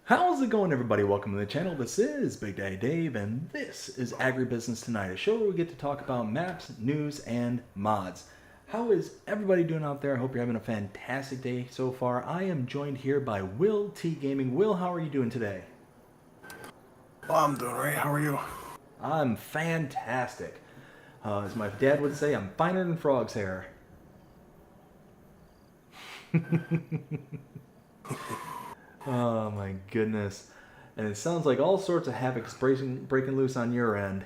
How's it going, everybody? Welcome to the channel. This is Big Daddy Dave, and this is AgriBusiness Tonight, a show where we get to talk about maps, news, and mods. How is everybody doing out there? I hope you're having a fantastic day so far. I am joined here by WillTGaming. Will, how are you doing today? Well, I'm doing great. How are you? I'm fantastic. As my dad would say, I'm finer than frog's hair. Oh my goodness. And it sounds like all sorts of havoc's breaking loose on your end.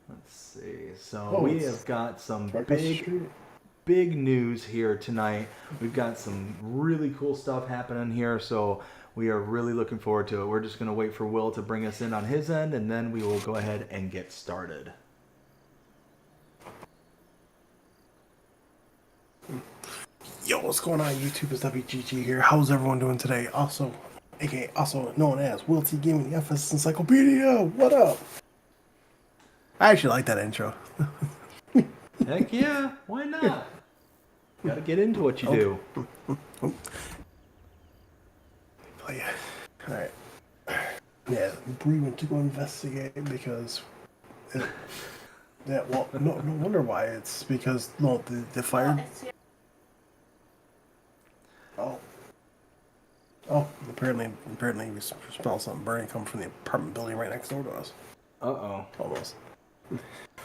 Let's see. So we have got some big news here tonight. We've got some really cool stuff happening here, so we are really looking forward to it. We're just going to wait for Will to bring us in on his end, and then we will go ahead and get started. Yo, what's going on YouTube? It's WGG here. How's everyone doing today? Also known as WillTGaming, the FS Encyclopedia. What up? I actually like that intro. Heck yeah, why not? Gotta get into what you do. Oh yeah. Alright. Yeah, Bree went to go investigate because no wonder why. It's because the fire. Oh, apparently we smell something burning coming from the apartment building right next door to us. Uh-oh. Almost.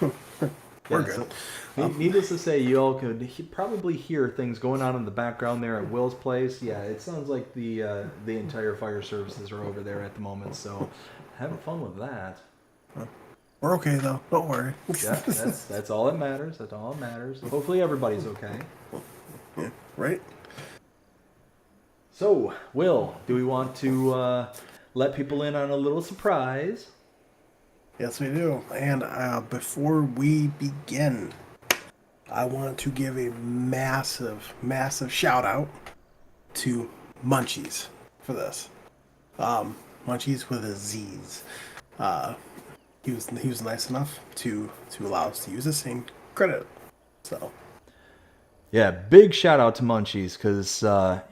We're good. So, needless to say, you all could probably hear things going on in the background there at Will's place. Yeah, it sounds like the entire fire services are over there at the moment, so having fun with that. We're okay, though. Don't worry. Yeah, that's all that matters. That's all that matters. Hopefully everybody's okay. Yeah, right? So, Will, do we want to let people in on a little surprise? Yes, we do. And before we begin, I want to give a massive shout out to Munchies for this. Munchies with a Z's. He was nice enough to allow us to use the same credit. So. Yeah, big shout out to Munchies because, I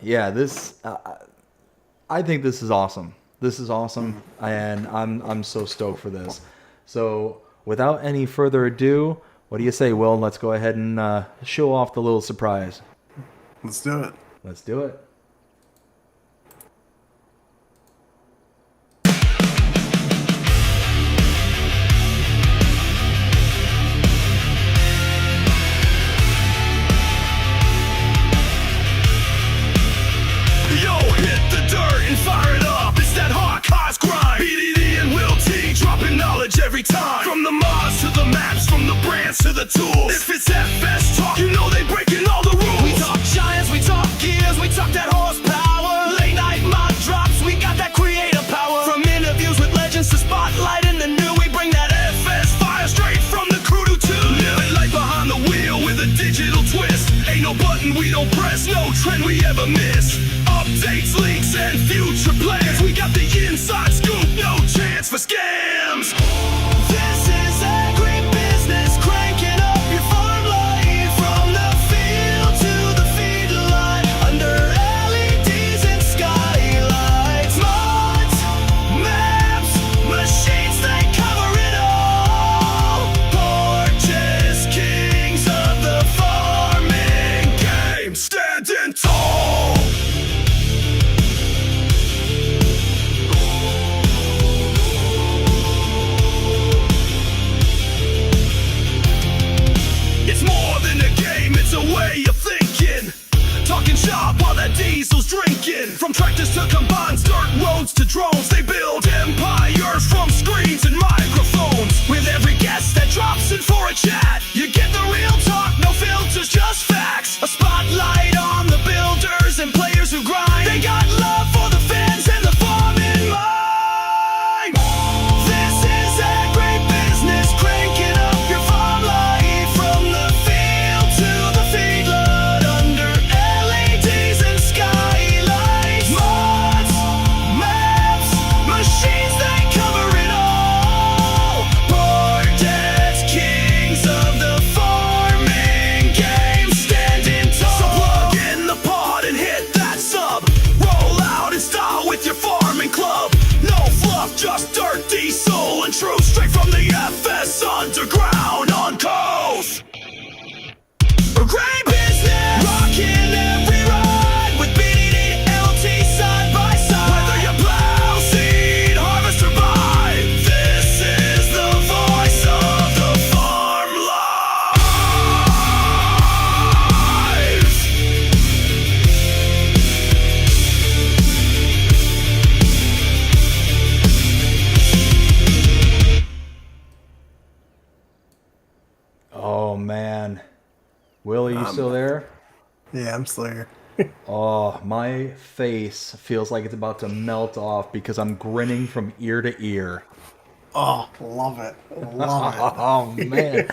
think this is awesome. This is awesome, and I'm so stoked for this. So, without any further ado, what do you say, Will? Let's go ahead and show off the little surprise. Let's do it. Let's do it. Every time, from the mods to the maps, from the brands to the tools. If it's FS talk, you know they breaking all the rules. We talk giants, we talk gears, we talk that horsepower. Late night mod drops, we got that creative power. From interviews with legends to spotlighting the new, we bring that FS fire straight from the crew to living life behind the wheel with a digital twist. Ain't no button we don't press, no trend we ever miss. Updates, leaks, and future plans. We got the inside scoop, no chance for scams. This is AgriBusiness, cranking up your farm life. From the field to the feedlot, under LEDs and skylights. Mods, maps, machines, they cover it all. Porches, kings of the farming game, standing tall. Diesel's drinking. From tractors to combines, dirt roads to drones, they build empires from screens and microphones. With every guest that drops in for a chat, you get the real talk, no filters, just facts. A spotlight on the builders and players who grind. They got love for the fans and the farm in mind. This is AgriBusiness, cranking up your farm life. From the field to the feedlot, under LEDs and skylights. Mods, maps, machines, they cover it all. Porches, kings of the just dirt, diesel, and true, straight from the FS underground on coast. AgriBusiness, rocking every ride with BDD and LT side by side. Whether you plow, seed, harvest, or buy, this is the voice of the farm lives. Oh man, Will, are you still there? Yeah, I'm still here. Oh, my face feels like it's about to melt off because I'm grinning from ear to ear. Oh, love it. Love it. Oh man,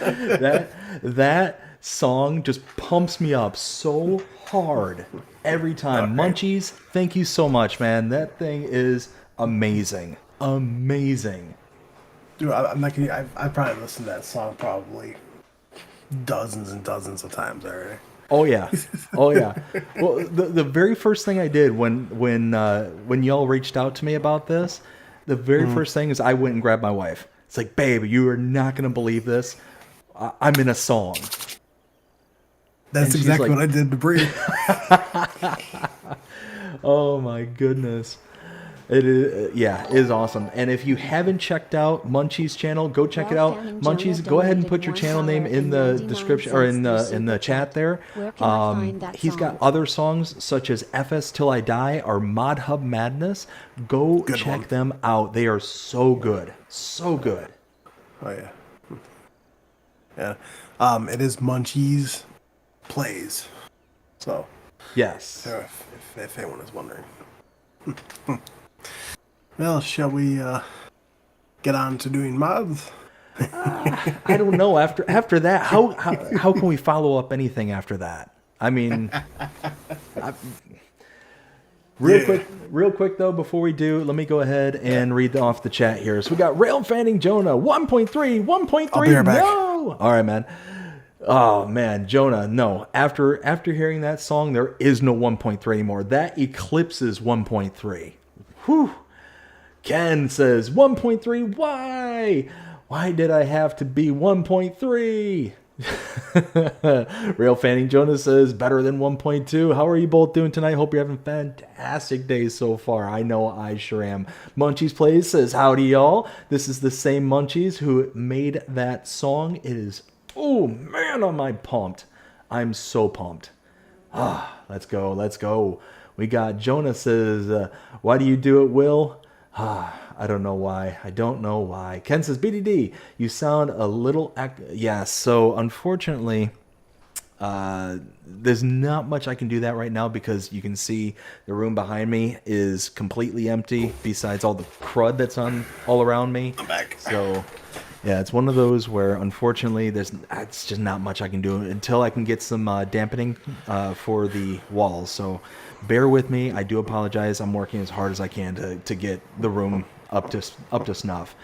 that song just pumps me up so hard every time. Okay. Munchies, thank you so much, man. That thing is amazing, amazing. Dude, I'm not kidding. I've probably listened to that song probably dozens and dozens of times already. Oh yeah, oh yeah. Well, the very first thing I did when y'all reached out to me about this, the very first thing is I went and grabbed my wife. It's like, babe, you are not gonna believe this. I'm in a song. That's And she's exactly like- what I did to Bree. Oh my goodness. It is, yeah, it is awesome. And if you haven't checked out Munchies' channel, go check it out. Munchies, go ahead and put your channel name in the description or in the chat there. He's got other songs such as FS Till I Die or Mod Hub Madness. Go Good check one. them out. They are so good, so good. Oh yeah. Yeah. It is Munchies Plays. So, Yes. if anyone is wondering. Well, shall we get on to doing mods? I don't know. After that, how can we follow up anything after that? I mean, real quick though, before we do, let me go ahead and read off the chat here. So we got Rail Fanning Jonah 1.3, 1.3. I'll be right back. No, all right, man. Oh man, Jonah, no. After hearing that song, there is no 1.3 anymore. That eclipses 1.3. Whew. Ken says 1.3. Why? Why did I have to be 1.3? Real Fanning Jonah says better than 1.2. How are you both doing tonight? Hope you're having fantastic days so far. I know I sure am. Munchies Plays says howdy y'all. This is the same Munchies who made that song. It is, oh man, am I pumped. I'm so pumped. Let's go. We got Jonah says, why do you do it, Will? I don't know why. Ken says, BDD, you sound a little... Yeah, so unfortunately, there's not much I can do that right now because you can see the room behind me is completely empty besides all the crud that's on all around me. I'm back. So, yeah, it's one of those where unfortunately it's just not much I can do until I can get some dampening for the walls. So bear with me. I do apologize. I'm working as hard as I can to get the room up to snuff.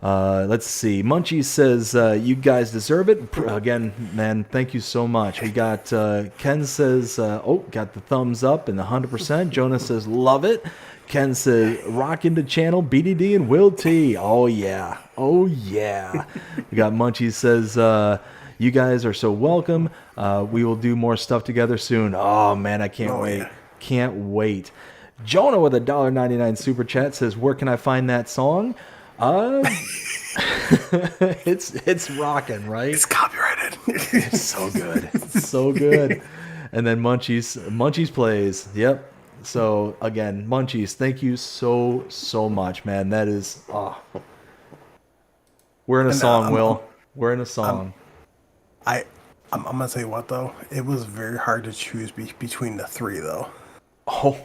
Let's see. Munchies says, you guys deserve it. Again, man, thank you so much. We got Ken says, got the thumbs up and the 100%. Jonah says, love it. Ken says, rock into channel BDD and WillT. Oh yeah. We got Munchies says, you guys are so welcome. We will do more stuff together soon. Oh man, I can't wait. Yeah. Can't wait. Jonah with a $1.99 super chat says, where can I find that song? It's rocking, right? It's copyrighted. It's so good. It's so good. And then Munchies Plays. Yep. So again, Munchies, thank you so much, man. That is we're in a song, Will. We're in a song. I'm gonna tell you what though, it was very hard to choose between the three though. Oh,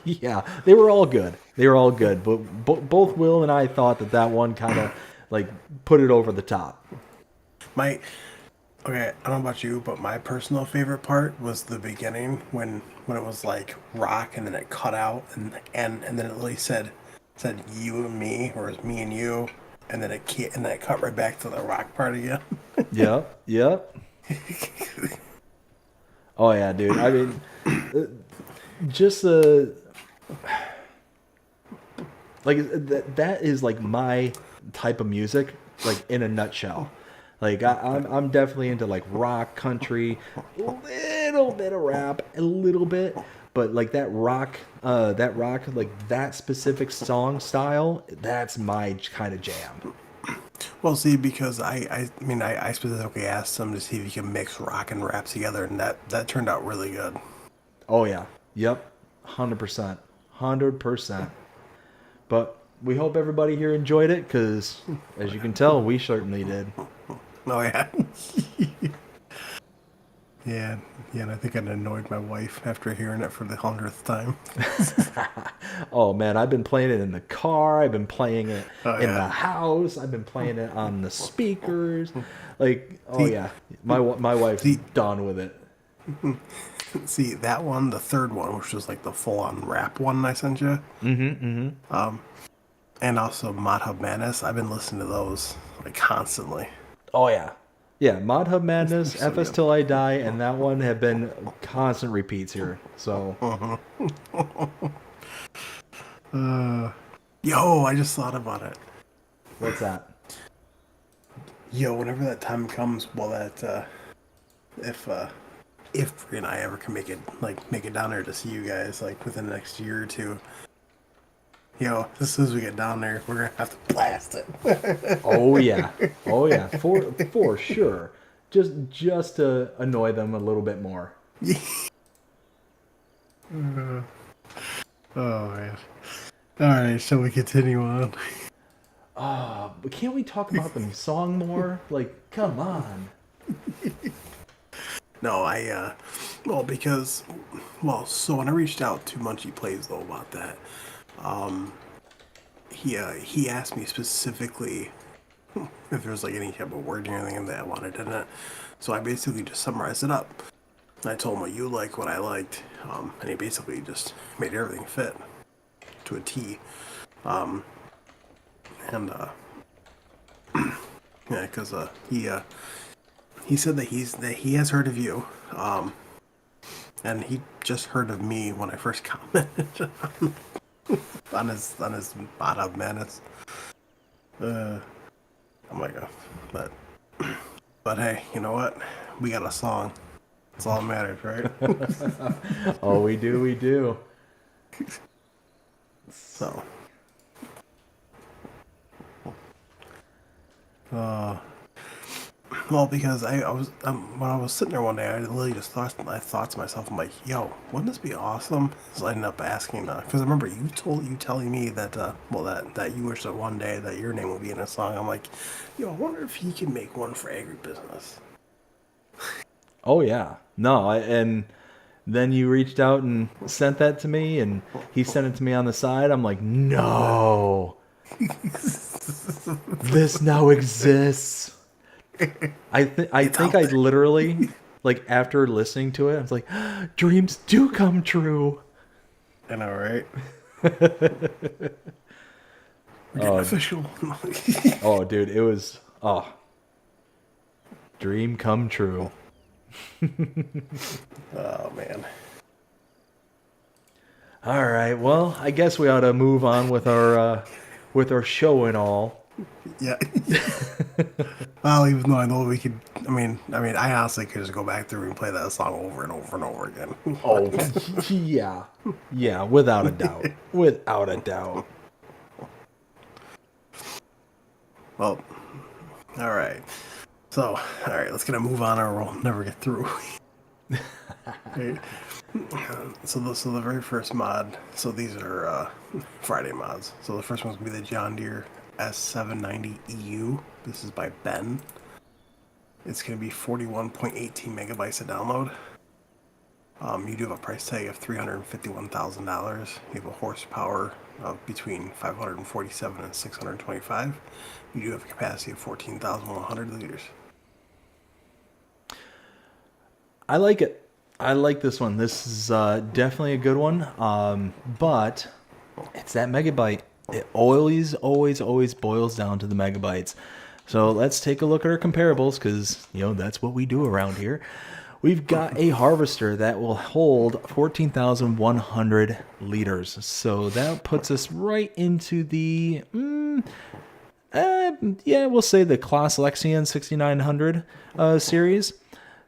yeah. They were all good. But both Will and I thought that one kind of like put it over the top. Okay, I don't know about you, but my personal favorite part was the beginning when it was like rock and then it cut out and then it literally said you and me, or it was me and you, and then it cut right back to the rock part again. Yep. Oh yeah, dude. I mean, just Like that is like my type of music, like in a nutshell. Like I'm definitely into like rock, country, a little bit of rap, a little bit, but like that rock, like that specific song style, that's my kind of jam. Well, see, because I mean, I specifically asked him to see if he can mix rock and rap together, and that turned out really good. Oh yeah, yep, 100%, 100%. But we hope everybody here enjoyed it, because as you can tell, we certainly did. Oh yeah. Yeah, and I think I annoyed my wife after hearing it for the 100th time. Oh man, I've been playing it in the car. I've been playing it in yeah. the house. I've been playing it on the speakers. Like, oh yeah, my wife's done with it. See, that one, the third one, which was like the full-on rap one I sent you. And also Mod Hub Madness. I've been listening to those like constantly. Oh yeah, yeah. Mod Hub Madness, So FS good. Till I Die, and that one have been constant repeats here. So, Yo, I just thought about it. what's that? Yo, whenever that time comes, well, that if Bree and I ever can make it down there to see you guys, like within the next year or two. Yo, as soon as we get down there, we're gonna have to blast it. Oh yeah, for sure. Just to annoy them a little bit more. Oh man. All right, shall we continue on? But can't we talk about the song more? Like, come on. No, so when I reached out to Munchies Plays though about that, he asked me specifically if there was like any type of wording or anything that I wanted in it. So I basically just summarized it up. I told him what you like, what I liked, and he basically just made everything fit to a T. Yeah, because he said that he has heard of you, and he just heard of me when I first commented on his bot of madness. Oh my god, but hey, you know what? We got a song. That's all that matters, right? Oh, we do. So. Well, because I was when I was sitting there one day, I literally just thought to myself, I'm like, yo, wouldn't this be awesome? So I ended up asking, because I remember you telling me that that you wish that one day that your name would be in a song. I'm like, yo, I wonder if he can make one for AgriBusiness. Oh yeah, no, and then you reached out and sent that to me, and he sent it to me on the side. I'm like, no, this now exists. I think I literally, like, after listening to it, I was like, dreams do come true. I know, right? We're getting official. Oh, dude, it was dream come true. Oh man. All right, well, I guess we ought to move on with our show and all. Yeah. Well, even though I know we could, I honestly could just go back through and play that song over and over and over again. Oh, yeah, without a doubt, Well, all right. So, all right, let's get a move on, or we'll never get through. Right. So the very first mod. So these are Friday mods. So the first one's gonna be the John Deere S770 EU. This is by Ben. It's gonna be 41.18 megabytes to download. You do have a price tag of $351,000. You have a horsepower of between 547 and 625. You do have a capacity of 14,100 liters. I like it. I like this one. This is definitely a good one. But it's that megabyte. It always boils down to the megabytes. So let's take a look at our comparables, because that's what we do around here. We've got a harvester that will hold 14,100 liters. So that puts us right into the, we'll say the Claus Axion 6900 series.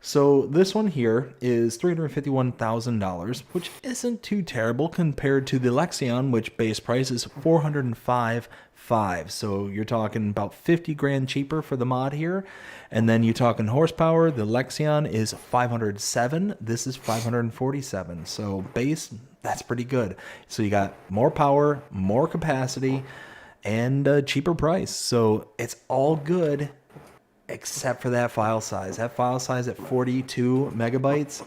So this one here is $351,000, which isn't too terrible compared to the Lexion, which base price is $405,500. So you're talking about 50 grand cheaper for the mod here. And then you're talking horsepower. The Lexion is 507. This is 547. So base, that's pretty good. So you got more power, more capacity, and a cheaper price. So it's all good. Except for that file size. That file size at 42 megabytes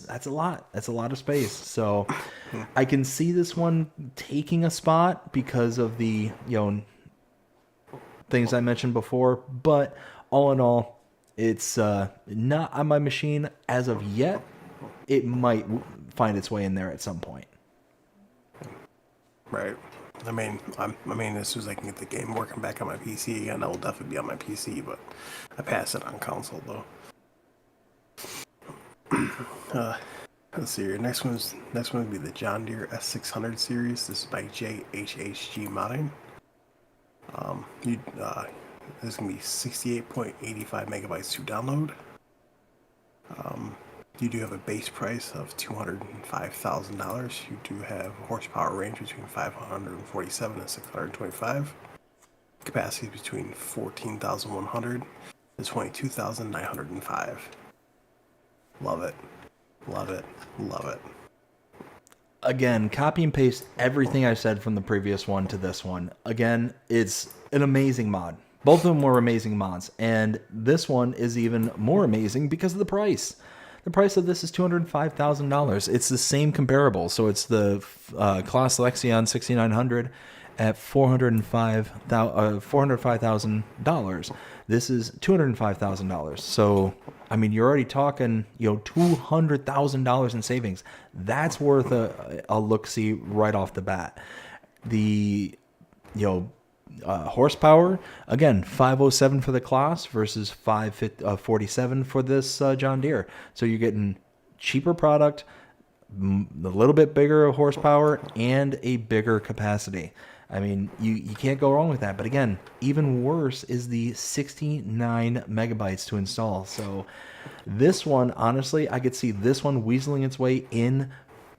that's a lot. That's a lot of space. So I can see this one taking a spot because of the, things I mentioned before. But all in all, it's not on my machine as of yet. It might find its way in there at some point. Right. I mean, as soon as I can get the game working back on my PC again, I will definitely be on my PC, but I pass it on console, though. Let's see here. Next one would be the John Deere S600 series. This is by JHHG Modding. This is going to be 68.85 megabytes to download. You do have a base price of $205,000. You do have a horsepower range between 547 and 625. Capacity between 14,100 to 22,905. Love it. Love it. Love it. Again, copy and paste everything I said from the previous one to this one. Again, it's an amazing mod. Both of them were amazing mods. And this one is even more amazing because of the price. The price of this is $205,000. It's the same comparable. So it's the Claus Axion 6900 at $405,000. This is $205,000. So, I mean, you're already talking, $200,000 in savings. That's worth a look-see right off the bat. The, horsepower, again, 507 for the Claus versus 547 for this John Deere. So you're getting cheaper product, a little bit bigger horsepower, and a bigger capacity. I mean, you can't go wrong with that. But again, even worse is the 69 megabytes to install. So this one, honestly, I could see this one weaseling its way in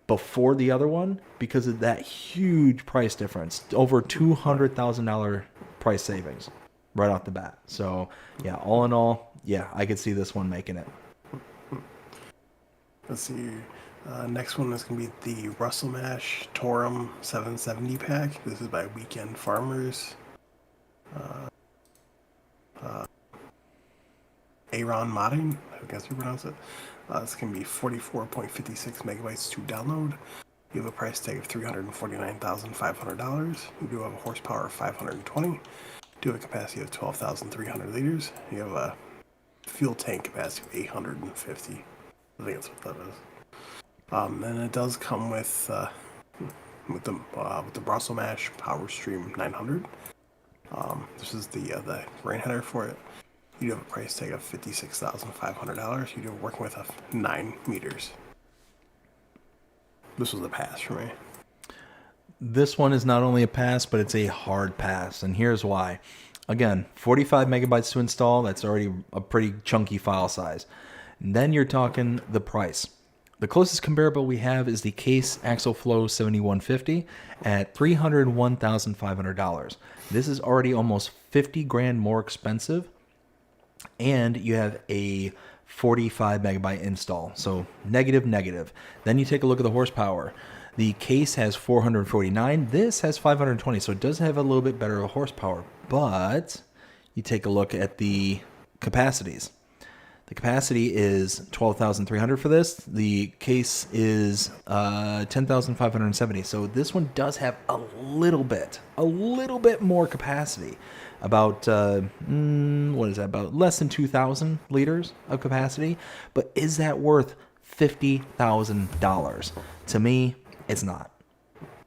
before the other one because of that huge price difference. Over $200,000 price savings right off the bat. So, yeah, all in all, yeah, I could see this one making it. Let's see. Next one is going to be the Russell Mash Torum 770 pack. This is by Weekend Farmers. Aaron Modding, I guess you pronounce it. It's going to be 44.56 megabytes to download. You have a price tag of $349,500. You do have a horsepower of 520. You do have a capacity of 12,300 liters. You have a fuel tank capacity of 850. I think that's what that is. And it does come with the Brussels Mash Power Stream 900. This is the grain header for it. You do have a price tag of $56,500. You do working with 9 meters. This was a pass for me. This one is not only a pass, but it's a hard pass, and here's why. Again, 45 megabytes to install. That's already a pretty chunky file size. And then you're talking the price. The closest comparable we have is the Case Axle Flow 7150 at $301,500. This is already almost 50 grand more expensive, and you have a 45 megabyte install. So negative. Then you take a look at the horsepower. The Case has 449. This has 520. So it does have a little bit better horsepower, but you take a look at the capacities. The capacity is 12,300 for this. The Case is 10,570. So this one does have a little bit more capacity. About, what is that? About less than 2,000 liters of capacity. But is that worth $50,000? To me, it's not.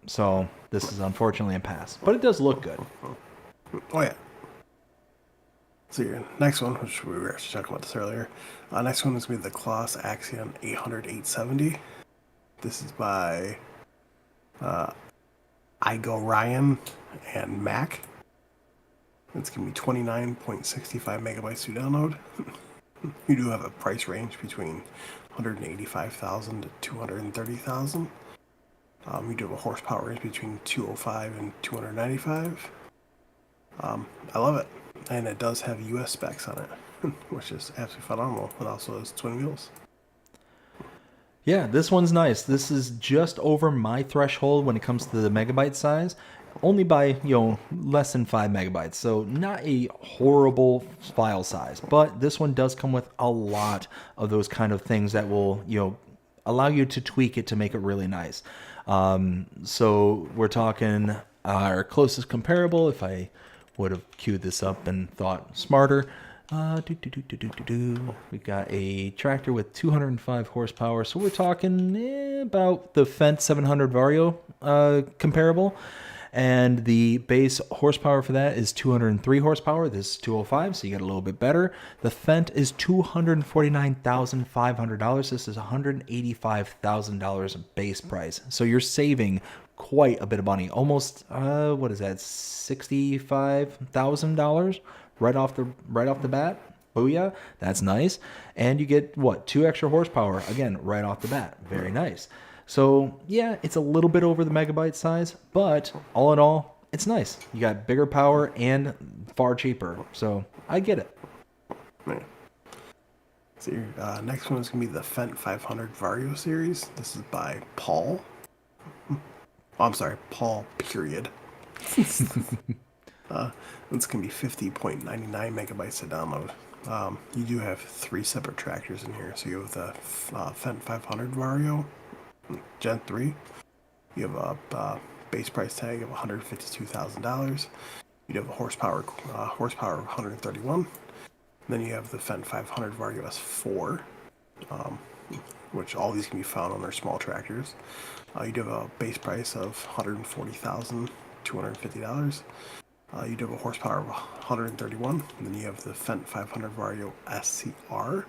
So this is unfortunately a pass. But it does look good. Oh, yeah. So your next one, which we were actually talking about this earlier, next one is going to be the Claus Axion 800-870. This is by Ryan and Mac. It's going to be 29.65 megabytes to download. You do have a price range between 185,000 to 230,000. You do have a horsepower range between 205 and 295. I love it. And it does have US specs on it, which is absolutely phenomenal. It also has twin wheels. Yeah, this one's nice. This is just over my threshold when it comes to the megabyte size, only by, less than 5 megabytes. So not a horrible file size, but this one does come with a lot of those kind of things that will, allow you to tweak it to make it really nice. So we're talking our closest comparable, if I would have queued this up and thought smarter. We got a tractor with 205 horsepower, so we're talking about the Fent 700 Vario comparable, and the base horsepower for that is 203 horsepower. This is 205, so you get a little bit better. The Fent is $249,500. This is $185,000 base price, so you're saving quite a bit of money. Almost what is that, $65,000 right off the bat. Booyah, that's nice. And you get 2 extra horsepower again right off the bat. Very nice. So yeah, it's a little bit over the megabyte size, but all in all, it's nice. You got bigger power and far cheaper, so I get it. Yeah. So your next one is going to be the Fent 500 Vario series. This is by Paul. I'm sorry, Paul, period. It's going to be 50.99 megabytes to download. You do have 3 separate tractors in here. So you have the Fent 500 Vario Gen 3. You have a base price tag of $152,000. You have a horsepower of 131. Then you have the Fent 500 Vario S4, which all these can be found on their small tractors. You do have a base price of $140,250. You do have a horsepower of 131. And then you have the Fent 500 Vario SCR,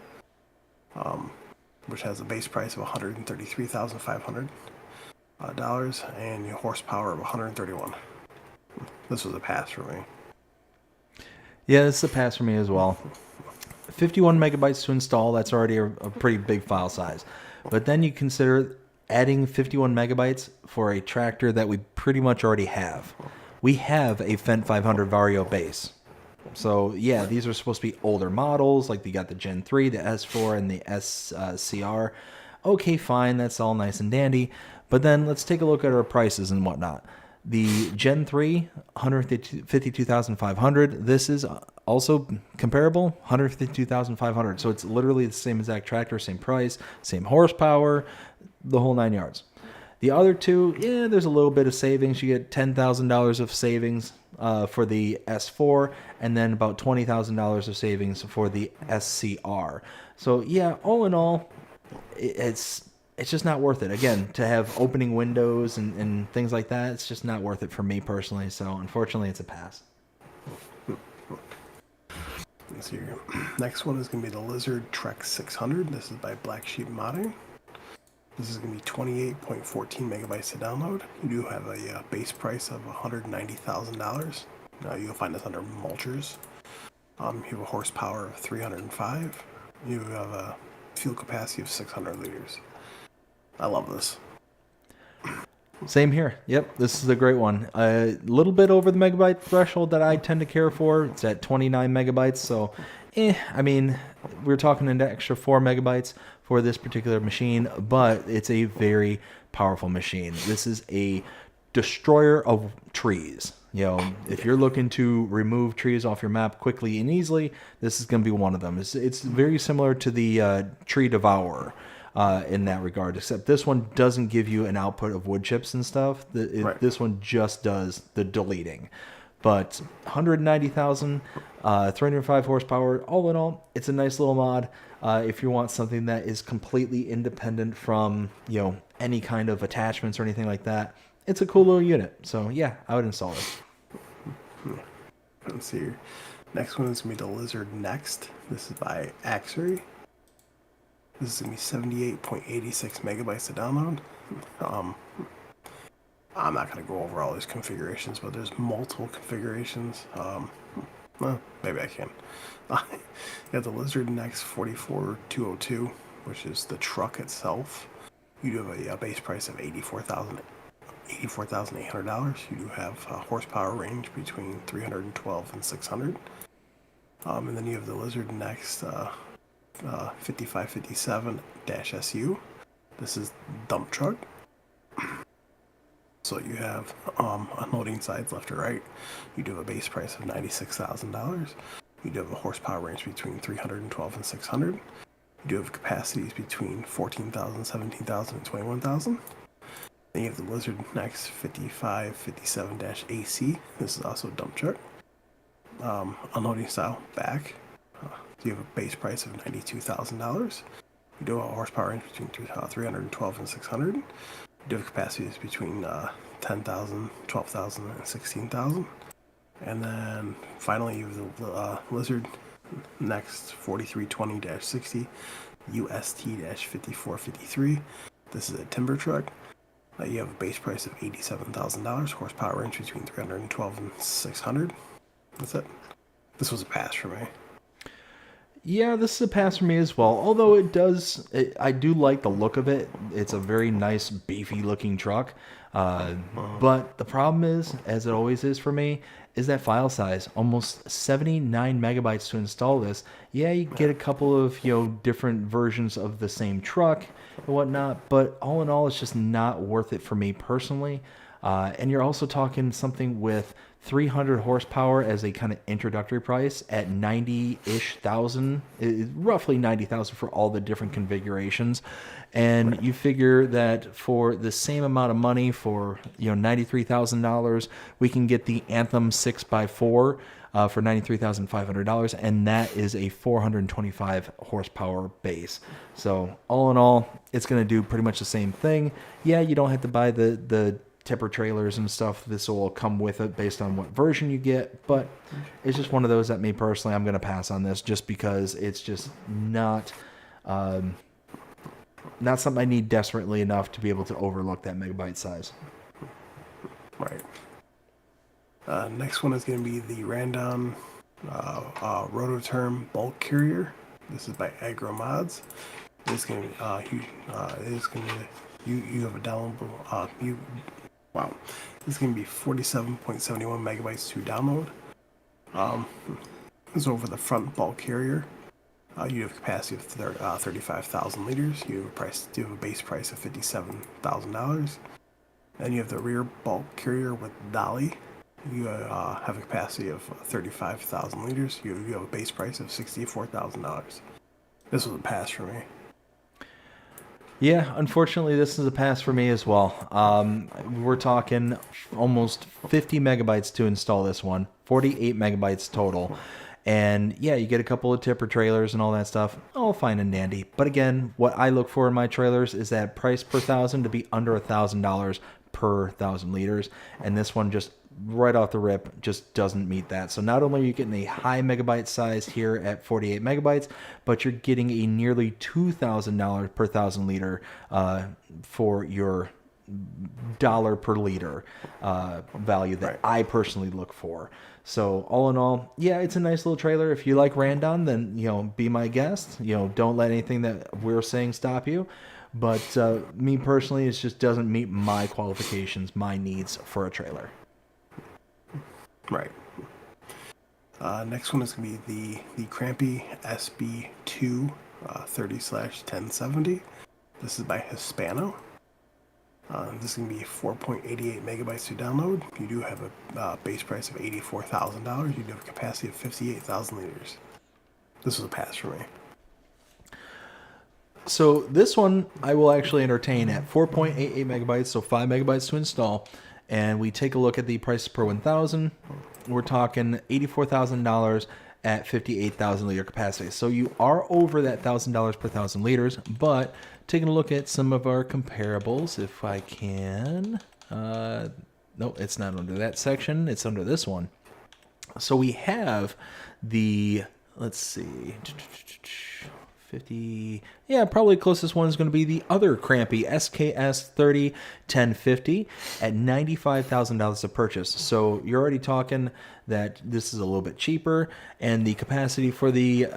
which has a base price of $133,500 and a horsepower of 131. This was a pass for me. Yeah, this is a pass for me as well. 51 megabytes to install, that's already a pretty big file size. But then you consider adding 51 megabytes for a tractor that we pretty much already have. We have a Fent 500 Vario base. So yeah, these are supposed to be older models, like you got the Gen 3, the S4, and the SCR. Okay, fine, that's all nice and dandy. But then let's take a look at our prices and whatnot. The Gen 3, $152,500. This is also comparable, $152,500. So it's literally the same exact tractor, same price, same horsepower, the whole 9 yards. The other two, yeah, there's a little bit of savings. You get $10,000 of savings for the S4, and then about $20,000 of savings for the SCR. So yeah, all in all, it's just not worth it. Again, to have opening windows and things like that, it's just not worth it for me personally. So unfortunately, it's a pass. Let's see here. Next one is going to be the Lizard Trek 600. This is by Black Sheep Modding. This is going to be 28.14 megabytes to download. You do have a base price of $190,000. You'll find this under mulchers. You have a horsepower of 305. You have a fuel capacity of 600 liters. I love this. Same here. Yep, this is a great one. A little bit over the megabyte threshold that I tend to care for. It's at 29 megabytes. So, I mean, we're talking an extra 4 megabytes for this particular machine, but it's a very powerful machine. This is a destroyer of trees. If you're looking to remove trees off your map quickly and easily, this is going to be one of them. It's very similar to the Tree Devourer in that regard, except this one doesn't give you an output of wood chips and stuff. Right. This one just does the deleting. But 190,000, 305 horsepower, all in all, it's a nice little mod. If you want something that is completely independent from, any kind of attachments or anything like that, it's a cool little unit. So yeah, I would install it. Let's see here. Next one is going to be the Lizard Next. This is by Axion. This is going to be 78.86 megabytes to download. I'm not going to go over all these configurations, but there's multiple configurations. Well, maybe I can. You got the Lizard Next 44202, which is the truck itself. You do have a base price of $84,800. You do have a horsepower range between 312 and 600. And then you have the Lizard Next 5557-SU. This is dump truck. So you have unloading sides left or right. You do have a base price of $96,000. You do have a horsepower range between 312 and 600. You do have capacities between 14,000, 17,000, and 21,000. Then you have the Lizard Next 5557-AC. This is also a dump truck. Unloading style back. You have a base price of $92,000. You do have a horsepower range between 312 and 600. You do have capacities between 10,000, 12,000, and 16,000. And then finally you have the Lizard Next 4320-60 UST-5453. This is a timber truck. You have a base price of $87,000, horsepower range between 312 and 600. That's it. This was a pass for me. Yeah, this is a pass for me as well. Although I do like the look of it. It's a very nice, beefy looking truck. But the problem is, as it always is for me, is that file size. Almost 79 megabytes to install this. Yeah, you get a couple of different versions of the same truck and whatnot, but all in all, it's just not worth it for me personally. And you're also talking something with 300 horsepower as a kind of introductory price at 90-ish thousand, roughly 90,000 for all the different configurations. And you figure that for the same amount of money, for $93,000, we can get the Anthem 6x4 for $93,500, and that is a 425 horsepower base. So all in all, it's going to do pretty much the same thing. Yeah, you don't have to buy the tipper trailers and stuff. This will come with it based on what version you get, but it's just one of those that me personally, I'm going to pass on this just because it's just not something I need desperately enough to be able to overlook that megabyte size. Right. Next one is going to be the Randon Rototerm Bulk Carrier. This is by Agromods. It's going to be you have a downloadable wow. This is going to be 47.71 megabytes to download. This is over the front bulk carrier. You have a capacity of 35,000 liters. You have a base price of $57,000. Then you have the rear bulk carrier with dolly. You have a capacity of 35,000 liters. You have a base price of $64,000. This was a pass for me. Yeah, unfortunately, this is a pass for me as well. We're talking almost 50 megabytes to install this one, 48 megabytes total. And yeah, you get a couple of tipper trailers and all that stuff, all fine and dandy. But again, what I look for in my trailers is that price per thousand to be under $1,000 per 1,000 liters. And this one just right off the rip just doesn't meet that. So not only are you getting a high megabyte size here at 48 megabytes, but you're getting a nearly $2,000 per 1,000 liter for your dollar per liter value that I personally look for. So all in all, yeah, it's a nice little trailer. If you like Randon, then be my guest. Don't let anything that we're saying stop you. But me personally, it just doesn't meet my qualifications, my needs for a trailer. Right. Next one is going to be the Crampy SB2 30/1070. This is by Hispano. This is going to be 4.88 megabytes to download. You do have a base price of $84,000. You do have a capacity of 58,000 liters. This was a pass for me. So this one I will actually entertain at 4.88 megabytes, so 5 megabytes to install. And we take a look at the price per 1,000. We're talking $84,000 at 58,000 liter capacity. So you are over that $1,000 per 1,000 liters, but taking a look at some of our comparables, if I can. No, it's not under that section. It's under this one. So we have the, let's see, 50, yeah, probably closest one is going to be the other Crampy SKS 301050 at $95,000 a purchase. So you're already talking that this is a little bit cheaper, and the capacity for the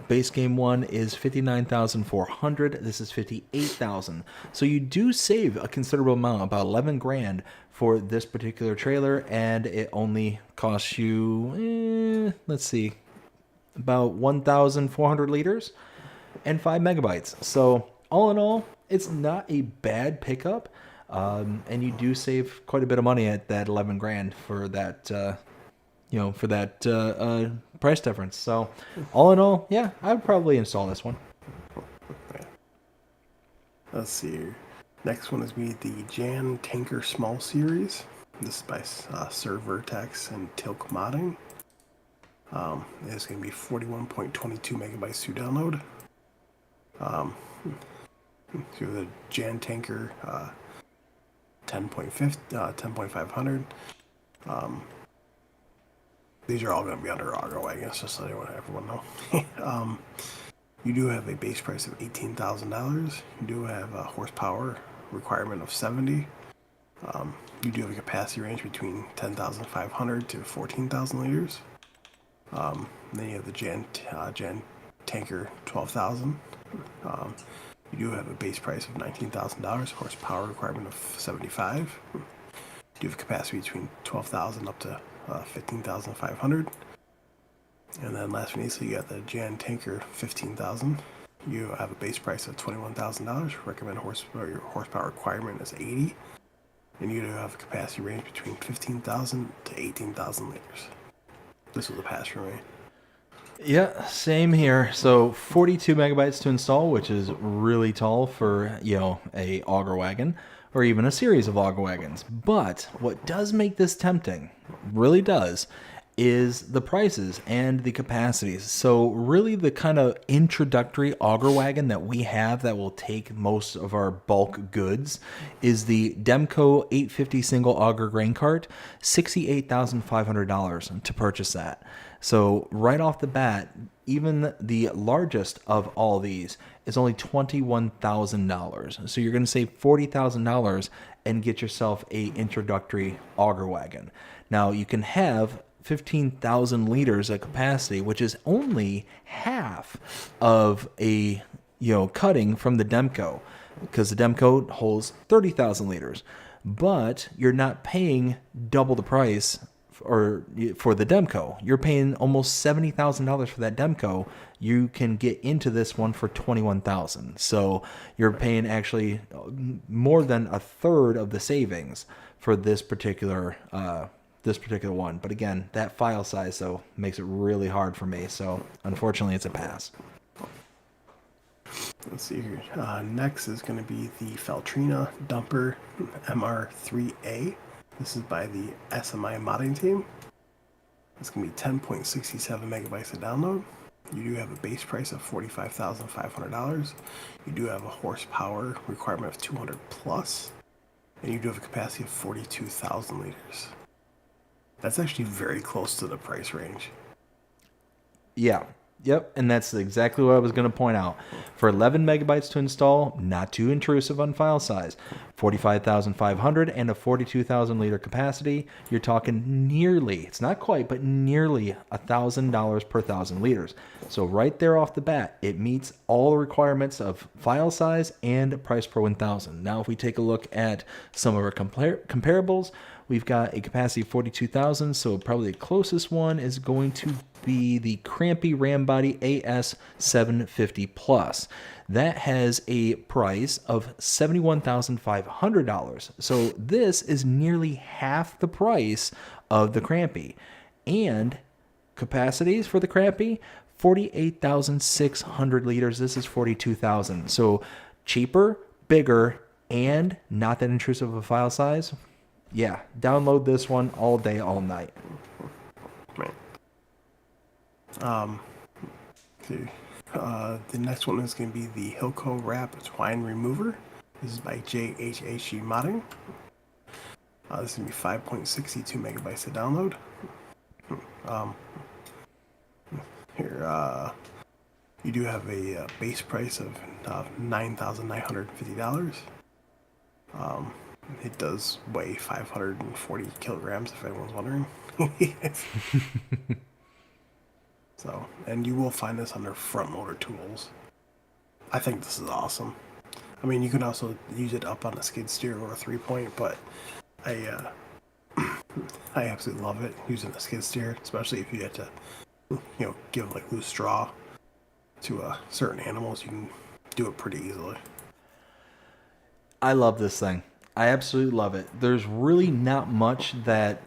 base game one is 59,400. This is 58,000. So you do save a considerable amount, about 11 grand for this particular trailer, and it only costs you, let's see, about 1,400 liters and 5 megabytes. So all in all, it's not a bad pickup, and you do save quite a bit of money at that 11 grand for that, for that price difference. So all in all, yeah, I would probably install this one. Let's see here. Next one is the Jan Tanker Small Series. This is by Sir Vertex and Tilk Modding. It's going to be 41.22 megabytes to download. So the Jan Tanker 10.500. These are all going to be under Agro, I guess, just so everyone know. You do have a base price of $18,000. You do have a horsepower requirement of 70. You do have a capacity range between 10,500 to 14,000 liters. Then you have the Jan Tanker 12,000. You do have a base price of $19,000, horsepower requirement of 75. You do have a capacity between 12,000 up to 15,500. And then last but not least, you got the Jan Tanker 15,000. You have a base price of $21,000. Recommended horsepower requirement is 80. And you do have a capacity range between 15,000 to 18,000 liters. This was a pass range. Yeah, same here. So 42 megabytes to install, which is really tall for, a auger wagon or even a series of auger wagons. But what does make this tempting, really does, is the prices and the capacities. So really the kind of introductory auger wagon that we have that will take most of our bulk goods is the Demco 850 single auger grain cart, $68,500 to purchase that. So right off the bat, even the largest of all these is only $21,000. So you're going to save $40,000 and get yourself a introductory auger wagon. Now you can have 15,000 liters of capacity, which is only half of a cutting from the Demco, because the Demco holds 30,000 liters, but you're not paying double the price for the Demco. You're paying almost $70,000 for that Demco. You can get into this one for $21,000. So you're paying actually more than a third of the savings for this particular one. But again, that file size though makes it really hard for me. So unfortunately, it's a pass. Let's see here. Next is going to be the Feltrina Dumper MR3A. This is by the SMI modding team. It's going to be 10.67 megabytes to download. You do have a base price of $45,500. You do have a horsepower requirement of 200 plus, and you do have a capacity of 42,000 liters. That's actually very close to the price range. Yeah. Yep, and that's exactly what I was going to point out. For 11 megabytes to install, not too intrusive on file size, 45,500 and a 42,000 liter capacity, you're talking nearly, it's not quite, but nearly $1,000 per 1,000 liters. So right there off the bat, it meets all the requirements of file size and price per 1,000. Now, if we take a look at some of our comparables, we've got a capacity of 42,000, so probably the closest one is going to be the Crampy Rambody AS750 Plus. That has a price of $71,500. So this is nearly half the price of the Crampy. And capacities for the Crampy, 48,600 liters. This is 42,000. So cheaper, bigger, and not that intrusive of a file size. Yeah, download this one all day, all night. Right. The next one is going to be the Hilco Wrap Twine Remover. This is by JHHG Modding. This is going to be 5.62 megabytes to download. Here, you do have a base price of $9,950. It does weigh 540 kilograms, if anyone's wondering. So, and you will find this under front loader tools. I think this is awesome. I mean, you can also use it up on a skid steer or a 3-point, but I absolutely love it using the skid steer, especially if you had to, give like loose straw to certain animals. You can do it pretty easily. I love this thing. I absolutely love it. There's really not much that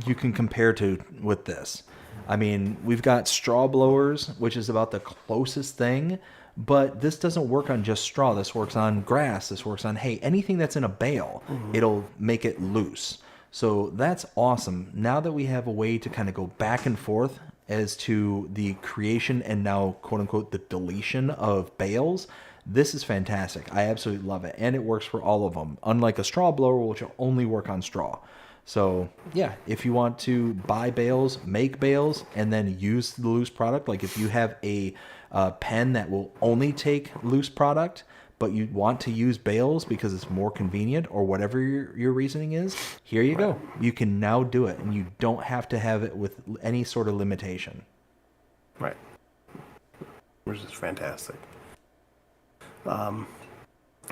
you can compare to with this. I mean, we've got straw blowers, which is about the closest thing, but this doesn't work on just straw. This works on grass. This works on hay. Anything that's in a bale, it'll make it loose. So that's awesome. Now that we have a way to kind of go back and forth as to the creation and now, quote unquote, the deletion of bales, this is fantastic. I absolutely love it. And it works for all of them, unlike a straw blower, which will only work on straw. So yeah, if you want to buy bales, make bales, and then use the loose product, like if you have a pen that will only take loose product, but you want to use bales because it's more convenient or whatever your reasoning is, here you go. You can now do it, and you don't have to have it with any sort of limitation. Right. Which is fantastic.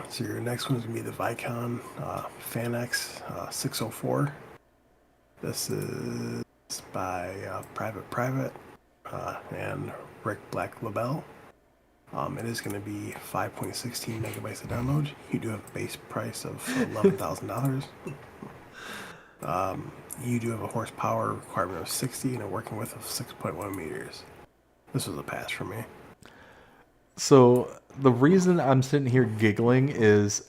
So your next one is going to be the Vicon Fanex 604. This is by Private and Rick Black LaBelle. It is going to be 5.16 megabytes of download. You do have a base price of $11,000. You do have a horsepower requirement of 60 and a working width of 6.1 meters. This was a pass for me. So the reason I'm sitting here giggling is,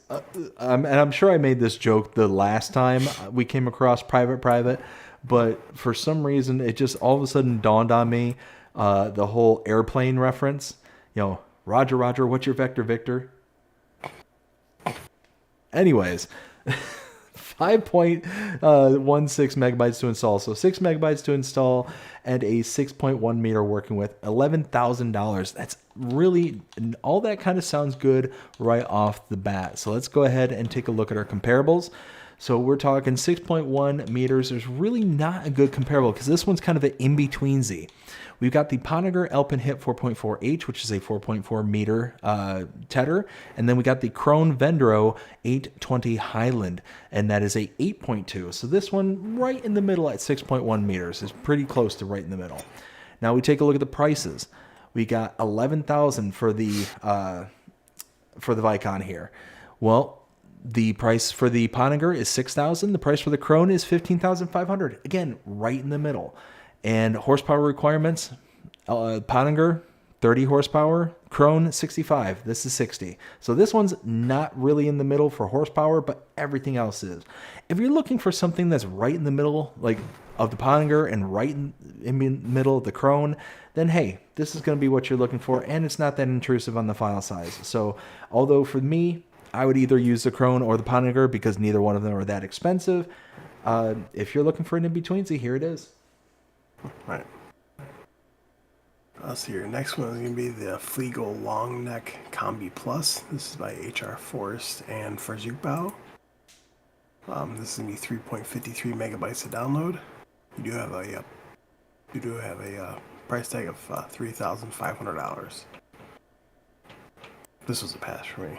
and I'm sure I made this joke the last time we came across Private, but for some reason it just all of a sudden dawned on me, the whole airplane reference. Roger, Roger, what's your vector, Victor? Anyways, 5.16 megabytes to install. So 6 megabytes to install and a 6.1 meter working with $11,000. That's really, all that kind of sounds good right off the bat. So let's go ahead and take a look at our comparables. So we're talking 6.1 meters. There's really not a good comparable because this one's kind of an in-betweensy. We've got the Poniger Alpenhit 4.4H, which is a 4.4 meter tedder. And then we got the Krone Vendro 820 Highland, and that is a 8.2. So this one right in the middle at 6.1 meters is pretty close to right in the middle. Now we take a look at the prices. We got $11,000 for the Vicon here. Well, the price for the Poniger is $6,000. The price for the Krone is $15,500. Again, right in the middle. And horsepower requirements, Poniger, 30 horsepower, Krone, 65. This is 60. So this one's not really in the middle for horsepower, but everything else is. If you're looking for something that's right in the middle, like of the Poniger and right in the middle of the Krone, then hey, this is going to be what you're looking for, and it's not that intrusive on the file size. So although for me, I would either use the Krone or the Poniger because neither one of them are that expensive. If you're looking for an in-between, see, here it is. Right. So your next one is going to be the Fliegel Long Neck Comi Plus. This is by HR Forest and Verzugbau. This is going to be 3.53 megabytes to download. You do have a price tag of $3,500. This was a pass for me.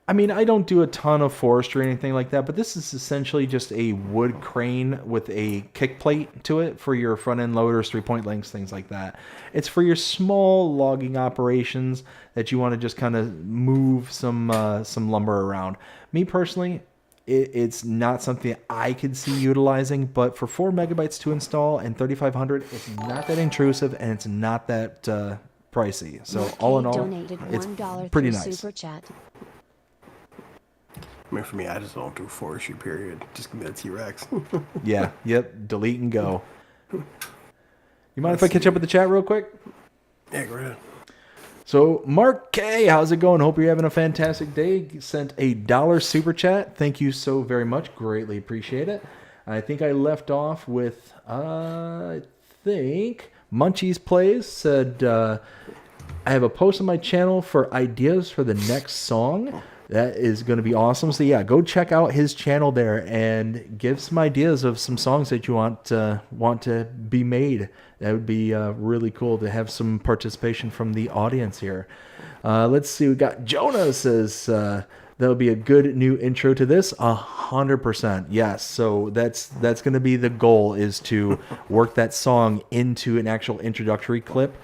I mean, I don't do a ton of forestry or anything like that, but this is essentially just a wood crane with a kick plate to it for your front end loaders, 3-point links, things like that. It's for your small logging operations that you want to just kind of move some lumber around. Me personally, it's not something I could see utilizing, but for 4 megabytes to install and $3,500, it's not that intrusive and it's not that pricey. So all in all, it's pretty nice. Super chat. I mean, for me, I just don't do forestry, period. Just give me the T-Rex. Yeah, yep, delete and go. You mind if I catch up with the chat real quick? Yeah, go ahead. So, Mark K, how's it going? Hope you're having a fantastic day. Sent a $1 super chat. Thank you so very much. Greatly appreciate it. I think I left off with, I think Munchies Plays said, I have a post on my channel for ideas for the next song. That is going to be awesome. So yeah, go check out his channel there and give some ideas of some songs that you want to be made. That would be really cool to have some participation from the audience here. Let's see. We got Jonah says that'll be a good new intro to this. 100%. Yes. So that's going to be the goal, is to work that song into an actual introductory clip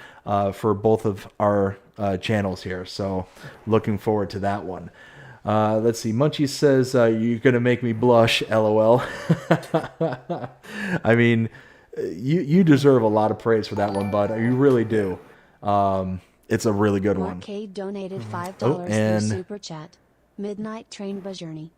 for both of our channels here. So looking forward to that one. Let's see. Munchie says, you're going to make me blush, LOL. I mean, you deserve a lot of praise for that one, bud. You really do. It's a really good one. Mark K donated $5 and through Super Chat. Midnight Train by Journey.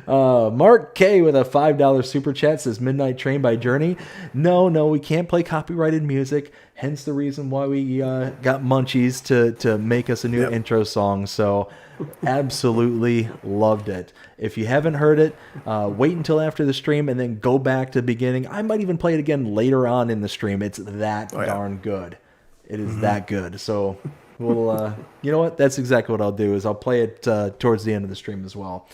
Mark K with a $5 super chat says Midnight Train by Journey. No, we can't play copyrighted music. Hence the reason why we got Munchies to make us a new intro song. So absolutely loved it. If you haven't heard it, wait until after the stream and then go back to the beginning. I might even play it again later on in the stream. It's that darn good. It is that good. So we'll, you know what? That's exactly what I'll do, is I'll play it towards the end of the stream as well.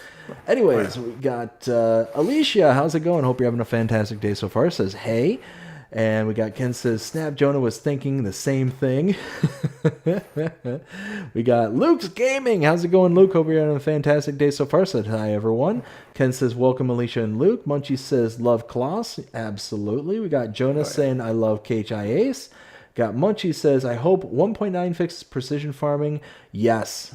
Anyways, we got Alicia. How's it going? Hope you're having a fantastic day so far. Says, hey. And we got Ken says, Snap Jonah was thinking the same thing. We got Luke's Gaming. How's it going, Luke? Hope you're having a fantastic day so far. Said, hi, everyone. Ken says, welcome, Alicia and Luke. Munchie says, love Claus. Absolutely. We got Jonah saying, I love KHI Ace. Got Munchie says, I hope 1.9 fixes precision farming. Yes,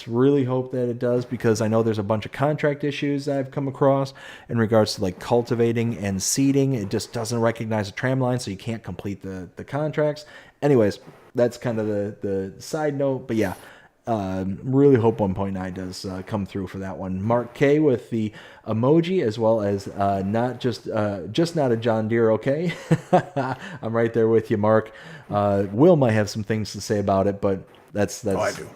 really hope that it does, because I know there's a bunch of contract issues that I've come across in regards to like cultivating and seeding. It just doesn't recognize a tram line, so you can't complete the contracts. Anyways, that's kind of the side note, but yeah. Really hope 1.9 does come through for that one. Mark K with the emoji, as well as not just not a John Deere, okay? I'm right there with you, Mark. Will might have some things to say about it, but that's Oh, I do.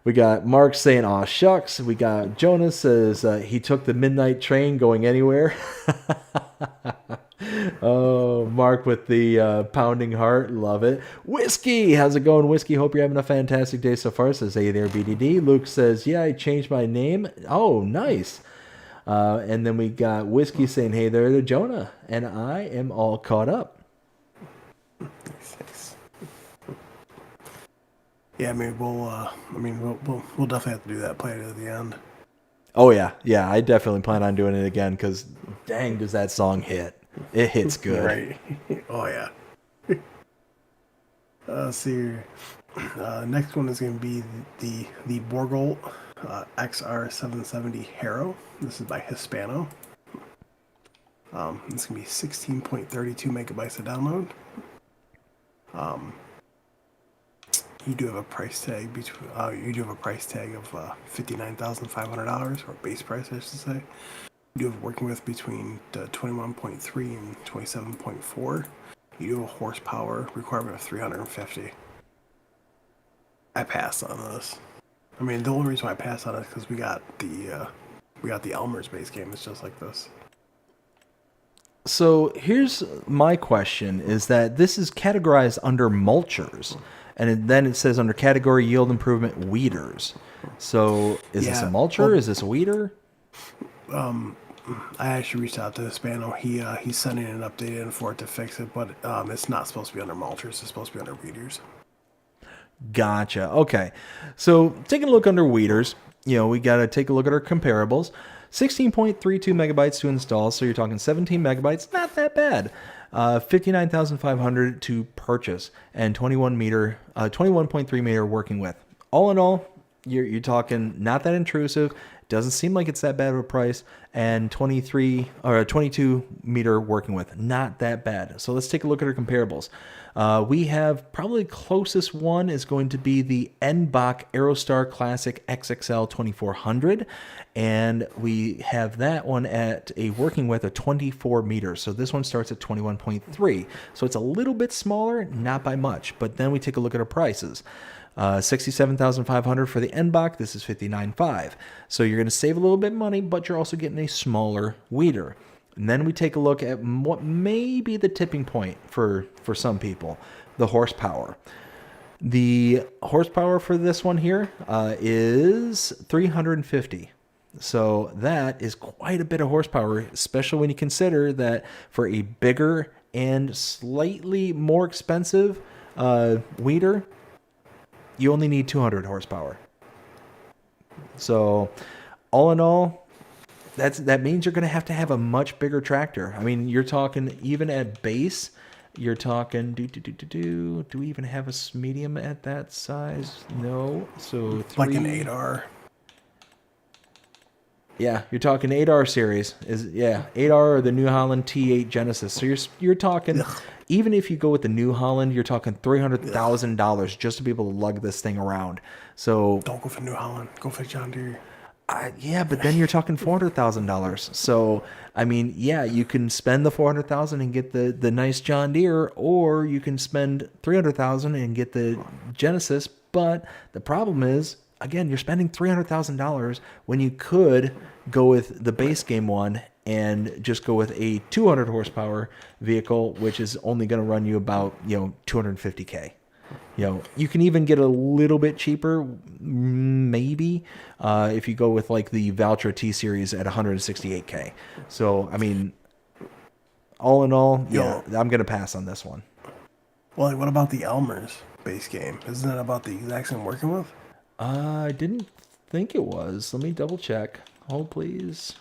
we got Mark saying, aw shucks. We got Jonas says he took the midnight train going anywhere. Oh, Mark with the pounding heart. Love it. Whiskey. How's it going, Whiskey? Hope you're having a fantastic day so far. Says, hey there, BDD. Luke says, yeah, I changed my name. Oh, nice. And then we got Whiskey saying, hey there to Jonah. And I am all caught up. Nice. Yeah, I mean, we'll definitely have to do that. Play it at the end. Oh, yeah. Yeah, I definitely plan on doing it again, because dang, does that song hit. It hits good. Right. Oh, yeah. Let's see here. Next one is going to be the Borgol XR770 Harrow. This is by Hispano. This is going to be 16.32 megabytes to download. You do have a price tag of $59,500, or base price, I should say. You do have working with between 21.3 and 27.4. You do have a horsepower requirement of 350. I passed on this. I mean, the only reason why I passed on it is because we got the Elmer's base game. It's just like this. So here's my question: is that this is categorized under mulchers, and then it says under category yield improvement weeders. So is this a mulcher? Well, is this a weeder? I actually reached out to Hispano. He's sending an update in for it to fix it, but it's not supposed to be under mulchers. It's supposed to be under weeders. Gotcha. Okay. So taking a look under weeders, we got to take a look at our comparables. 16.32 megabytes to install, so you're talking 17 megabytes. Not that bad. 59,500 to purchase, and 21.3 meter working with. All in all, you're talking not that intrusive. Doesn't seem like it's that bad of a price, and 22 meter working with. Not that bad. So let's take a look at our comparables. We have probably the closest one is going to be the Enbach Aerostar Classic XXL 2400, and we have that one at a working width of 24 meters. So this one starts at 21.3. So it's a little bit smaller, not by much. But then we take a look at our prices. $67,500 for the N-Bach. This is $59,500. So you're going to save a little bit of money, but you're also getting a smaller weeder. And then we take a look at what may be the tipping point for some people, the horsepower. The horsepower for this one here is 350. So that is quite a bit of horsepower, especially when you consider that for a bigger and slightly more expensive weeder, you only need 200 horsepower. So all in all, that means you're going to have a much bigger tractor. I mean, you're talking even at base, you're talking do we even have a medium at that size? No. So like an 8R. Yeah, you're talking 8R series. 8R or the New Holland T8 Genesis. So you're talking, even if you go with the New Holland, you're talking $300,000 just to be able to lug this thing around. So don't go for New Holland. Go for John Deere. Yeah, but then you're talking $400,000. So I mean, yeah, you can spend the $400,000 and get the nice John Deere, or you can spend $300,000 and get the Genesis. But the problem is, again, you're spending $300,000 when you could go with the base game one and just go with a 200 horsepower vehicle, which is only going to run you about, $250K. You can even get a little bit cheaper, maybe, if you go with like the Valtra T series at $168K. So, I mean, all in all, I'm going to pass on this one. Well, like, what about the Elmer's base game? Isn't that about the exact same working with? I didn't think it was. Let me double check. Hold, please.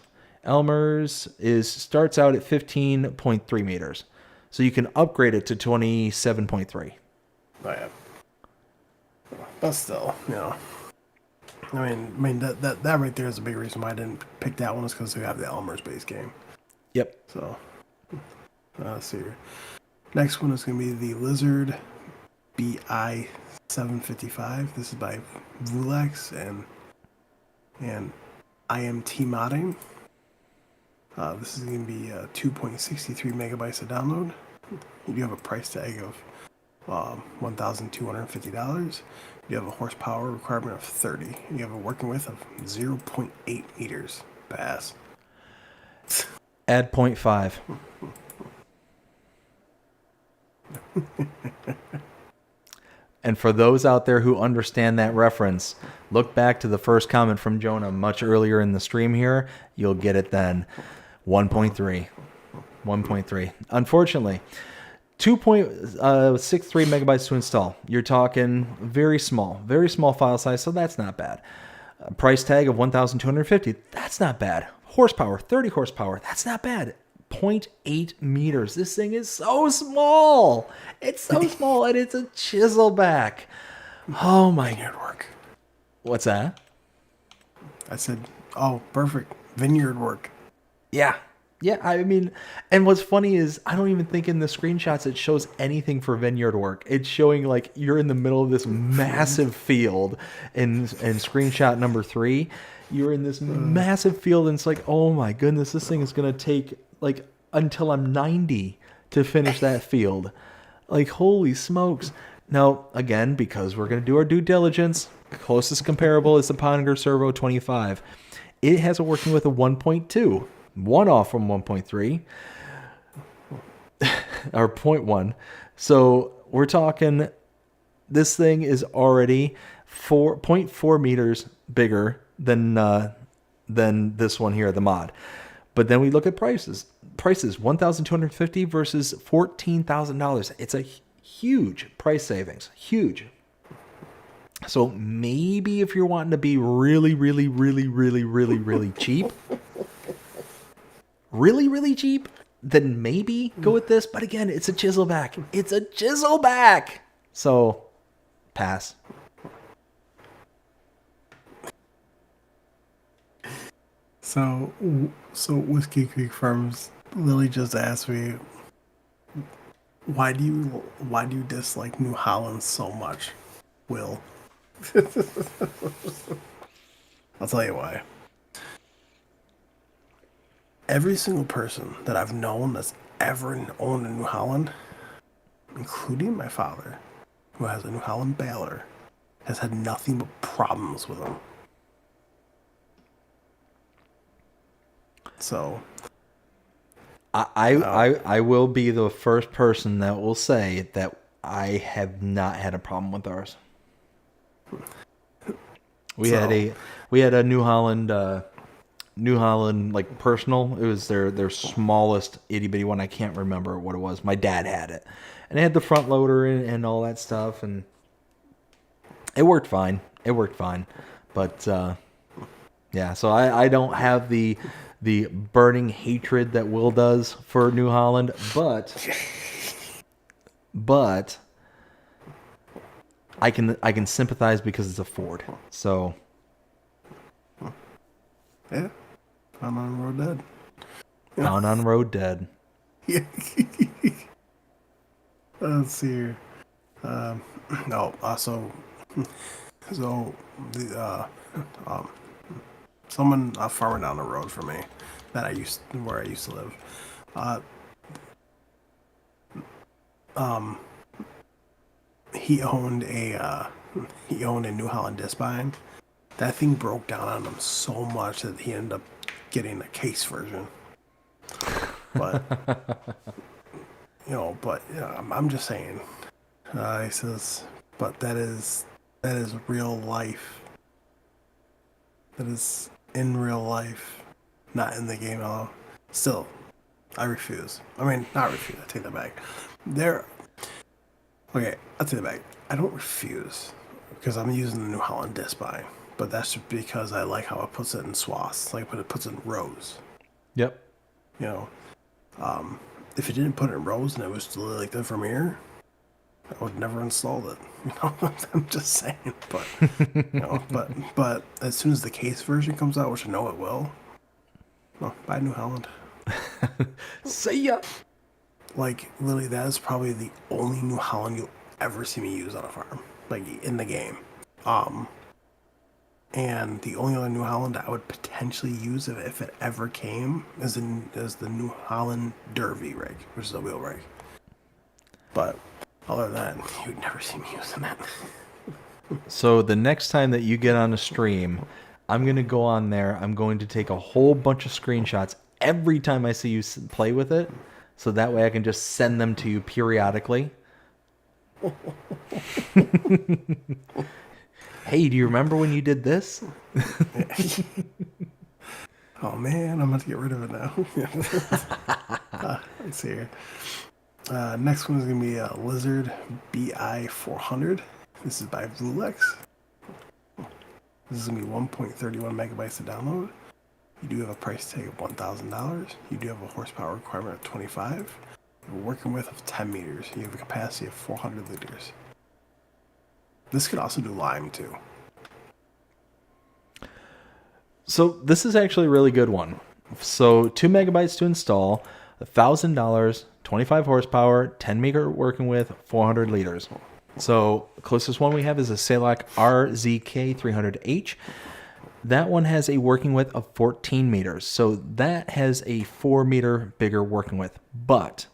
Elmer's starts out at 15.3 meters. So you can upgrade it to 27.3. Oh, yeah. But still, I mean that right there is a big reason why I didn't pick that one, is because we have the Elmer's base game. Yep. So, let's see here. Next one is going to be the Lizard BI 755. This is by Vulex and IMT modding. This is going to be 2.63 megabytes to download. You have a price tag of $1,250. You have a horsepower requirement of 30. You have a working width of 0.8 meters. Pass. Add 0.5. And for those out there who understand that reference, look back to the first comment from Jonah much earlier in the stream here. You'll get it then. 1.3. 1.3. Unfortunately, 2.63 megabytes to install. You're talking very small file size, so that's not bad. A price tag of $1,250. That's not bad. Horsepower, 30 horsepower. That's not bad. 0.8 meters. This thing is so small. It's so small, and it's a chisel back. Oh my. Vineyard work. What's that? I said, oh, perfect. Vineyard work. Yeah. Yeah, I mean, and what's funny is I don't even think in the screenshots it shows anything for vineyard work. It's showing like you're in the middle of this massive field in screenshot number 3. You're in this massive field, and it's like, oh my goodness, this thing is going to take like until I'm 90 to finish that field. Like, holy smokes. Now, again, because we're going to do our due diligence, closest comparable is the Poniger Servo 25. It has a working with a 1.2. One off from 1.3 or 0.1. So we're talking, this thing is already 4.4 meters bigger than this one here, the mod. But then we look at prices, $1,250 versus $14,000. It's a huge price savings, huge. So maybe if you're wanting to be really, really, really, really, really, really cheap, really cheap, then maybe go with this. But again, it's a chiselback. It's a chiselback. So, pass. So Whiskey Creek Farms, Lily just asked me, why do you dislike New Holland so much, Will? I'll tell you why. Every single person that I've known that's ever owned a New Holland, including my father, who has a New Holland baler, has had nothing but problems with them. So I will be the first person that will say that I have not had a problem with ours. We had a New Holland like personal. It was their smallest itty bitty one. I can't remember what it was. My dad had it, and it had the front loader and all that stuff, and it worked fine. But yeah, so I don't have the burning hatred that Will does for New Holland, but I can sympathize because it's a Ford. So yeah, I'm on the road dead. Found on road dead. Yeah. Let's see here. No, so the someone, a farmer down the road from me, where I used to live, he owned a New Holland Dispine. That thing broke down on him so much that he ended up getting a case version. But I'm just saying. He says, but that is real life. That is in real life, not in the game at all. Still, I refuse. I mean, not refuse. I take that back. Okay, I'll take that back. I don't refuse because I'm using the New Holland Dispine, but that's just because I like how it puts it in swaths, like it puts it in rows. Yep. If it didn't put it in rows and it was still like that from here, I would never installed it. I'm just saying. But but as soon as the case version comes out, which I know it will, well, buy New Holland. See ya. Like literally, that is probably the only New Holland you'll ever see me use on a farm, like in the game. And the only other New Holland I would potentially use if it ever came is the New Holland Derby rig, which is a wheel rig. But other than that, you'd never see me using that. So the next time that you get on a stream, I'm going to go on there. I'm going to take a whole bunch of screenshots every time I see you play with it. So that way I can just send them to you periodically. Hey, do you remember when you did this? Oh man, I'm going to get rid of it now. Let's see here. Next one is going to be a Lizard BI400. This is by Vulex. This is going to be 1.31 megabytes to download. You do have a price tag of $1,000. You do have a horsepower requirement of 25. You have a working width of 10 meters. You have a capacity of 400 liters. This could also do lime too. So this is actually a really good one. So 2 megabytes to install, $1,000, 25 horsepower, 10 meter working width, 400 liters. So the closest one we have is a Selac RZK300H. That one has a working width of 14 meters. So that has a 4 meter bigger working width. But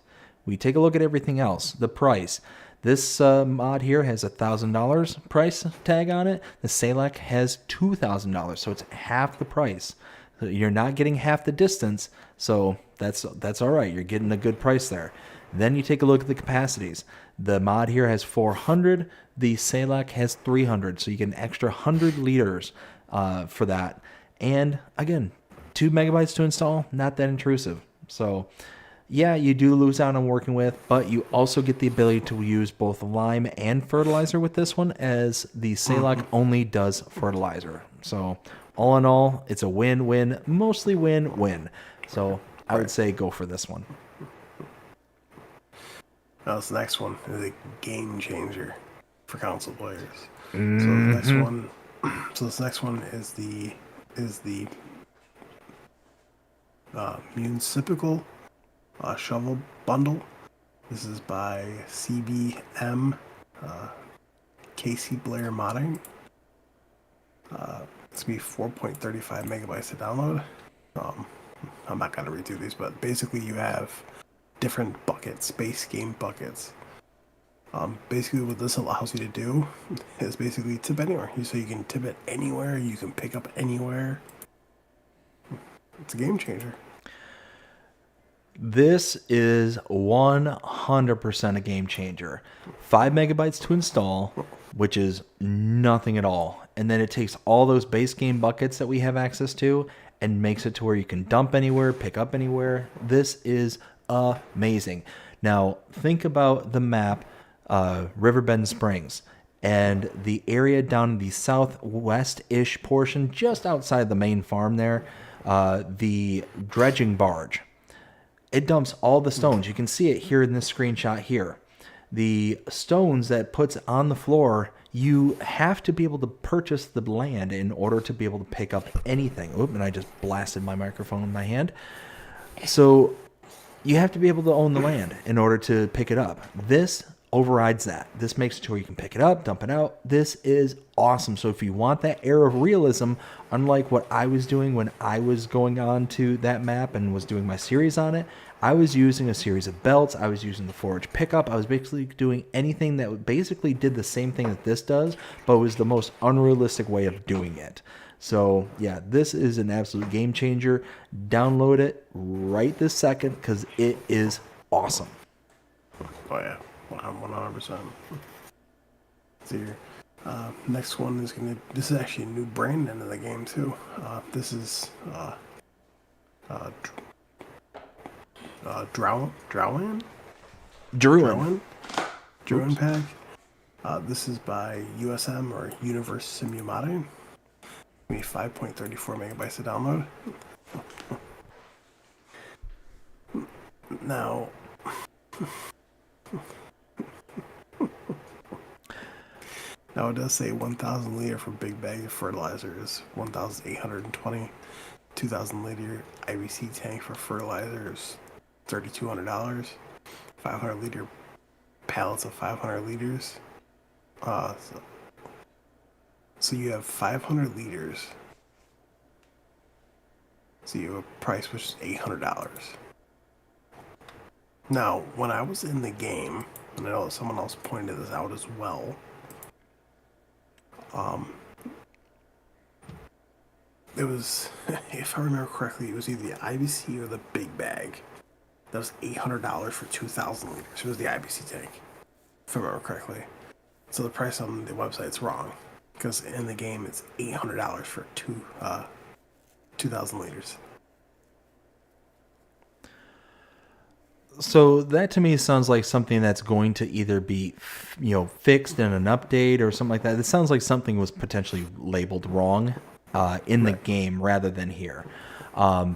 we take a look at everything else. The price. This mod here has $1,000 price tag on it. The Selac has $2,000, so it's half the price. You're not getting half the distance, so that's all right. You're getting a good price there. Then you take a look at the capacities. The mod here has 400. The Selac has 300, so you get an extra 100 liters for that. And again, 2 megabytes to install, not that intrusive. So yeah, you do lose out on working with, but you also get the ability to use both lime and fertilizer with this one, as the Selac only does fertilizer. So all in all, it's a win-win, mostly win-win. So I would say go for this one. Now this next one is a game changer for console players. So this next one is the Municipal shovel bundle. This is by CBM Casey Blair Modding. It's gonna be 4.35 megabytes to download. I'm not gonna read through these, but basically you have different buckets, base game buckets, Basically, what this allows you to do is basically tip anywhere. So you can tip it anywhere. You can pick up anywhere. It's a game changer. This is 100% a game changer. 5 megabytes to install, which is nothing at all. And then it takes all those base game buckets that we have access to and makes it to where you can dump anywhere, pick up anywhere. This is amazing. Now, think about the map, Riverbend Springs, and the area down in the southwest-ish portion, just outside the main farm there, the dredging barge. It dumps all the stones. You can see it here in this screenshot here. The stones that it puts on the floor, you have to be able to purchase the land in order to be able to pick up anything. Oop, and I just blasted my microphone in my hand. So you have to be able to own the land in order to pick it up. This overrides that. This makes it to where you can pick it up, dump it out. This is awesome. So if you want that air of realism, unlike what I was doing when I was going on to that map and was doing my series on it, I was using a series of belts. I was using the forage pickup. I was basically doing anything that basically did the same thing that this does, but was the most unrealistic way of doing it. So yeah, this is an absolute game changer. Download it right this second because it is awesome. Oh yeah, 100%. See here. Next one is this is actually a new brand into the game too. This is Drowan pack. This is by USM or Universe Simumate. Maybe 5.34 megabytes to download. Now, it does say 1,000 liter for big bag of fertilizer is 1,820. 2,000 liter IBC tank for fertilizer is $3,200. 500 liter pallets of 500 liters. So you have 500 liters. So you have a price which is $800. Now, when I was in the game, and I know someone else pointed this out as well, it was, if I remember correctly, it was either the IBC or the big bag. That was $800 for 2,000 liters. It was the IBC tank, if I remember correctly. So the price on the website's wrong, because in the game it's $800 for 2,000 liters. So that to me sounds like something that's going to either be, fixed in an update or something like that. It sounds like something was potentially labeled wrong in the game rather than here,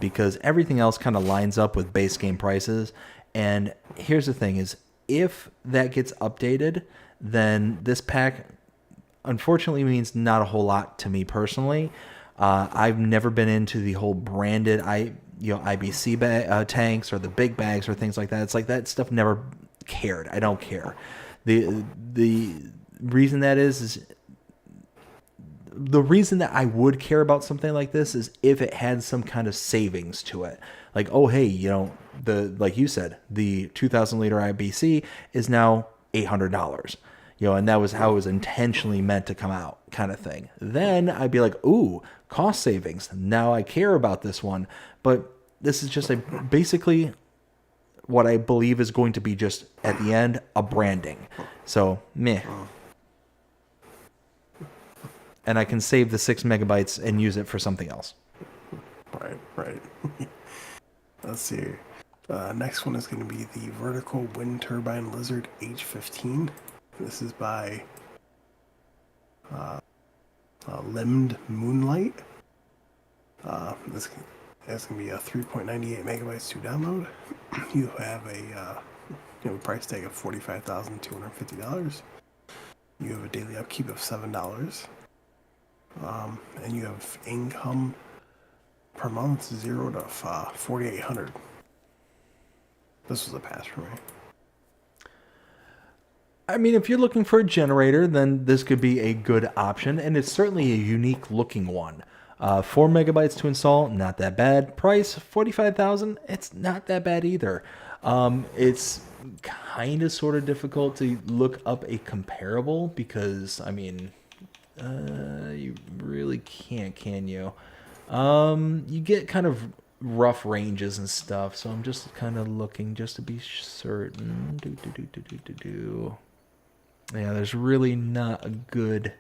because everything else kind of lines up with base game prices. And here's the thing: is if that gets updated, then this pack unfortunately means not a whole lot to me personally. I've never been into the whole branded IBC tanks or the big bags or things like that. It's like that stuff never cared. I don't care. The reason that is the reason that I would care about something like this is if it had some kind of savings to it. Like, oh hey, like you said, the 2,000 liter IBC is now $800. And that was how it was intentionally meant to come out, kind of thing. Then I'd be like, ooh, cost savings. Now I care about this one. But this is just basically what I believe is going to be just, at the end, a branding. So, meh. And I can save the 6 megabytes and use it for something else. Right. Let's see. Next one is going to be the Vertical Wind Turbine Lizard H15. This is by Limmed Moonlight. This is going to be a 3.98 megabytes to download. You have a price tag of $45,250. You have a daily upkeep of $7. And you have income per month 0 to 4,800. This was a pass for me. I mean, if you're looking for a generator, then this could be a good option, and it's certainly a unique looking one. 4 megabytes to install, not that bad. Price, $45,000, it's not that bad either. It's kind of sort of difficult to look up a comparable because, I mean, you really can't, can you? You get kind of rough ranges and stuff, so I'm just kind of looking just to be certain. Yeah, there's really not a good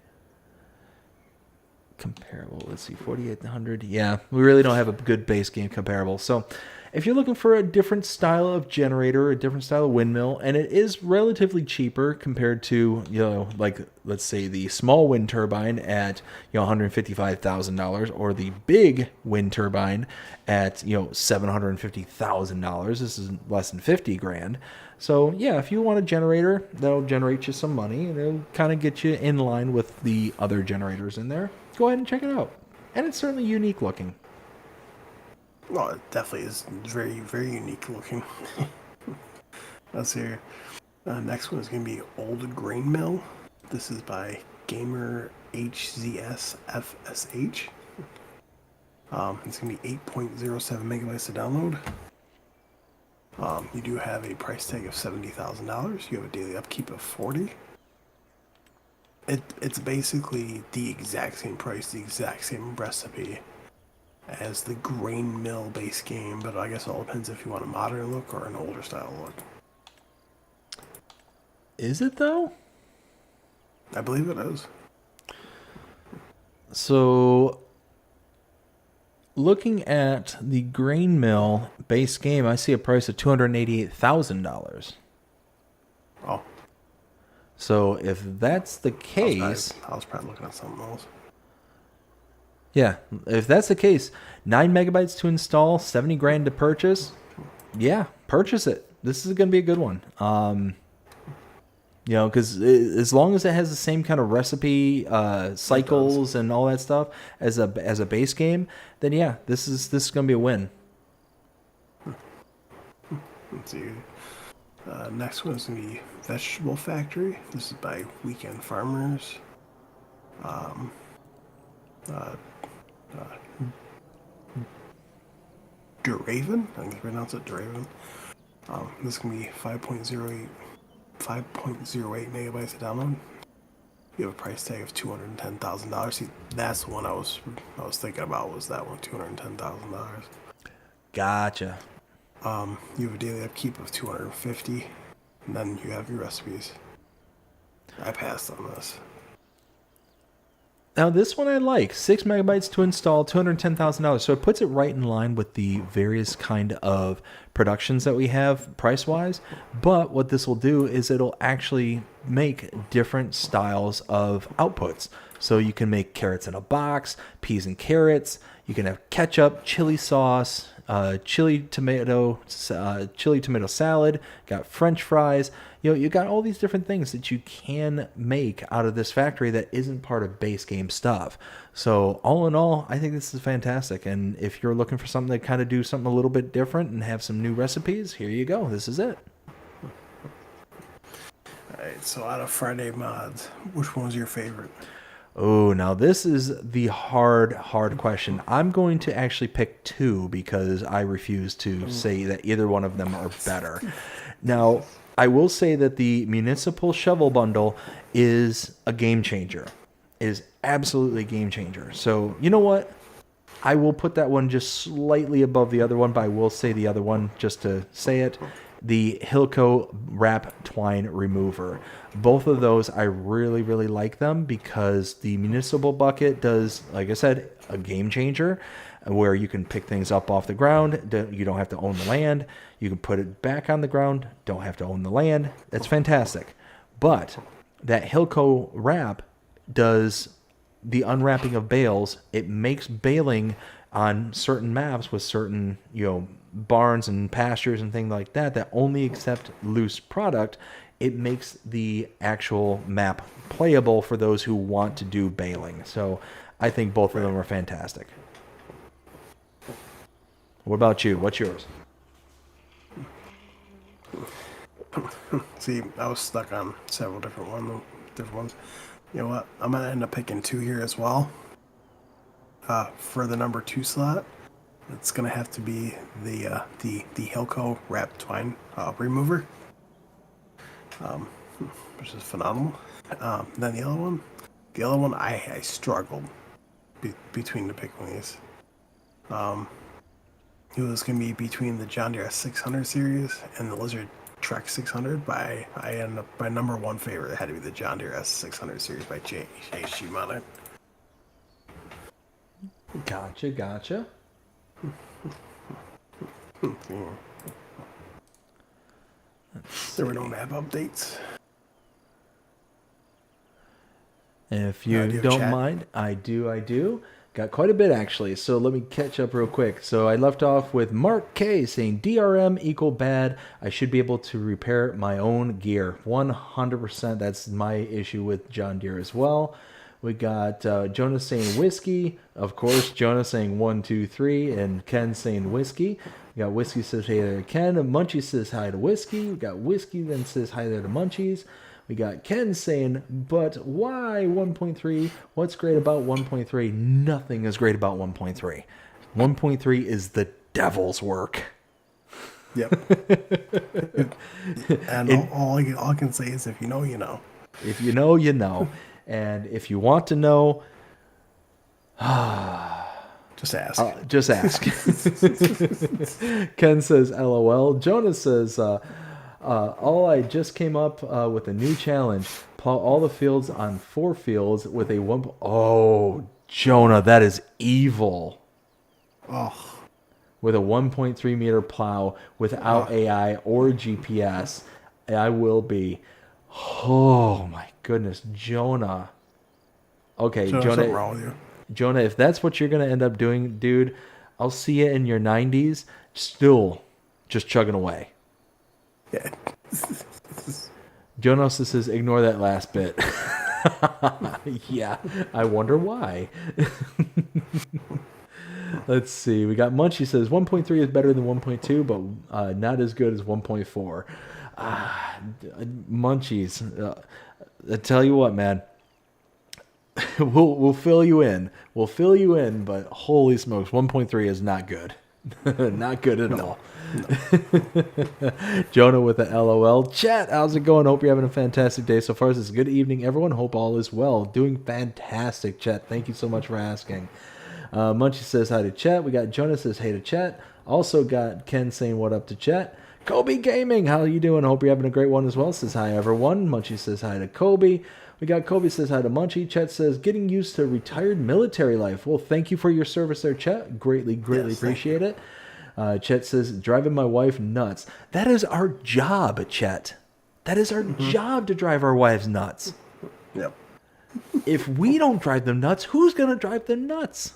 comparable. Let's see, 4800. Yeah, we really don't have a good base game comparable. So if you're looking for a different style of generator, a different style of windmill, and it is relatively cheaper compared to, you know, like, let's say the small wind turbine at, you know, $155,000, or the big wind turbine at, you know, $750,000. This is less than 50 grand. So yeah, if you want a generator that'll generate you some money and it'll kind of get you in line with the other generators in there, go ahead and check it out. And it's certainly unique looking. Well, it definitely is very, very unique looking. Let's see here. Next one is going to be Old Grain Mill. This is by Gamer HZSFSH. It's going to be 8.07 megabytes to download. You do have a price tag of $70,000. You have a daily upkeep of 40. It's basically the exact same price, the exact same recipe as the grain mill base game, but I guess it all depends if you want a modern look or an older style look. Is it though? I believe it is. So looking at the grain mill base game, I see a price of $288,000. Oh. So if that's the case, I was probably looking at something else. yeah, if that's the case, 9 megabytes to install, 70 grand to purchase. Yeah, purchase it. This is going to be a good one. You know, because as long as it has the same kind of recipe, cycles, and all that stuff as a base game, then yeah, this is going to be a win. Let's see. Next one is going to be Vegetable Factory. This is by Weekend Farmers. Drowan, I can pronounce it Drowan. This is going to be 5.08 megabytes to download. You have a price tag of $210,000. See, that's the one I was thinking about, was that one, $210,000. Gotcha. You have a daily upkeep of 250, and then you have your recipes. I passed on this. Now this one I like. 6 megabytes to install, $210,000. So it puts it right in line with the various kind of productions that we have price-wise. But what this will do is it'll actually make different styles of outputs. So you can make carrots in a box, peas and carrots. You can have ketchup, chili sauce, chili tomato salad, got French fries. You know, you got all these different things that you can make out of this factory that isn't part of base game stuff. So all in all, I think this is fantastic. And if you're looking for something to kind of do something a little bit different and have some new recipes, here you go. This is it. Alright, so out of Friday mods, which one was your favorite? Oh, now this is the hard question. I'm going to actually pick two because I refuse to say that either one of them are better. Now, I will say that the Municipal Shovel Bundle is a game changer. It is absolutely a game changer. So, you know what? I will put that one just slightly above the other one, but I will say the other one just to say it. The Hilco Wrap Twine Remover. Both of those, I really, really like them because the Municipal Bucket does, like I said, a game changer where you can pick things up off the ground. You don't have to own the land. You can put it back on the ground. Don't have to own the land. That's fantastic. But that Hilco Wrap does the unwrapping of bales. It makes baling on certain maps with certain, you know, barns and pastures and things like that that only accept loose product. It makes the actual map playable for those who want to do baling. So I think both of them are fantastic. What about you? What's yours? See, I was stuck on several different ones. You know what? I'm gonna end up picking two here as well. For the number 2 slot, It's gonna have to be the Hilco wrap twine remover, which is phenomenal. Then the other one, I struggled between the pick one of these. It was gonna be between the John Deere 600 series and the Lizard Trek 600. I ended up, my number one favorite had to be the John Deere S600 series by HG Mounted. Gotcha. There were no map updates. If you do you have don't chat? mind, I do. Got quite a bit actually, so let me catch up real quick. So I left off with Mark K saying DRM equal bad. I should be able to repair my own gear. 100%. That's my issue with John Deere as well. We got Jonas saying whiskey. Of course, Jonas saying 1, 2, 3, and Ken saying whiskey. We got whiskey says hey there to Ken. Munchies says hi to whiskey. We got whiskey then says hi there to Munchies. We got Ken saying, but why 1.3? What's great about 1.3? Nothing is great about 1.3. 1.3 is the devil's work. Yep. And all I can say is, if you know, you know. If you know, you know. And if you want to know, Just ask. just ask. Ken says, LOL. Jonas says, I just came up with a new challenge. Plow all the fields on 4 fields with a 1... Oh, Jonah, that is evil. Oh, With a 1.3 meter plow without AI or GPS. I will be... Oh, my goodness. Jonah. Okay, so Jonah. something wrong with you. Jonah, if that's what you're going to end up doing, dude, I'll see you in your 90s, still just chugging away. Yeah. Jonas says, ignore that last bit. Yeah, I wonder why. Let's see. We got Munchie says, 1.3 is better than 1.2, but not as good as 1.4. Munchies, I tell you what, man. We'll fill you in. We'll fill you in, but holy smokes, 1.3 is not good. Not good at all. Jonah with the LOL. Chat, how's it going? Hope you're having a fantastic day so far. This is good evening, everyone. Hope all is well. Doing fantastic, chat. Thank you so much for asking. Munchie says hi to chat. We got Jonah says hey to chat. Also got Ken saying what up to chat. WillTGaming, how you doing? Hope you're having a great one as well. Says hi, everyone. Munchie says hi to Kobe. We got Kobe says hi to Munchie. Chet says, getting used to retired military life. Well, thank you for your service there, Chet. Greatly appreciate it. Chet says, driving my wife nuts. That is our job, Chet. That is our job to drive our wives nuts. Yep. If we don't drive them nuts, who's going to drive them nuts?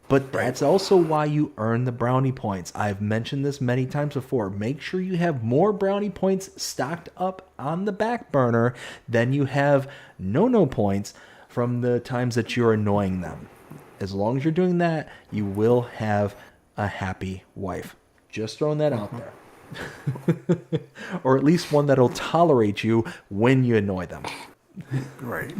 But that's also why you earn the brownie points. I've mentioned this many times before. Make sure you have more brownie points stocked up on the back burner than you have no points from the times that you're annoying them. As long as you're doing that, you will have a happy wife. Just throwing that out there. Or at least one that'll tolerate you when you annoy them. Right.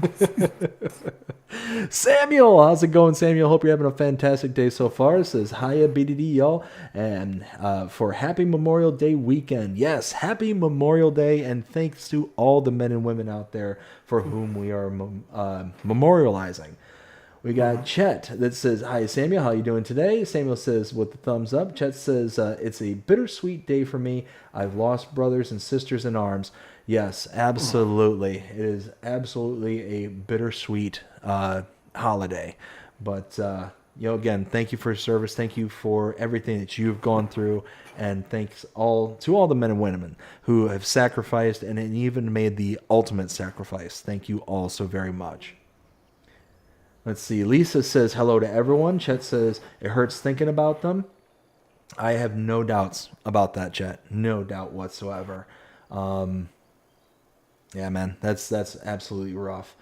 Samuel, how's it going, Samuel? Hope you're having a fantastic day so far. It says, hiya, BDD, y'all. And for Happy Memorial Day weekend. Yes, Happy Memorial Day, and thanks to all the men and women out there for whom we are memorializing. We got Chet that says, hi, Samuel, how you doing today? Samuel says, with the thumbs up. Chet says, it's a bittersweet day for me. I've lost brothers and sisters in arms. Yes, absolutely. It is absolutely a bittersweet holiday. But, again, thank you for your service. Thank you for everything that you've gone through. And thanks to all the men and women who have sacrificed and even made the ultimate sacrifice. Thank you all so very much. Let's see. Lisa says hello to everyone. Chet says it hurts thinking about them. I have no doubts about that, Chet. No doubt whatsoever. Yeah, man, that's absolutely rough.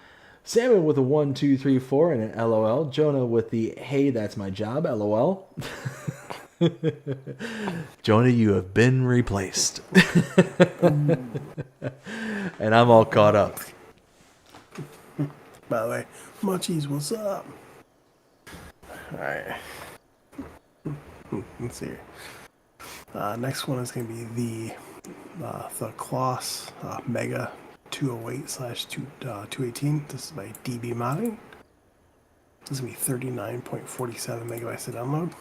Samuel with a 1, 2, 3, 4 and an LOL. Jonah with the hey, that's my job, LOL. Jonah, you have been replaced. And I'm all caught up. By the way, Munchies, what's up? Alright. Let's see here. Next one is going to be the Claus Mega 208/218. This is by DB Modding. This is going to be 39.47 megabytes to download.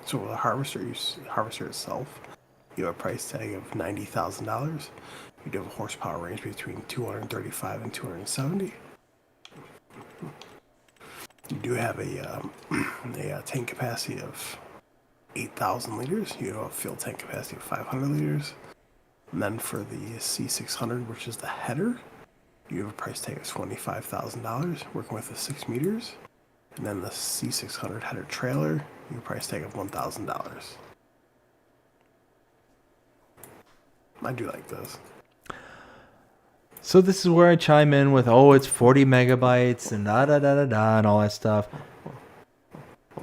So with the harvester itself, you have a price tag of $90,000. You do have a horsepower range between 235 and 270. You do have a tank capacity of 8,000 liters. You have a fuel tank capacity of 500 liters. And then for the C600, which is the header, you have a price tag of $25,000, working with the 6 meters. And then the C600 header trailer, you have a price tag of $1,000. I do like this. So this is where I chime in with, oh, it's 40 megabytes and da-da-da-da-da and all that stuff.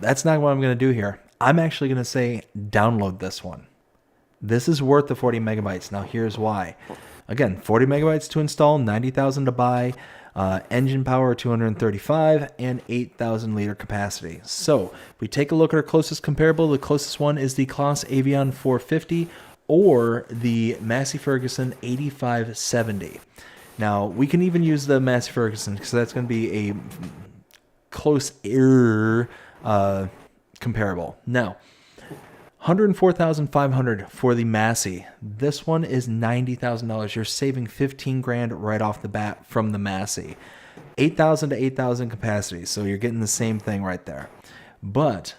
That's not what I'm going to do here. I'm actually going to say download this one. This is worth the 40 megabytes. Now, here's why. Again, 40 megabytes to install, 90,000 to buy, engine power 235, and 8,000 liter capacity. So if we take a look at our closest comparable, the closest one is the Claus Axion 450 or the Massey Ferguson 8570. Now, we can even use the Massey Ferguson because that's going to be a close-er comparable. Now, $104,500 for the Massey. This one is $90,000. You're saving $15,000 right off the bat from the Massey. 8,000 to 8,000 capacity, so you're getting the same thing right there. But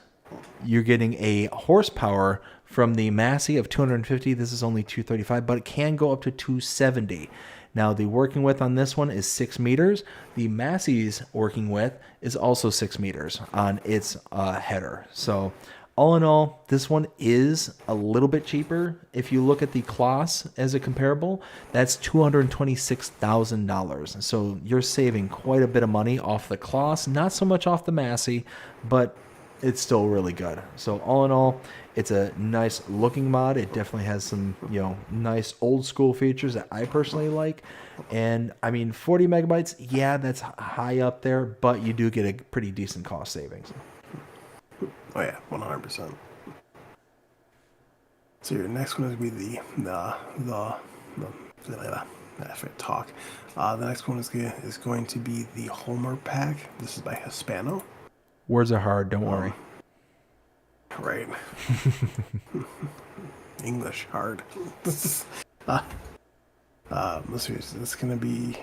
you're getting a horsepower from the Massey of 250. This is only 235, but it can go up to 270. Now, the working width on this one is 6 meters. The Massey's working width is also 6 meters on its header. So, all in all, this one is a little bit cheaper. If you look at the Claus as a comparable, that's $226,000. So, you're saving quite a bit of money off the Claus. Not so much off the Massey, but it's still really good. So, all in all, it's a nice looking mod. It definitely has some, nice old school features that I personally like. And I mean, 40 megabytes, yeah, that's high up there, but you do get a pretty decent cost savings. Oh yeah, 100%. So your next one is going to be the next one is going to be the Homer pack. This is by Hispano. Words are hard, don't worry. Right. English hard. Let's see. This is going to be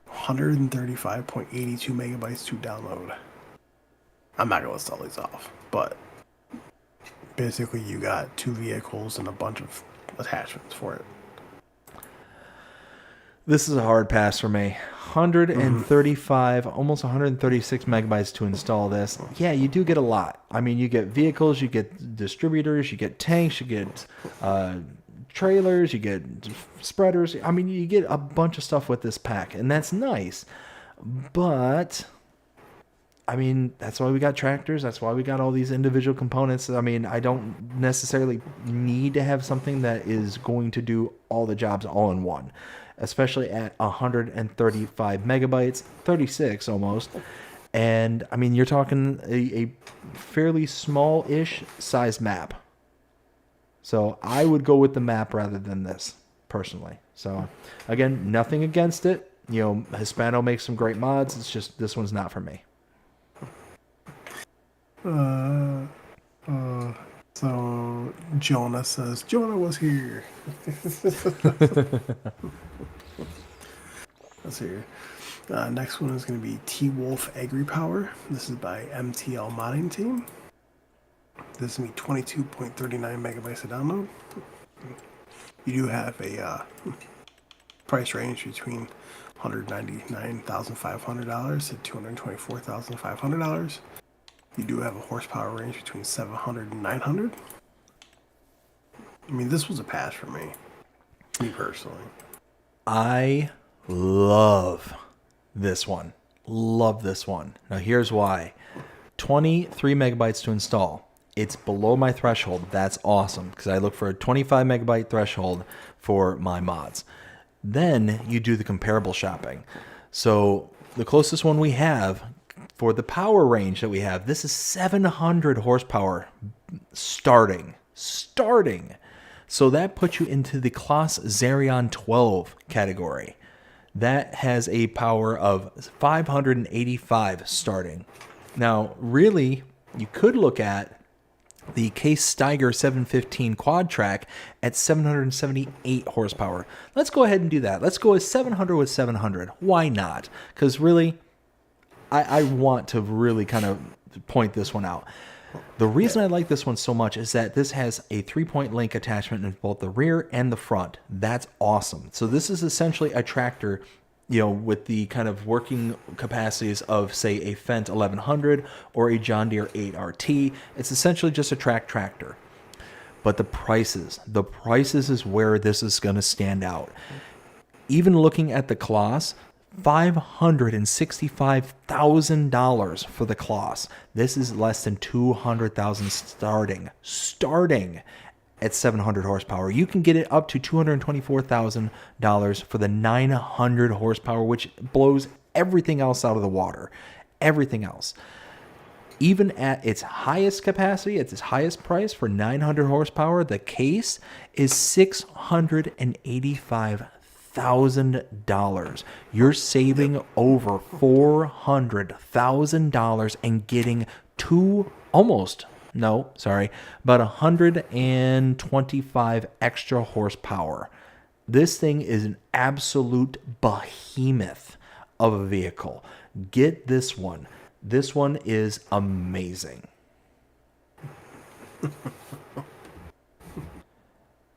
135.82 megabytes to download. I'm not going to list all these off, but basically you got 2 vehicles and a bunch of attachments for it. This is a hard pass for me. 135, almost 136 megabytes to install this. Yeah, you do get a lot. I mean, you get vehicles, you get distributors, you get tanks, you get trailers, you get spreaders. I mean, you get a bunch of stuff with this pack, and that's nice. But, I mean, that's why we got tractors. That's why we got all these individual components. I mean, I don't necessarily need to have something that is going to do all the jobs all in one, especially at 135 megabytes, 36 almost. And I mean, you're talking a fairly small-ish size map. So I would go with the map rather than this, personally. So again, nothing against it. Hispano makes some great mods. It's just this one's not for me. So Jonah says, Jonah was here. Let's see here. Next one is going to be T-Wolf Agri-Power. This is by MTL Modding Team. This is going to be 22.39 megabytes to download. You do have a price range between $199,500 to $224,500. You do have a horsepower range between 700 and 900. I mean, this was a pass for me personally. I love this one. Love this one. Now, here's why. 23 megabytes to install. It's below my threshold. That's awesome because I look for a 25 megabyte threshold for my mods. Then you do the comparable shopping. So the closest one we have for the power range that we have, this is 700 horsepower starting. So that puts you into the Claus Axion 12 category. That has a power of 585 starting. Now, really, you could look at the Case Steiger 715 quad track at 778 horsepower. Let's go ahead and do that. Let's go with 700 with 700. Why not? Because really, I want to really kind of point this one out. The reason I like this one so much is that this has a 3-point link attachment in both the rear and the front. That's awesome. So this is essentially a tractor, with the kind of working capacities of, say, a Fent 1100 or a John Deere 8RT. It's essentially just a tractor. But the prices is where this is going to stand out. Even looking at the Claus, $565,000 for the Claus. This is less than $200,000 starting at 700 horsepower. You can get it up to $224,000 for the 900 horsepower, which blows everything else out of the water. Everything else. Even at its highest capacity, at its highest price for 900 horsepower, the Case is $685,000. You're saving over $400,000 and getting about 125 extra horsepower. This thing is an absolute behemoth of a vehicle. Get this one. This one is amazing.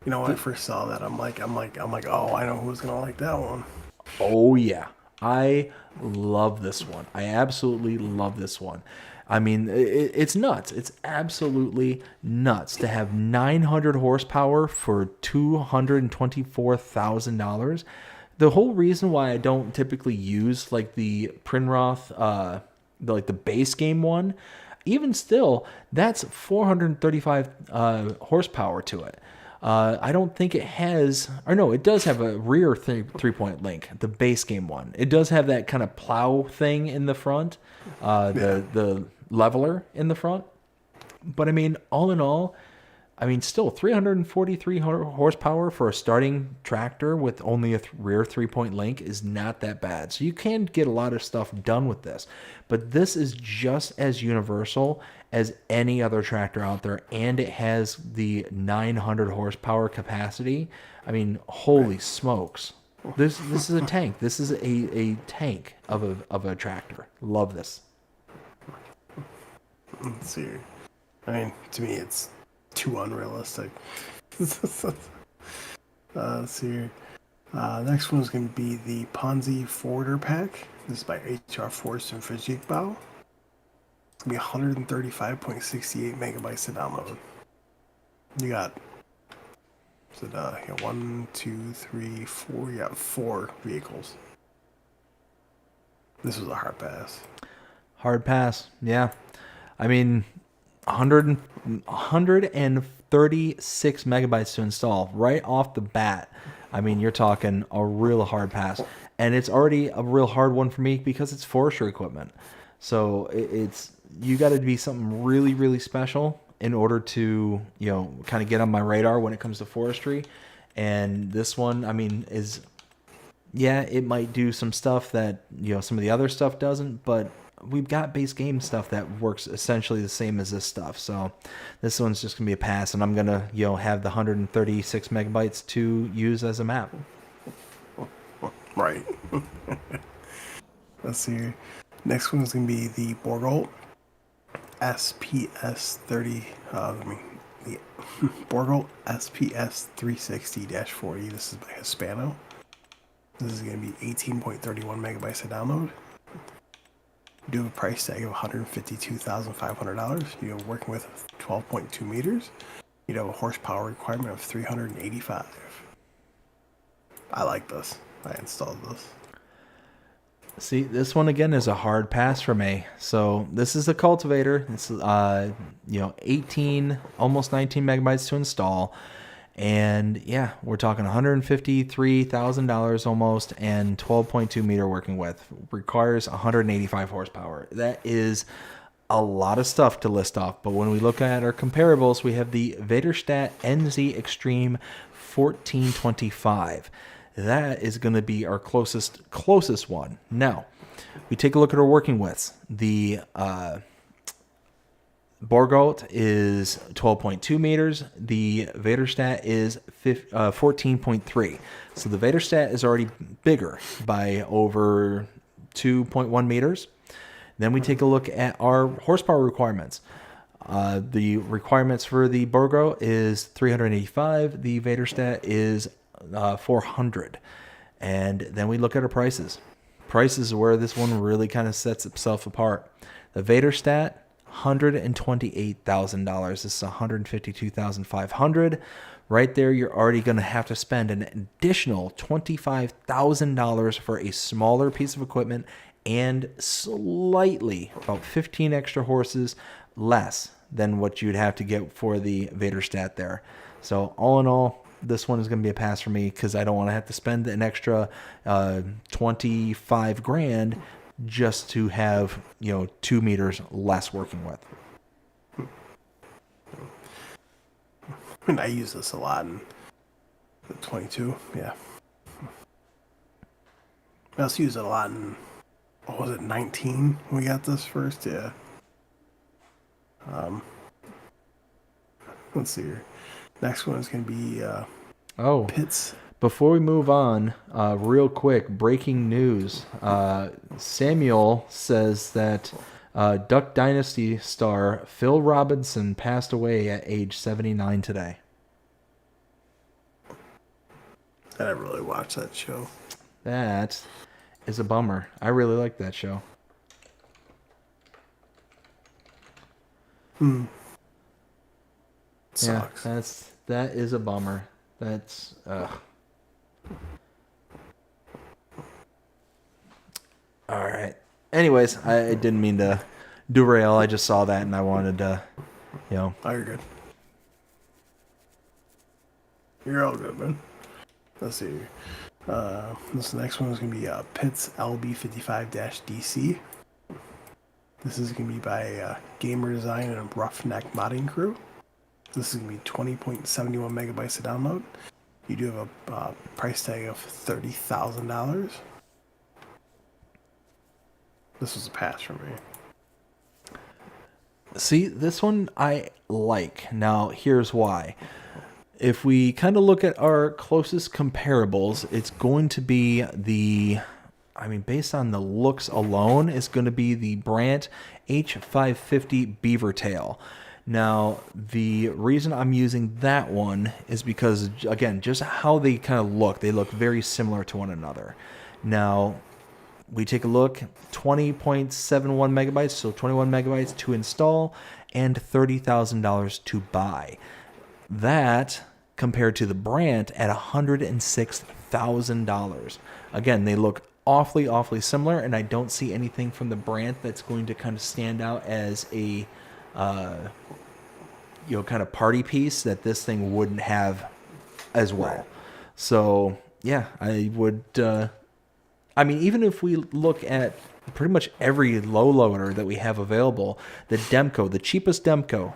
When I first saw that, I'm like, oh, I know who's gonna like that one. Oh yeah, I love this one. I absolutely love this one. I mean, it's nuts. It's absolutely nuts to have 900 horsepower for $224,000. The whole reason why I don't typically use like the Prinroth, like the base game one, even still, that's 435 horsepower to it. I don't think it has, or no, it does have a rear 3-point link, the base game one. It does have that kind of plow thing in the front, the leveler in the front. But I mean, all in all, still 343 horsepower for a starting tractor with only a rear 3-point link is not that bad. So you can get a lot of stuff done with this. But this is just as universal as any other tractor out there, and it has the 900 horsepower capacity. I mean, holy smokes. This is a tank. This is a tank of a tractor. Love this. Let's see. To me, it's too unrealistic. Let's see. Next one is going to be the Ponzi Forwarder Pack. This is by HR Force and Fujikbao. It's going to be 135.68 megabytes to download. You got, four vehicles. This was a hard pass. Hard pass, yeah. 136 megabytes to install right off the bat. You're talking a real hard pass. And it's already a real hard one for me because it's forestry equipment. So you got to be something really, really special in order to, kind of get on my radar when it comes to forestry. And this one, it might do some stuff that, some of the other stuff doesn't, but we've got base game stuff that works essentially the same as this stuff. So this one's just going to be a pass, and I'm going to, have the 136 megabytes to use as a map. Right. Let's see here. Next one is going to be the Borgol SPS30. The Borgol SPS 360-40. This is by Hispano. This is going to be 18.31 megabytes to download. You do have a price tag of $152,500. You're working with 12.2 meters. You'd have a horsepower requirement of 385. I like this. I installed this. See, this one again is a hard pass for me. So this is a cultivator. It's 18, almost 19 megabytes to install. And yeah, we're talking $153,000 almost, and 12.2 meter working width. Requires 185 horsepower. That is a lot of stuff to list off, but when we look at our comparables, we have the Vaderstat NZ Extreme 1425. That is going to be our closest one. Now, we take a look at our working widths. The Borgol is 12.2 meters. The Vaderstat is 14.3. So the Vaderstat is already bigger by over 2.1 meters. Then we take a look at our horsepower requirements. The requirements for the Borgol is 385. The Vaderstat is 400. And then we look at our prices. Prices is where this one really kind of sets itself apart. The Vaderstat, $128,000. This is $152,500. Right there, you're already going to have to spend an additional $25,000 for a smaller piece of equipment and slightly, about 15 extra horses less than what you'd have to get for the Vaderstat there. So all in all, this one is going to be a pass for me because I don't want to have to spend an extra 25 grand just to have 2 meters less working with. And I use this a lot in the 22. Yeah. I also use it a lot in, what was it, 19? We got this first, yeah. Let's see here. Next one is going to be Pits. Before we move on, real quick, breaking news. Samuel says that Duck Dynasty star Phil Robinson passed away at age 79 today. I never really watched that show. That is a bummer. I really like that show. Sucks. Yeah, that is a bummer. That's All right. Anyways, I didn't mean to derail. I just saw that and I wanted to, Oh, you're good. You're all good, man. Let's see. This next one is going to be Pitts LB55-DC. This is going to be by Gamer Design and Roughneck Modding Crew. This is going to be 20.71 megabytes to download. You do have a price tag of $30,000. This was a pass for me. See, this one I like. Now, here's why. If we kind of look at our closest comparables, it's going to be based on the looks alone, it's going to be the Brandt H550 Beavertail. Now, the reason I'm using that one is because, again, just how they kind of look. They look very similar to one another. Now, we take a look, 20.71 megabytes, so 21 megabytes to install, and $30,000 to buy. That compared to the Brandt at $106,000. Again, they look awfully similar, and I don't see anything from the Brandt that's going to kind of stand out as a kind of party piece that this thing wouldn't have as well. So yeah, I would. Even if we look at pretty much every low loader that we have available, the Demco, the cheapest Demco,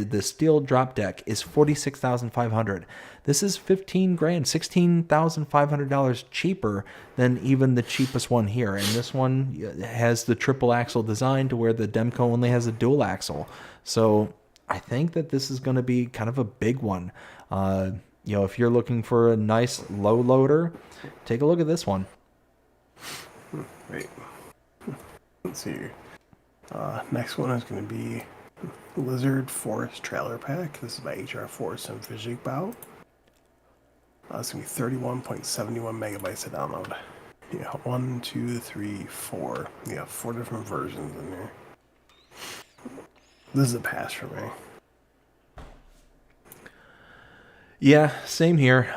the steel drop deck is $46,500. This is $16,500 cheaper than even the cheapest one here. And this one has the triple axle design to where the Demco only has a dual axle. So I think that this is going to be kind of a big one. If you're looking for a nice low loader, take a look at this one. Wait. Let's see. Next one is going to be Lizard Forest Trailer Pack. This is by HR Forest and Fijigbao. It's going to be 31.71 megabytes to download. Yeah, 1, 2, 3, 4. Yeah, 4 different versions in there. This is a pass for me. Yeah, same here.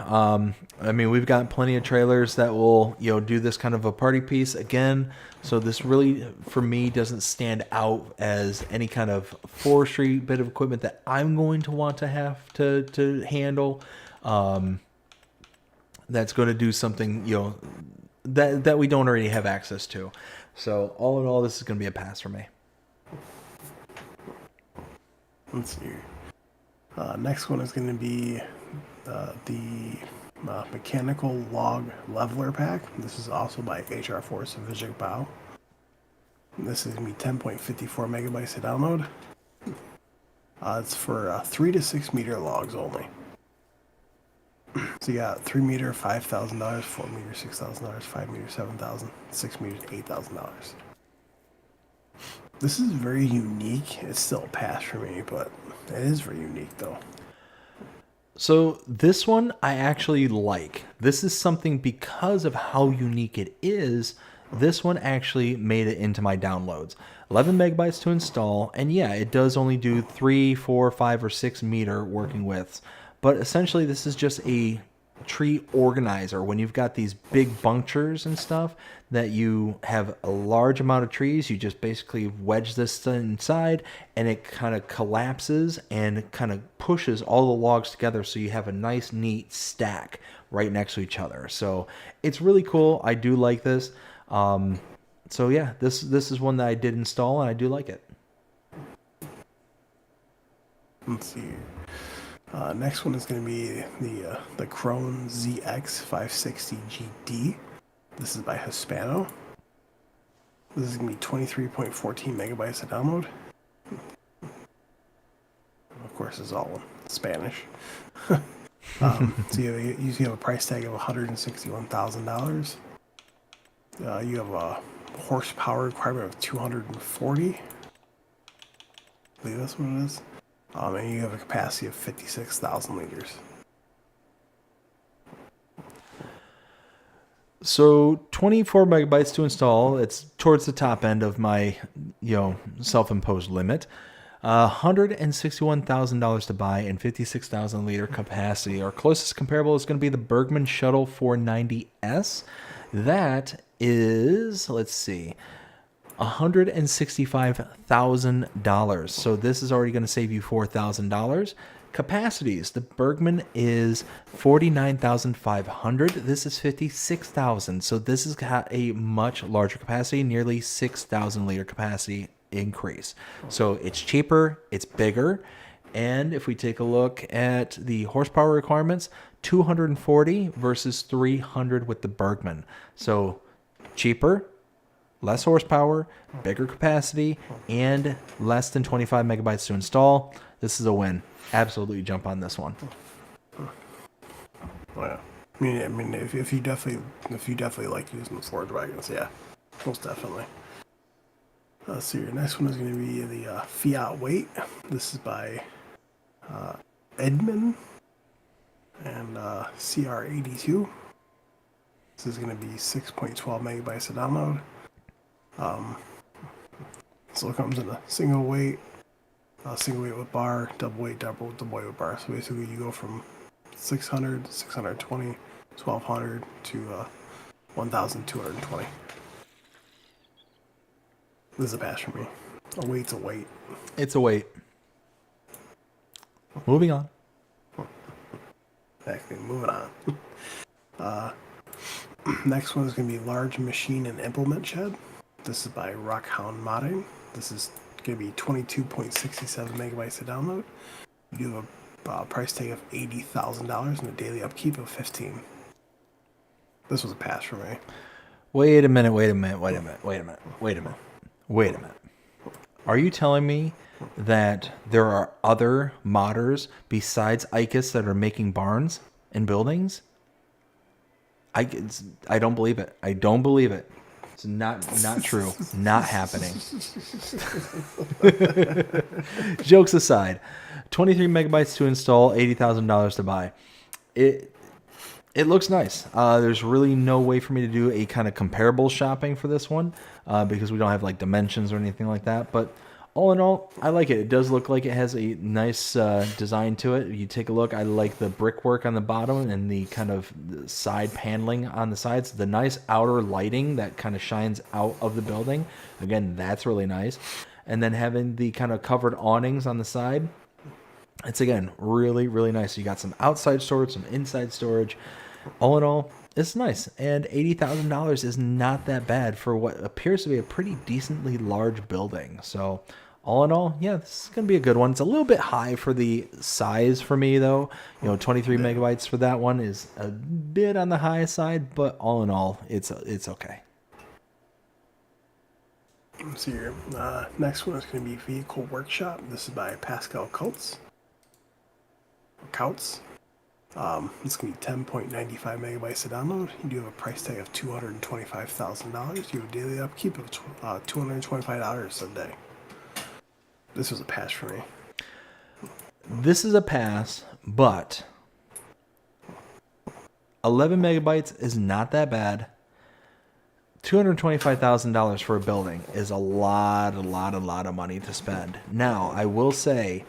We've got plenty of trailers that will, do this kind of a party piece again. So this really, for me, doesn't stand out as any kind of forestry bit of equipment that I'm going to want to have to handle. That's going to do something, that we don't already have access to. So all in all, this is going to be a pass for me. Let's see. Next one is going to be the mechanical log leveler pack. This is also by HR4 This is going to be 10.54 megabytes to download. It's for 3 to 6 meter logs only. So you got 3 meter, $5,000, 4 meter, $6,000, 5 meter, $7,000, 6 meters, $8,000. This is very unique. It's still a pass for me, but it is very unique though. So this one I actually like. This is something, because of how unique it is, this one actually made it into my downloads. 11 megabytes to install, and yeah, it does only do 3, 4, 5, or 6 meter working widths. But essentially this is just a tree organizer. When you've got these big bunchers and stuff that you have a large amount of trees, you just basically wedge this inside and it kind of collapses and kind of pushes all the logs together, so you have a nice neat stack right next to each other. So it's really cool. I do like this. So yeah, this is one that I did install and I do like it. Let's see. Next one is going to be the Krone ZX560 GD. This is by Hispano. This is going to be 23.14 megabytes to download. Of course, it's all in Spanish. So you have a price tag of $161,000. You have a horsepower requirement of 240. I believe that's what it is. And you have a capacity of 56,000 liters. So 24 megabytes to install. It's towards the top end of my, self-imposed limit. $161,000 to buy and 56,000 liter capacity. Our closest comparable is going to be the Bergman Shuttle 490S. That is, let's see, $165,000. So this is already going to save you $4,000. Capacities. The Bergman is 49,500. This is 56,000. So this has got a much larger capacity, nearly 6,000 liter capacity increase. So it's cheaper, it's bigger. And if we take a look at the horsepower requirements, 240 versus 300 with the Bergman. So cheaper, less horsepower, bigger capacity, and less than 25 megabytes to install. This is a win. Absolutely jump on this one. Well, I mean, if you definitely like using the forage wagons, yeah, most definitely. So your next one is going to be the Fiat Weight. This is by Edmund and CR82. This is going to be 6.12 megabytes to download. So it comes in a single weight with bar, double weight with bar. So basically you go from 600, 620, 1200 to 1220. This is a pass for me. A weight's a weight. It's a weight. Moving on. Exactly, moving on. Next one is going to be Large Machine and Implement Shed. This is by Rockhound Modding. This is going to be 22.67 megabytes to download. You do have a price tag of $80,000 and a daily upkeep of 15. This was a pass for me. Wait a minute. Are you telling me that there are other modders besides ICUS that are making barns and buildings? I don't believe it. I don't believe it. It's not true. Not happening. Jokes aside, 23 megabytes to install, $80,000 to buy. It looks nice. There's really no way for me to do a kind of comparable shopping for this one because we don't have like dimensions or anything like that. But all in all, I like it. It does look like it has a nice design to it. If you take a look, I like the brickwork on the bottom and the kind of side paneling on the sides. The nice outer lighting that kind of shines out of the building. Again, that's really nice. And then having the kind of covered awnings on the side. It's, again, really, really nice. You got some outside storage, some inside storage. All in all, it's nice. And $80,000 is not that bad for what appears to be a pretty decently large building. So all in all, yeah, this is going to be a good one. It's a little bit high for the size for me, though. 23 megabytes for that one is a bit on the high side, but all in all, it's okay. Let's see here. Next one is going to be Vehicle Workshop. This is by Pascal Coutts. It's going to be 10.95 megabytes to download. You do have a price tag of $225,000. You have a daily upkeep of $225 a day. This was a pass for me. This is a pass, but 11 megabytes is not that bad. $225,000 for a building is a lot of money to spend. Now, I will say,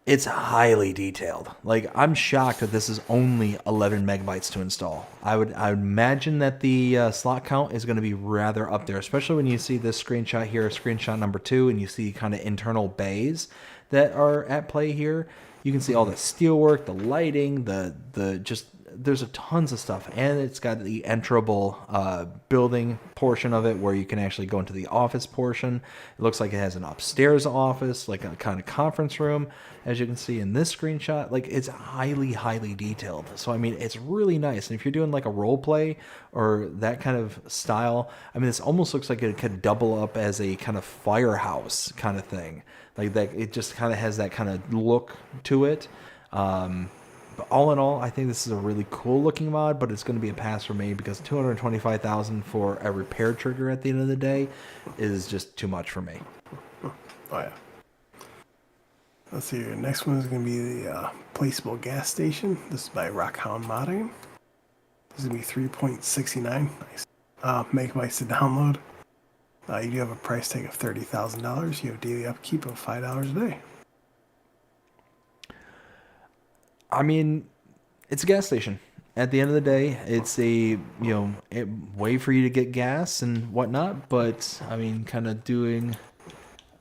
it's highly detailed. Like, I'm shocked that this is only 11 megabytes to install. I would imagine that the slot count is going to be rather up there, especially when you see this screenshot here, screenshot number 2, and you see kind of internal bays that are at play here. You can see all the steelwork, the lighting, there's tons of stuff, and it's got the enterable building portion of it where you can actually go into the office portion. It looks like it has an upstairs office, like a kind of conference room, as you can see in this screenshot. Like, it's highly detailed. So I mean, it's really nice. And if you're doing like a role play or that kind of style, I mean, this almost looks like it could double up as a kind of firehouse kind of thing. Like that, it just kind of has that kind of look to it. But all in all, I think this is a really cool looking mod, but it's going to be a pass for me because $225,000 for a repair trigger at the end of the day is just too much for me. Oh yeah. Let's see here. Next one is going to be the placeable gas station. This is by Rockhound Modding. This is going to be 3.69 megabytes to download. You do have a price tag of $30,000. You have daily upkeep of $5 a day. I mean, it's a gas station. At the end of the day, it's a way for you to get gas and whatnot. But I mean, kind of doing.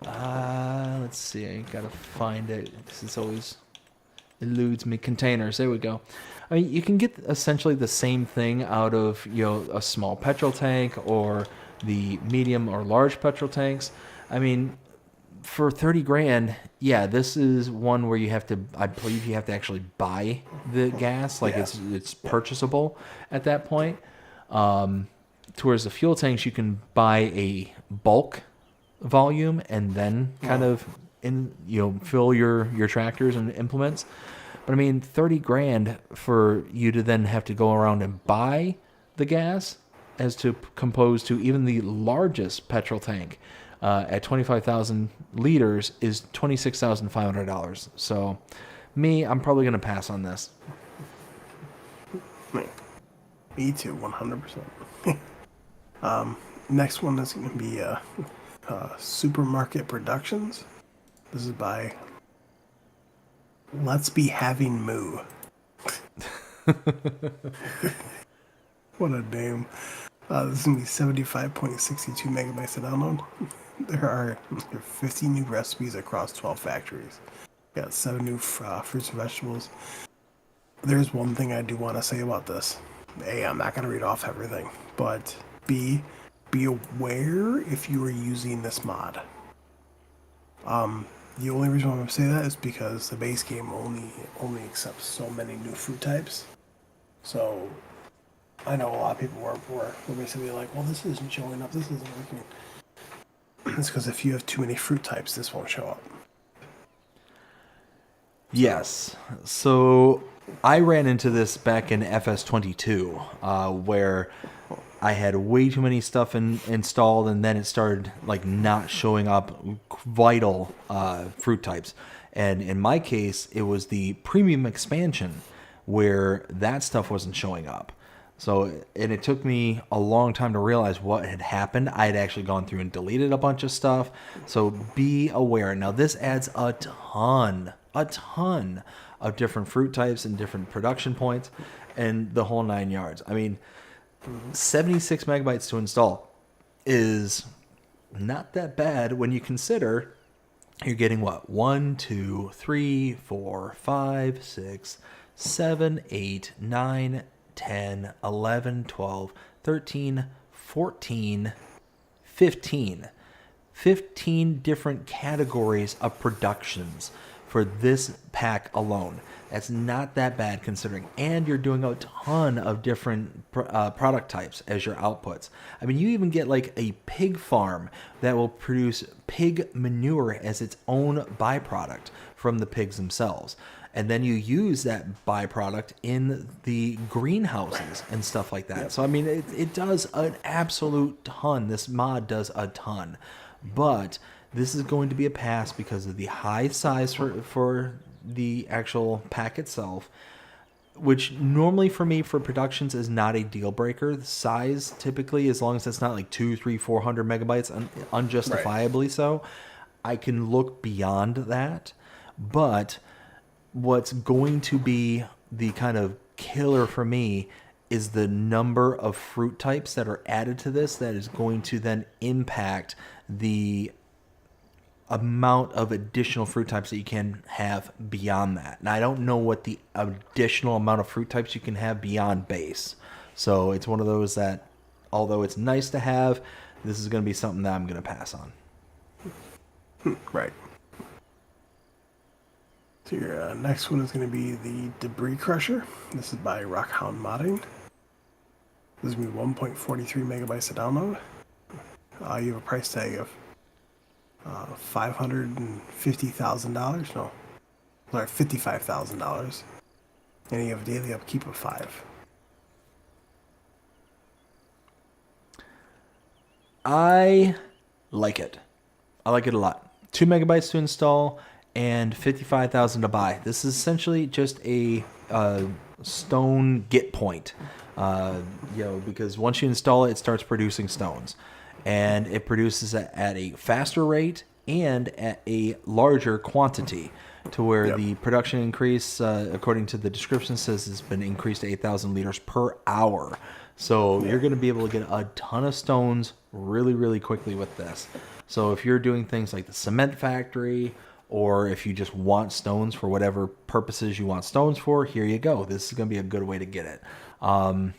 Let's see. I gotta find it because it's always eludes me. Containers. There we go. I mean, you can get essentially the same thing out of a small petrol tank or the medium or large petrol tanks. I mean, for 30 grand, yeah, this is one where you have to, I believe you have to actually buy the gas, like it's purchasable at that point. Towards the fuel tanks, you can buy a bulk volume and then kind of fill your tractors and implements. But I mean, 30 grand for you to then have to go around and buy the gas as to compose to even the largest petrol tank at 25,000 liters is $26,500. So me, I'm probably going to pass on this. Me too, 100%. Next one is going to be Supermarket Productions. This is by Let's Be Having Moo. What a name. This is going to be 75.62 megabytes to download. There are 50 new recipes across 12 factories. Got 7 new fruits and vegetables. There's one thing I do want to say about this. A, I'm not going to read off everything, but B, be aware if you are using this mod. The only reason why I'm going to say that is because the base game only accepts so many new fruit types. So I know a lot of people were basically like, well, this isn't showing up, this isn't working. It's because if you have too many fruit types, this won't show up. Yes. So I ran into this back in FS22, where I had way too many stuff installed, and then it started like not showing up vital fruit types. And in my case, it was the premium expansion where that stuff wasn't showing up. So, and it took me a long time to realize what had happened. I had actually gone through and deleted a bunch of stuff. So be aware. Now this adds a ton of different fruit types and different production points and the whole 9 yards. I mean, 76 megabytes to install is not that bad when you consider you're getting what? 1, 2, 3, 4, 5, 6, 7, 8, 9, 10, 11, 12, 13, 14, 15. 15 different categories of productions for this pack alone. That's not that bad considering. And you're doing a ton of different product types as your outputs. I mean, you even get like a pig farm that will produce pig manure as its own byproduct from the pigs themselves. And then you use that byproduct in the greenhouses and stuff like that. Yep. So, I mean, it does an absolute ton. This mod does a ton. But this is going to be a pass because of the high size for the actual pack itself, which normally for me for productions is not a deal breaker. The size typically, as long as it's not like 200, 300, 400 megabytes, unjustifiably right. So, I can look beyond that. But what's going to be the kind of killer for me is the number of fruit types that are added to this that is going to then impact the amount of additional fruit types that you can have beyond that. And I don't know what the additional amount of fruit types you can have beyond base. So it's one of those that, although it's nice to have, this is going to be something that I'm going to pass on. Right. So your next one is going to be the Debris Crusher. This is by Rockhound Modding. This is going to be 1.43 megabytes to download. You have a price tag of $550,000. No, sorry, $55,000. And you have a daily upkeep of 5. I like it. I like it a lot. 2 megabytes to install and 55,000 to buy. This is essentially just a stone get point. Because once you install it, it starts producing stones. And it produces at a faster rate and at a larger quantity, to where the production increase, according to the description, says it's been increased to 8,000 liters per hour. So you're going to be able to get a ton of stones really, really quickly with this. So if you're doing things like the cement factory, or if you just want stones for whatever purposes you want stones for, here you go. This is going to be a good way to get it. All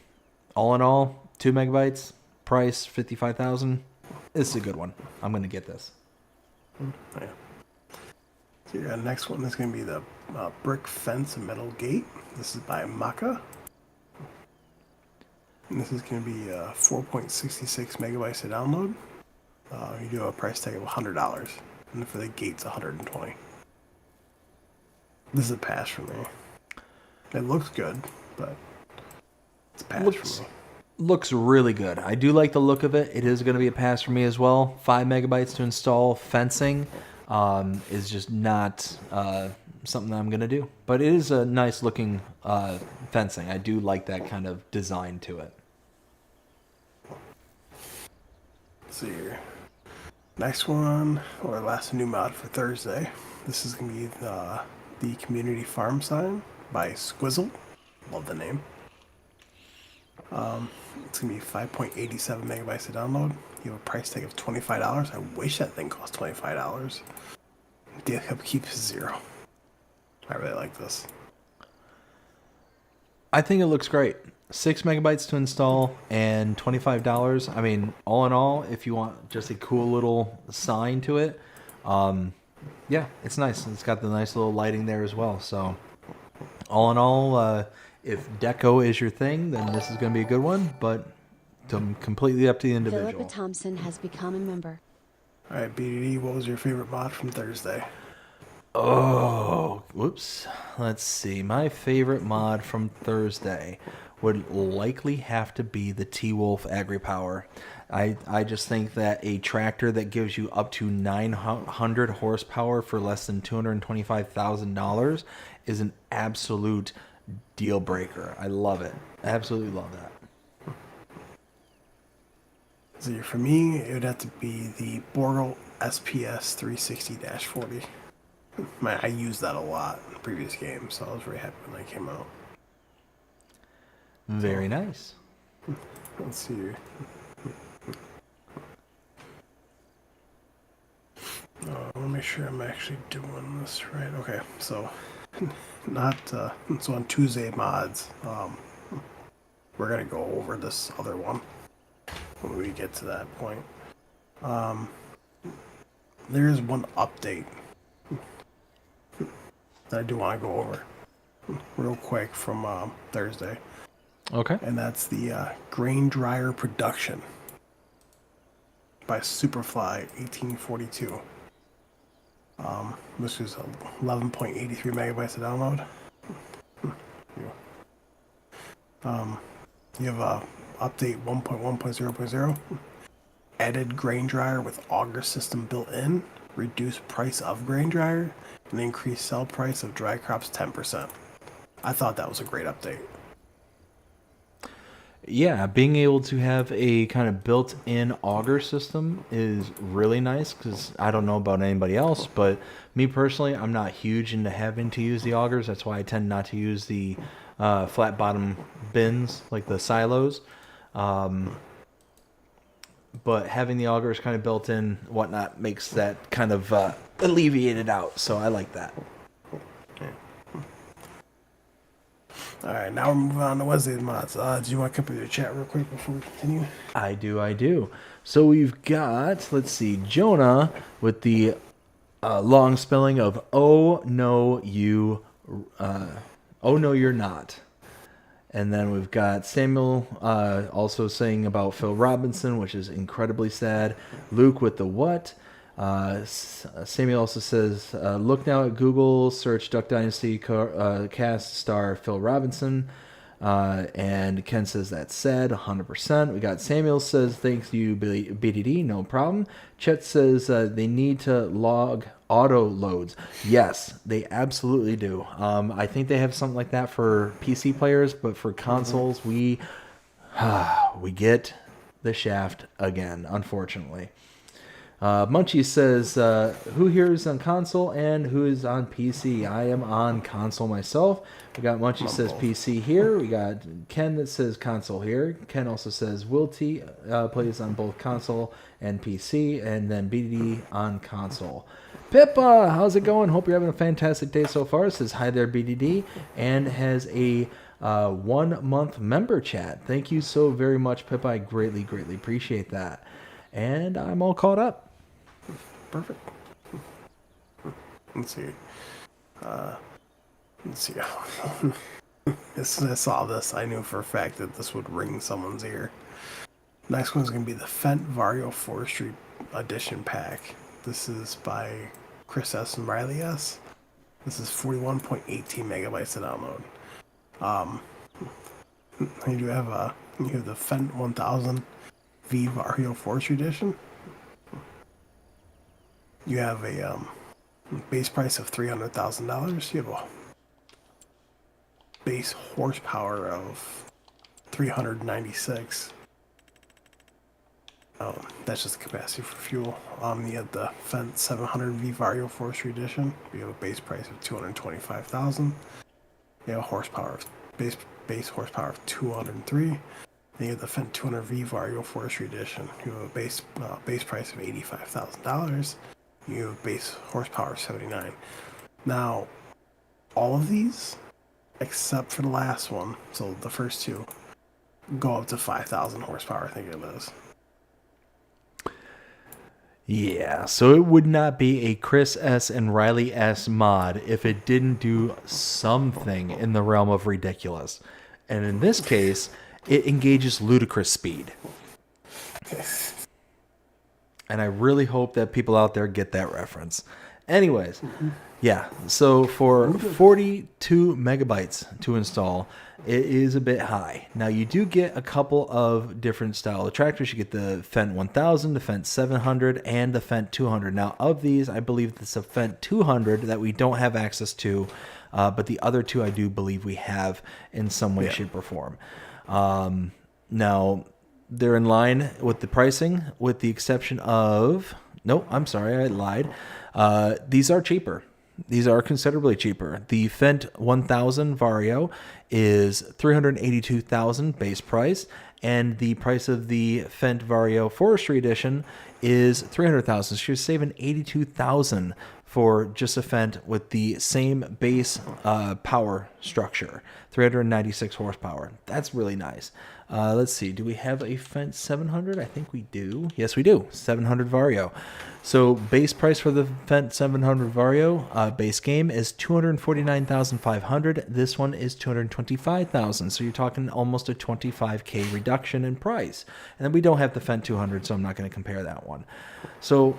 in all, 2 megabytes, price $55,000. This is a good one. I'm going to get this. Yeah. So your next one is going to be the brick fence and metal gate. This is by Maka. And this is going to be 4.66 megabytes to download. You do have a price tag of $100. And for the gates, $120. This is a pass for me. It looks good, but it's a pass for me. Looks really good. I do like the look of it. It is going to be a pass for me as well. 5 megabytes to install fencing is just not something that I'm going to do. But it is a nice looking fencing. I do like that kind of design to it. Let's see here. Next one, or last new mod for Thursday. This is going to be the Community Farm Sign by Squizzle. Love the name. It's going to be 5.87 megabytes to download. You have a price tag of $25. I wish that thing cost $25. Daily upkeep is 0. I really like this. I think it looks great. 6 megabytes to install and $25. I mean, all in all, if you want just a cool little sign to it, yeah, it's nice. It's got the nice little lighting there as well. So, all in all, if deco is your thing, then this is going to be a good one, but completely up to the individual. Philippa Thompson has become a member. All right, BDD, what was your favorite mod from Thursday? Oh, whoops. Let's see. My favorite mod from Thursday would likely have to be the T-Wolf Agri-Power. I just think that a tractor that gives you up to 900 horsepower for less than $225,000 is an absolute deal breaker. I love it. I absolutely love that. So for me, it would have to be the Borgol SPS 360-40. I used that a lot in previous games, so I was very happy when that came out. Very nice. Let's see here. I want to make sure I'm actually doing this right. Okay, so so on Tuesday mods, we're gonna go over this other one when we get to that point. there is one update that I do want to go over real quick from Thursday. Okay. And that's the grain dryer production by Superfly 1842. This is 11.83 megabytes of download. You have update 1.1.0.0. Added grain dryer with auger system built in. Reduced price of grain dryer. And increased sell price of dry crops 10%. I thought that was a great update. Yeah, being able to have a kind of built-in auger system is really nice, because I don't know about anybody else, but me personally, I'm not huge into having to use the augers. That's why I tend not to use the flat bottom bins, like the silos. But having the augers kind of built in, whatnot, makes that kind of alleviated out, so I like that. All right, now we're moving on to Wednesday's mods. Do you want to come up your chat real quick before we continue? I do. So we've got, let's see, Jonah with the long spelling of "Oh no you're not," and then we've got Samuel also saying about Phil Robinson, which is incredibly sad. Luke with the what? Samuel also says, look now at Google, search Duck Dynasty cast star Phil Robinson. And Ken says that's sad, 100%. We got Samuel says, thanks you, BDD, no problem. Chet says they need to log auto loads. Yes, they absolutely do. I think they have something like that for PC players, but for consoles, we get the shaft again, unfortunately. Munchies says, who here is on console and who is on PC? I am on console myself. We got Munchies says PC here. We got Ken that says console here. Ken also says WillT plays on both console and PC, and then BDD on console. Pippa, how's it going? Hope you're having a fantastic day so far. It says hi there, BDD, and has a 1 month member chat. Thank you so very much, Pippa. I greatly appreciate that. And I'm all caught up. Perfect. Let's see. As soon as I saw this, I knew for a fact that this would ring someone's ear. Next one's going to be the Fent Vario Forestry Edition Pack. This is by Chris S. and Riley S. This is 41.18 megabytes to download. You have the Fent 1000 V Vario Forestry Edition. You have a base price of $300,000. You have a base horsepower of 396. That's just the capacity for fuel. You have the Fent 700 V Vario Forestry Edition. You have a base price of $225,000. You have a horsepower base horsepower of 203. Then you have the Fent 200 V Vario Forestry Edition. You have a base price of $85,000. You have base horsepower of 79. Now, all of these, except for the last one, so the first two, go up to 5,000 horsepower, I think it is. Yeah, so it would not be a Chris S. and Riley S. mod if it didn't do something in the realm of ridiculous. And in this case, it engages ludicrous speed. And I really hope that people out there get that reference. Anyways, yeah, so for 42 megabytes to install, it is a bit high. Now, you do get a couple of different style of tractors. You get the Fent 1000, the Fent 700, and the Fent 200. Now, of these, I believe it's a Fent 200 that we don't have access to, but the other two I do believe we have in some way, shape, or form. Now, they're in line with the pricing, with the exception of... No, I'm sorry, I lied. These are cheaper. These are considerably cheaper. The Fent 1000 Vario is $382,000 base price, and the price of the Fent Vario Forestry Edition is $300,000. So you're saving $82,000 for just a Fent with the same base power structure, 396 horsepower. That's really nice. Let's see. Do we have a Fent 700? I think we do. Yes, we do. 700 Vario. So base price for the Fent 700 Vario base game is $249,500. This one is $225,000. So you're talking almost a $25K reduction in price. And then we don't have the Fent 200, so I'm not going to compare that one. So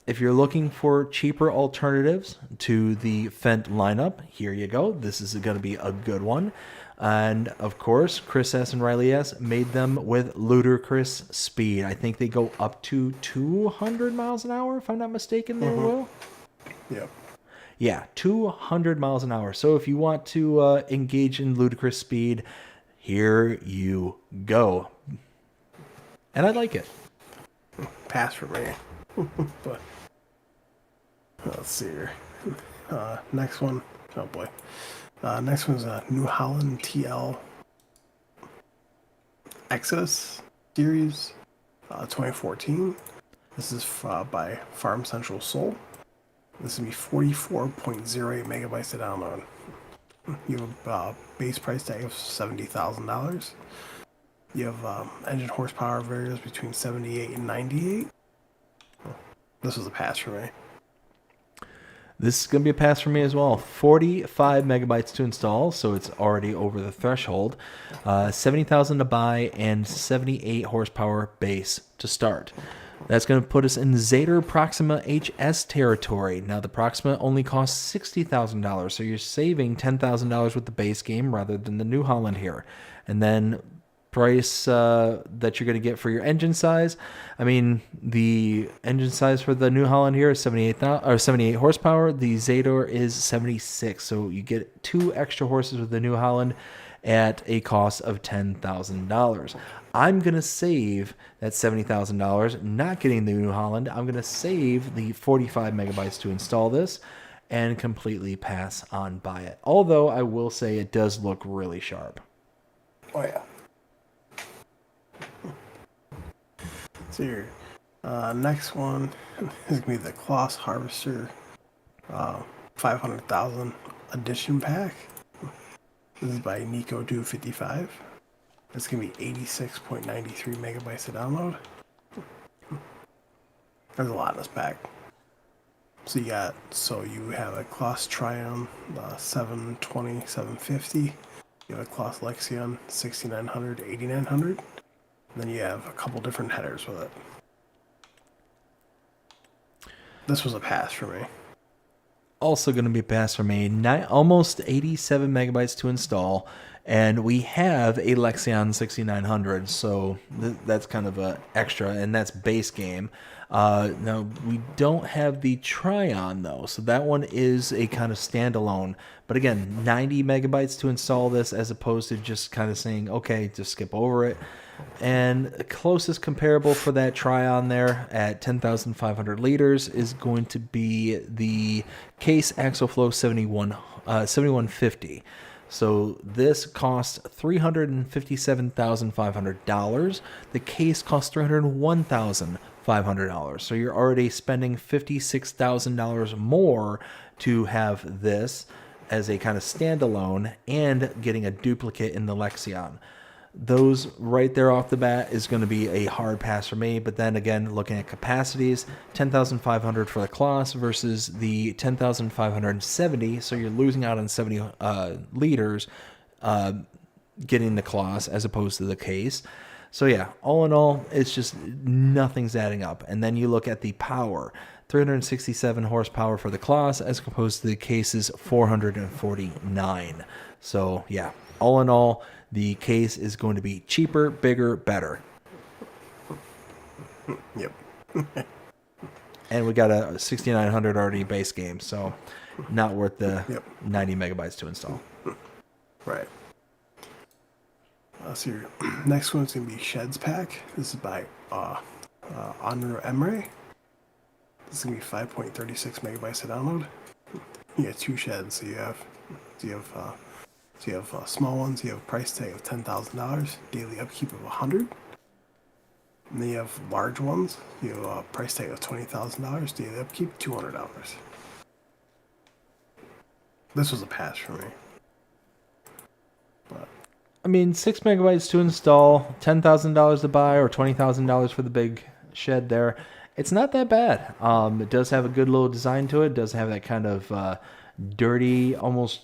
if you're looking for cheaper alternatives to the Fent lineup, here you go. This is going to be a good one. And of course, Chris S. and Riley S. made them with ludicrous speed. I think they go up to 200 miles an hour, if I'm not mistaken there, Will? Yep. Yeah, 200 miles an hour. So if you want to engage in ludicrous speed, here you go. And I like it. Pass for me. But let's see here. Next one. Oh boy. Next one's a New Holland TL Exodus series 2014. This is by Farm Central Seoul. This will be 44.08 megabytes to download. You have a base price tag of $70,000. You have engine horsepower varies between 78 and 98. This was a pass for me. This is going to be a pass for me as well. 45 megabytes to install, so it's already over the threshold. 70,000 to buy and 78 horsepower base to start. That's going to put us in Zader Proxima HS territory. Now, the Proxima only costs $60,000, so you're saving $10,000 with the base game rather than the New Holland here. And then price that you're going to get for your engine size. I mean, the engine size for the New Holland here is 78 horsepower. The Zader is 76, so you get 2 extra horses with the New Holland at a cost of $10,000. I'm going to save that $70,000, not getting the New Holland. I'm going to save the 45 megabytes to install this and completely pass on by it. Although I will say it does look really sharp. Oh, yeah. So here, next one is going to be the Claus Harvester 500,000 edition pack. This is by Nico 255. It's going to be 86.93 megabytes to download. There's a lot in this pack. So you have a Claus Triumph 720, 750. You have a Claus Axion 6900, 8900. And then you have a couple different headers with it. This was a pass for me. Also going to be a pass for me. Almost 87 megabytes to install. And we have a Axion 6900, so that's kind of a extra, and that's base game. Now, we don't have the Tryon, though, so that one is a kind of standalone. But again, 90 megabytes to install this, as opposed to just kind of saying, okay, just skip over it. And the closest comparable for that Tryon there at 10,500 liters is going to be the Case Axoflow 7150. So this costs $357,500. The case costs $301,500. So you're already spending $56,000 more to have this as a kind of standalone and getting a duplicate in the Axion. Those right there off the bat is going to be a hard pass for me. But then again, looking at capacities, 10,500 for the Claus versus the 10,570. So you're losing out on 70 liters getting the Claus as opposed to the case. So yeah, all in all, it's just nothing's adding up. And then you look at the power. 367 horsepower for the Claus as opposed to the case's 449. So yeah, all in all, the case is going to be cheaper, bigger, better. Yep. And we got a 6900 already base game, so not worth the 90 megabytes to install. Right. So your next one's going to be Sheds Pack. This is by Honor Emre. This is going to be 5.36 megabytes to download. You get 2 sheds, so you have small ones. You have a price tag of $10,000, daily upkeep of $100. And then you have large ones. You have a price tag of $20,000, daily upkeep $200. This was a pass for me. But I mean, 6 megabytes to install, $10,000 to buy, or $20,000 for the big shed there. It's not that bad. It does have a good little design to it. It does have that kind of dirty, almost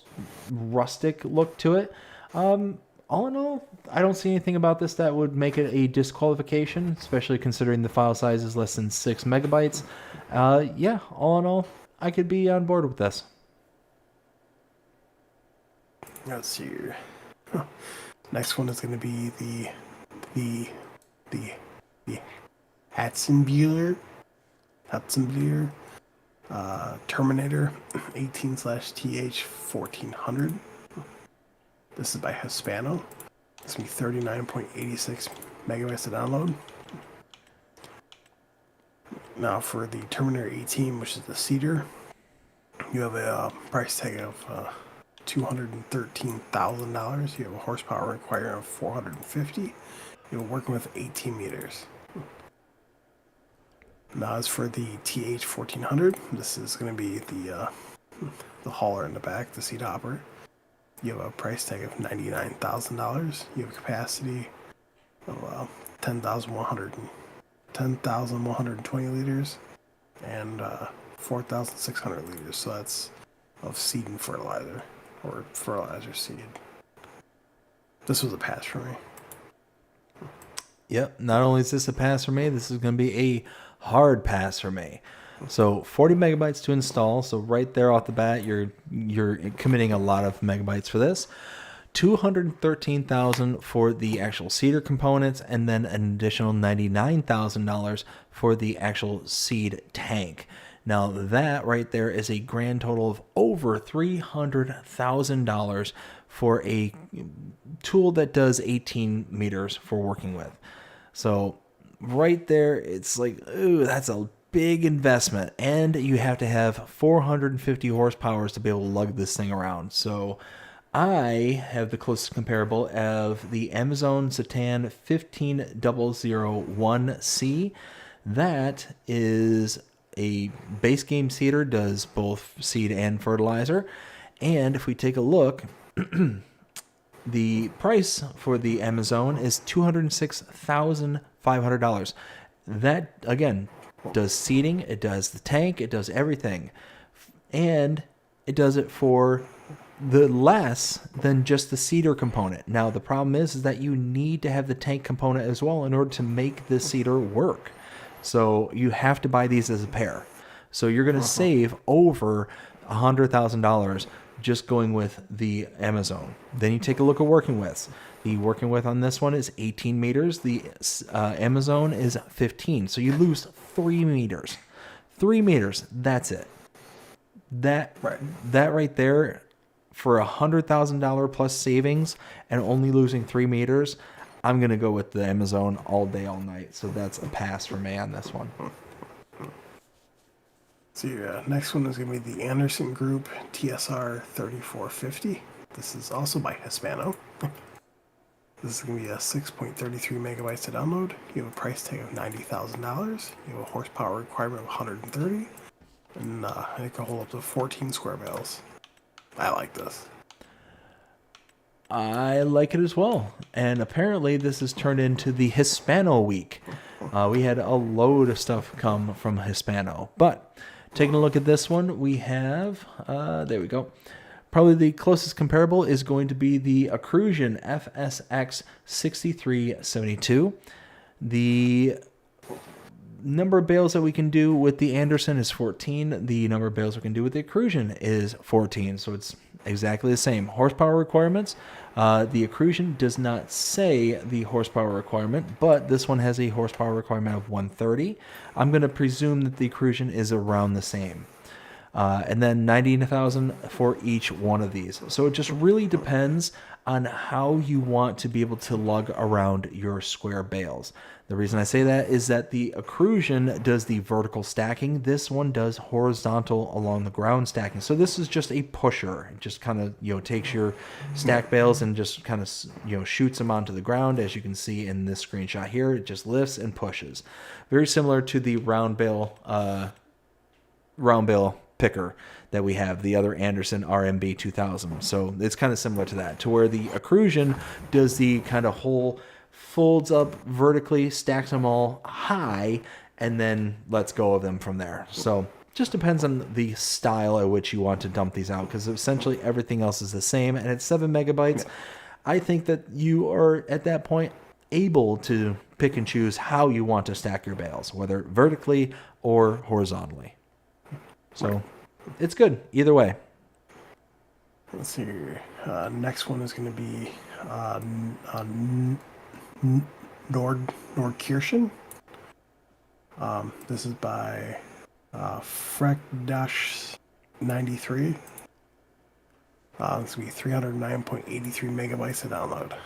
rustic look to it. All in all, I don't see anything about this that would make it a disqualification, especially considering the file size is less than 6 megabytes. Yeah, all in all, I could be on board with this. Let's see here. Next one is going to be the Hatzenbuehler Terminator 18/TH1400. This is by Hispano. It's going to be 39.86 megabytes to download. Now for the Terminator 18, which is the Cedar, you have a price tag of $213,000. You have a horsepower requirement of 450. You're working with 18 meters. Now as for the TH1400, this is going to be the hauler in the back, the seat hopper. You have a price tag of $99,000. You have a capacity of 10,120 liters and 4,600 liters. So that's of seed and fertilizer, or fertilizer seed. This was a pass for me. Yep, not only is this a pass for me, this is going to be a hard pass for me. So 40 megabytes to install. So right there off the bat, you're committing a lot of megabytes for this. 213,000 for the actual seeder components, and then an additional $99,000 for the actual seed tank. Now that right there is a grand total of over $300,000 for a tool that does 18 meters for working with. So right there, it's like, ooh, that's a big investment, and you have to have 450 horsepower to be able to lug this thing around. So I have the closest comparable of the Amazon Satan 15001C. That is a base game seeder, does both seed and fertilizer. And if we take a look, the price for the Amazon is $206,500. That, again, does seeding, it does the tank, it does everything. And it does it for the less than just the seeder component. Now, the problem is that you need to have the tank component as well in order to make the seeder work. So you have to buy these as a pair. So you're going to save over $100,000 just going with the Amazon. Then you take a look at working widths. The working width on this one is 18 meters. The Amazon is 15. So you lose 3 meters. 3 meters. That's it. That right there, for $100,000 plus savings and only losing 3 meters, I'm going to go with the Amazon all day, all night. So that's a pass for me on this one. So next one is going to be the Anderson Group TSR 3450. This is also by Hispano. This is going to be a 6.33 megabytes to download. You have a price tag of $90,000. You have a horsepower requirement of 130. And it can hold up to 14 square bales. I like this. I like it as well. And apparently this has turned into the Hispano week. We had a load of stuff come from Hispano. But taking a look at this one, we have, there we go. Probably the closest comparable is going to be the Accrusion FSX 6372. The number of bales that we can do with the Anderson is 14. The number of bales we can do with the Accrusion is 14. So it's exactly the same. Horsepower requirements. The Accrusion does not say the horsepower requirement, but this one has a horsepower requirement of 130. I'm going to presume that the Accrusion is around the same. And then 90,000 for each one of these. So it just really depends on how you want to be able to lug around your square bales. The reason I say that is that the Accrusion does the vertical stacking. This one does horizontal along the ground stacking. So this is just a pusher. It just kind of, takes your stack bales and just kind of, shoots them onto the ground. As you can see in this screenshot here, it just lifts and pushes. Very similar to the round bale picker that we have, the other Anderson RMB 2000. So it's kind of similar to that, to where the Accrusion does the kind of whole folds up vertically, stacks them all high, and then lets go of them from there. So just depends on the style at which you want to dump these out, because essentially everything else is the same, and it's 7 megabytes. I think that you are at that point able to pick and choose how you want to stack your bales, whether vertically or horizontally. So it's good either way. Let's see here. Next one is going to be Nordkirchen. This is by Freck-93. This will be 309.83 megabytes to download.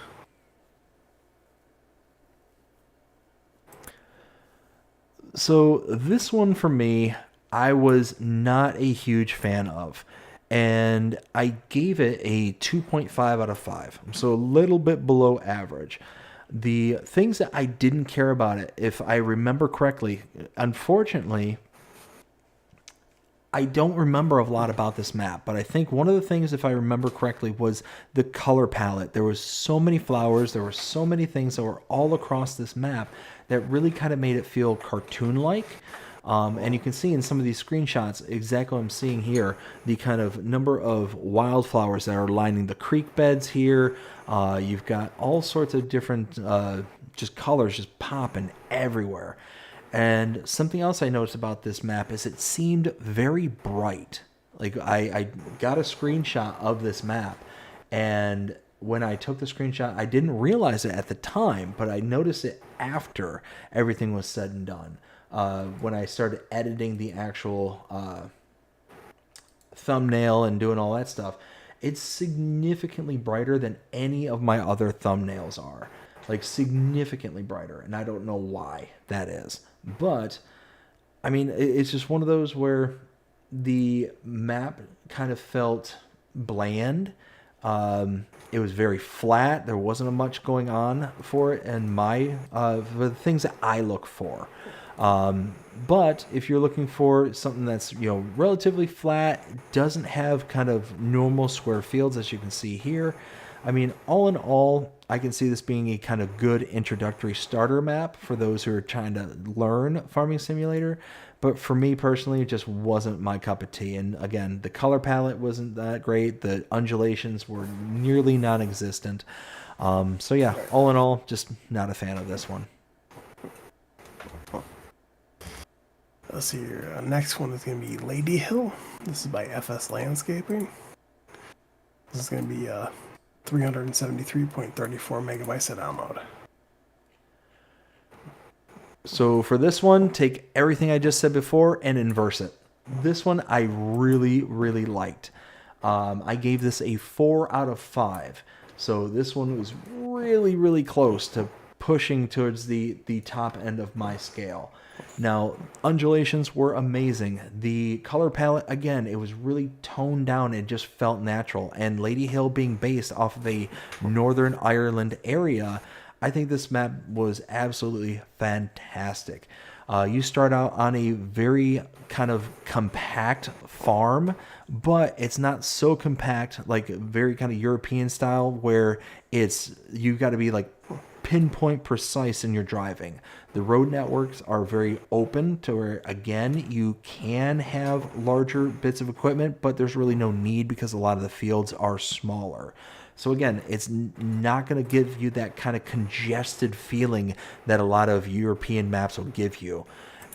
So this one for me, I was not a huge fan of, and I gave it a 2.5 out of 5. So a little bit below average. The things that I didn't care about it, if I remember correctly, unfortunately, I don't remember a lot about this map, but I think one of the things, if I remember correctly, was the color palette. There was so many flowers, there were so many things that were all across this map that really kind of made it feel cartoon-like. And you can see in some of these screenshots exactly what I'm seeing here, the kind of number of wildflowers that are lining the creek beds here. You've got all sorts of different just colors just popping everywhere. And something else I noticed about this map is it seemed very bright. Like I got a screenshot of this map, and when I took the screenshot, I didn't realize it at the time, but I noticed it after everything was said and done. When I started editing the actual thumbnail and doing all that stuff, it's significantly brighter than any of my other thumbnails are. Like, significantly brighter, and I don't know why that is. But, I mean, it's just one of those where the map kind of felt bland. It was very flat. There wasn't much going on for it, and for the things that I look for. But if you're looking for something that's, relatively flat, doesn't have kind of normal square fields, as you can see here, I mean, all in all, I can see this being a kind of good introductory starter map for those who are trying to learn Farming Simulator. But for me personally, it just wasn't my cup of tea. And again, the color palette wasn't that great. The undulations were nearly non-existent. So yeah, all in all, just not a fan of this one. Let's see here. Next one is going to be Lady Hill. This is by FS Landscaping. This is going to be 373.34 megabytes to download. So for this one, take everything I just said before and inverse it. This one I really, really liked. I gave this a 4 out of 5. So this one was really, really close to pushing towards the top end of my scale. Now, undulations were amazing. The color palette, again, it was really toned down. It just felt natural. And Lady Hill being based off of a Northern Ireland area, I think this map was absolutely fantastic. You start out on a very kind of compact farm, but it's not so compact, like very kind of European style, where you got to be like pinpoint precise in your driving. The road networks are very open to where, again, you can have larger bits of equipment, but there's really no need because a lot of the fields are smaller. So again, it's not going to give you that kind of congested feeling that a lot of European maps will give you.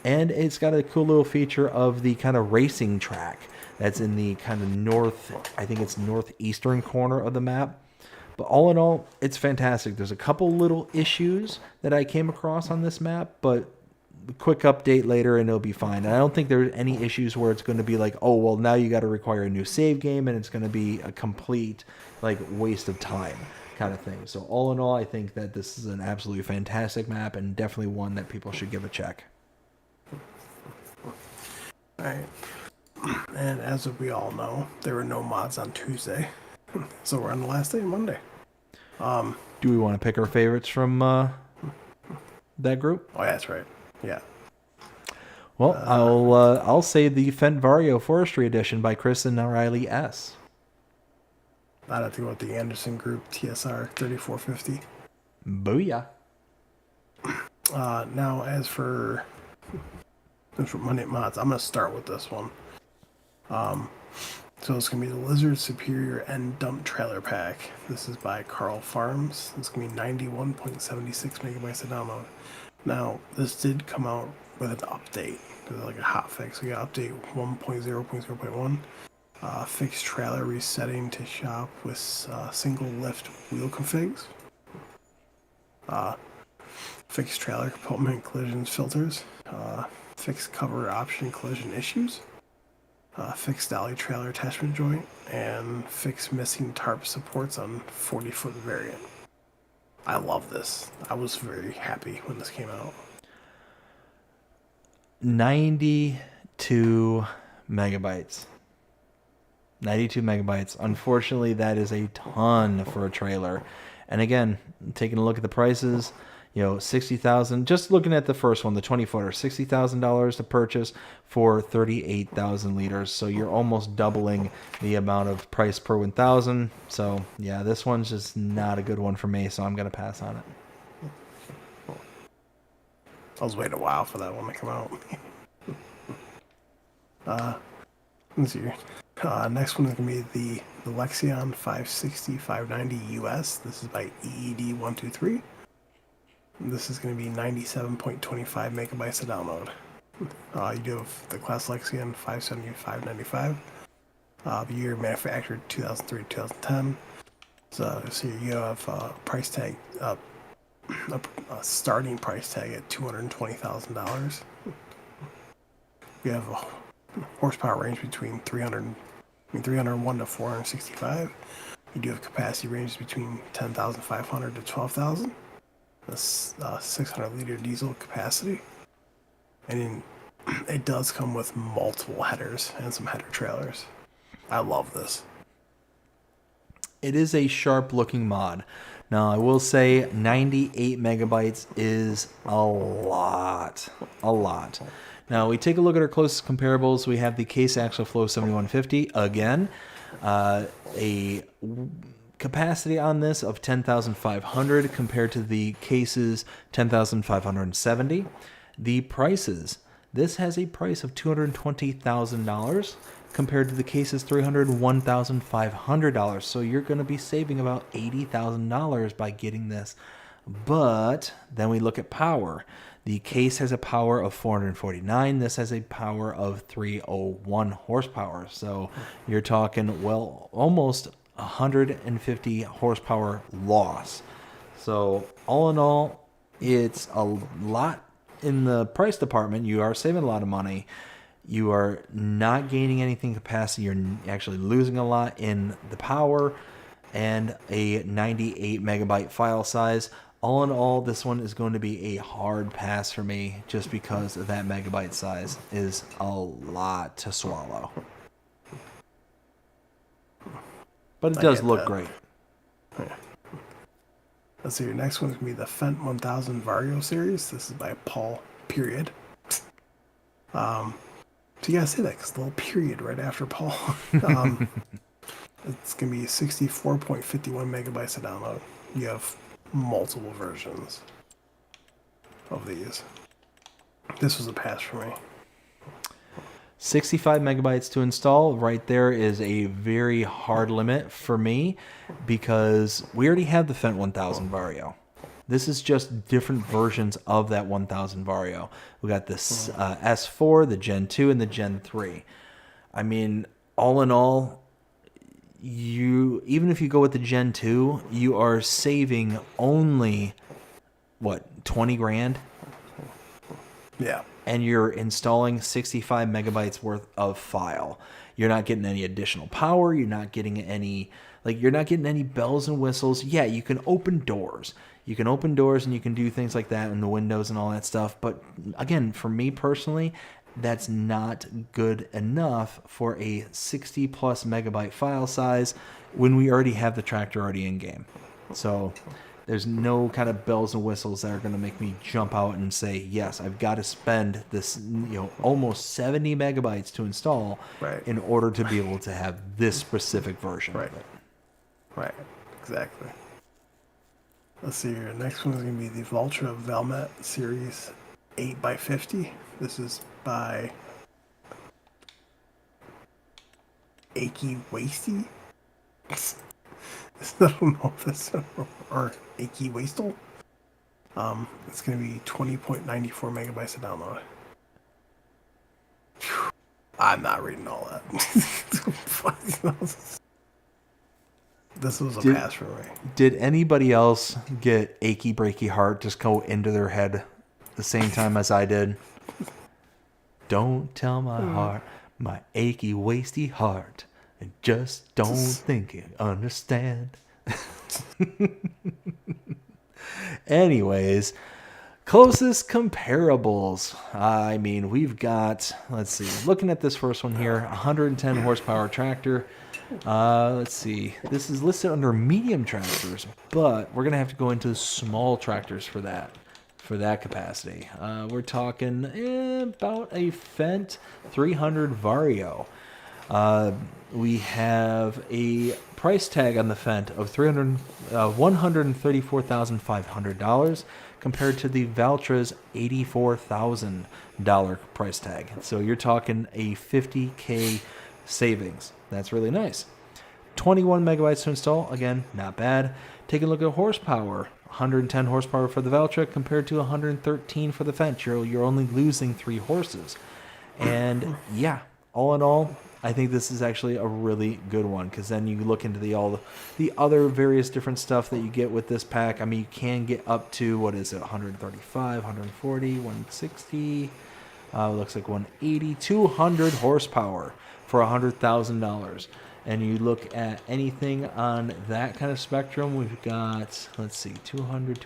And it's got a cool little feature of the kind of racing track that's in the kind of I think it's northeastern corner of the map. But all in all, it's fantastic. There's a couple little issues that I came across on this map, but a quick update later and it'll be fine. And I don't think there's any issues where it's going to be like, oh, well, now you got to require a new save game and it's going to be a complete waste of time kind of thing. So all in all, I think that this is an absolutely fantastic map and definitely one that people should give a check. All right. And as we all know, there were no mods on Tuesday. So we're on the last day, Monday. Do we want to pick our favorites from that group? Oh, yeah, that's right. Yeah. Well, I'll say the Fent Vario Forestry Edition by Chris and O'Reilly S. I'd have to go with the Anderson Group TSR 3450. Booyah. Now, as for Monday mods, I'm going to start with this one. So it's going to be the Lizard Superior and Dump Trailer Pack. This is by Carl Farms. It's going to be 91.76 megabytes of download. Now, this did come out with an update. There's like a hot fix. We got update 1.0.0.1. Fixed trailer resetting to shop with single lift wheel configs. Fixed trailer component collisions filters. Fixed cover option collision issues. Fixed dolly trailer attachment joint, and fixed missing tarp supports on 40-foot variant. I love this. I was very happy when this came out. 92 megabytes. 92 megabytes. Unfortunately, that is a ton for a trailer. And again, taking a look at the prices, you know, $60,000. Just looking at the first one, the 20-footer, $60,000 to purchase for 38,000 liters. So you're almost doubling the amount of price per 1,000. So yeah, this one's just not a good one for me. So I'm gonna pass on it. I was waiting a while for that one to come out. Let's see. Next one is gonna be the Lexion 560-590 US. This is by EED123. This is going to be 97.25 megabytes of download. You do have the Claus Axion 570-595. Year manufactured 2003-2010. So you have price tag, a starting price tag at $220,000. You have a horsepower range between 301 to 465. You do have capacity ranges between 10,500 to 12,000. This 600 liter diesel capacity, and it does come with multiple headers and some header trailers. I love this. It is a sharp looking mod. Now I will say 98 megabytes is a lot. Now we take a look at our closest comparables. We have the Case Actual Flow 7150 again, a capacity on this of 10,500 compared to the Case's 10,570. The prices, this has a price of $220,000 compared to the Case's $301,500. So you're going to be saving about $80,000 by getting this. But then we look at power. The Case has a power of 449. This has a power of 301 horsepower. So you're talking, well, almost 150 horsepower loss. So all in all, it's a lot in the price department. You are saving a lot of money. You are not gaining anything capacity. You're actually losing a lot in the power and a 98 megabyte file size. All in all, this one is going to be a hard pass for me just because of that megabyte size is a lot to swallow. But it does look great. Yeah. Let's see, your next one's going to be the Fent 1000 Vario series. This is by Paul, period. So you gotta say that because the little period right after Paul. It's going to be 64.51 megabytes of download. You have multiple versions of these. This was a pass for me. 65 megabytes to install. Right there is a very hard limit for me because we already have the Fent 1000 Vario. This is just different versions of that 1000 Vario. We got this S4, the Gen 2, and the Gen 3. I mean, all in all, even if you go with the Gen 2, you are saving only, what, 20 grand? Yeah. And you're installing 65 megabytes worth of file. You're not getting any additional power. You're not getting any bells and whistles. Yeah, you can open doors. You can open doors and you can do things like that in the windows and all that stuff. But again, for me personally, that's not good enough for a 60 plus megabyte file size when we already have the tractor already in game. So There's no kind of bells and whistles that are going to make me jump out and say, yes, I've got to spend this, almost 70 megabytes to install in order to be able to have this specific version of it. Right, exactly. Let's see here. Next one is going to be the Valtra Valmet Series 8x50. This is by Achy Wasty. I don't know if this or Achy Wastel. It's going to be 20.94 megabytes to download. Whew. I'm not reading all that. This was a pass for me. Did anybody else get achy breaky heart just go into their head the same time as I did? Don't tell my heart, my achy wasty heart. I just don't think you understand. Anyways, closest comparables. I mean, we've got, let's see, looking at this first one here, 110 horsepower tractor. Let's see, this is listed under medium tractors, but we're going to have to go into small tractors for that capacity. We're talking about a Fent 300 Vario. We have a price tag on the Fent of $134,500 compared to the Valtra's $84,000 price tag. So you're talking a $50K savings. That's really nice. 21 megabytes to install. Again, not bad. Take a look at horsepower. 110 horsepower for the Valtra compared to 113 for the Fent. You're only losing 3 horses. And yeah, all in all, I think this is actually a really good one, because then you look into all the other various different stuff that you get with this pack. I mean, you can get up to, 135, 140, 160, looks like 180, 200 horsepower for $100,000. And you look at anything on that kind of spectrum, we've got, let's see, 200,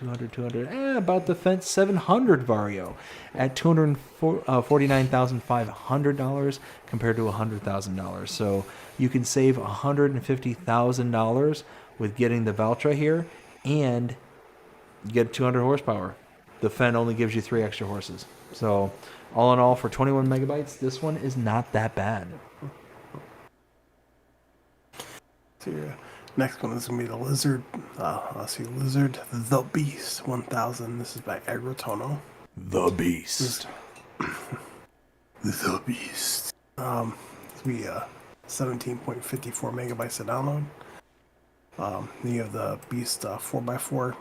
about the Fent 700 Vario at $249,500 compared to $100,000. So you can save $150,000 with getting the Valtra here and get 200 horsepower. The Fent only gives you 3 extra horses. So all in all, for 21 megabytes, this one is not that bad. Next one is going to be the Lizard. Lizard the Beast 1000. This is by Agrotono. The Beast. The Beast. It's going to be 17.54 megabytes to download. Then you have the Beast 4x4.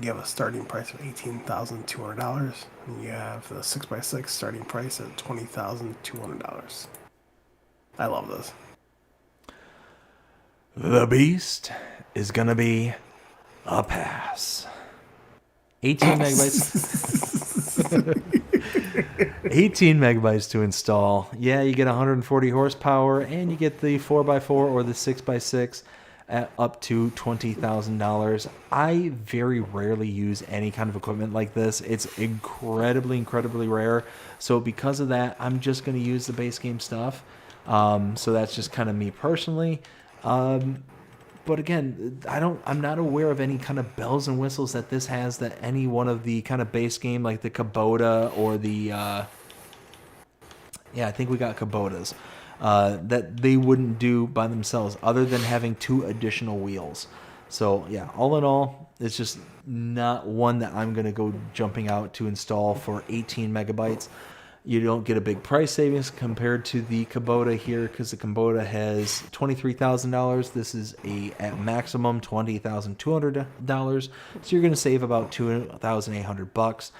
You have a starting price of $18,200. And you have the 6x6 starting price at $20,200. I love this. The Beast is going to be a pass. 18 megabytes. 18 megabytes to install. Yeah, you get 140 horsepower, and you get the 4x4 or the 6x6 at up to $20,000. I very rarely use any kind of equipment like this. It's incredibly rare. So because of that, I'm just going to use the base game stuff. So that's just kind of me personally. But again, I'm not aware of any kind of bells and whistles that this has that any one of the kind of base game, like the Kubota or the, I think we got Kubotas, that they wouldn't do by themselves other than having 2 additional wheels. So yeah, all in all, it's just not one that I'm going to go jumping out to install for 18 megabytes. You don't get a big price savings compared to the Kubota here, because the Kubota has $23,000. This is at maximum $20,200. So you're going to save about $2,800.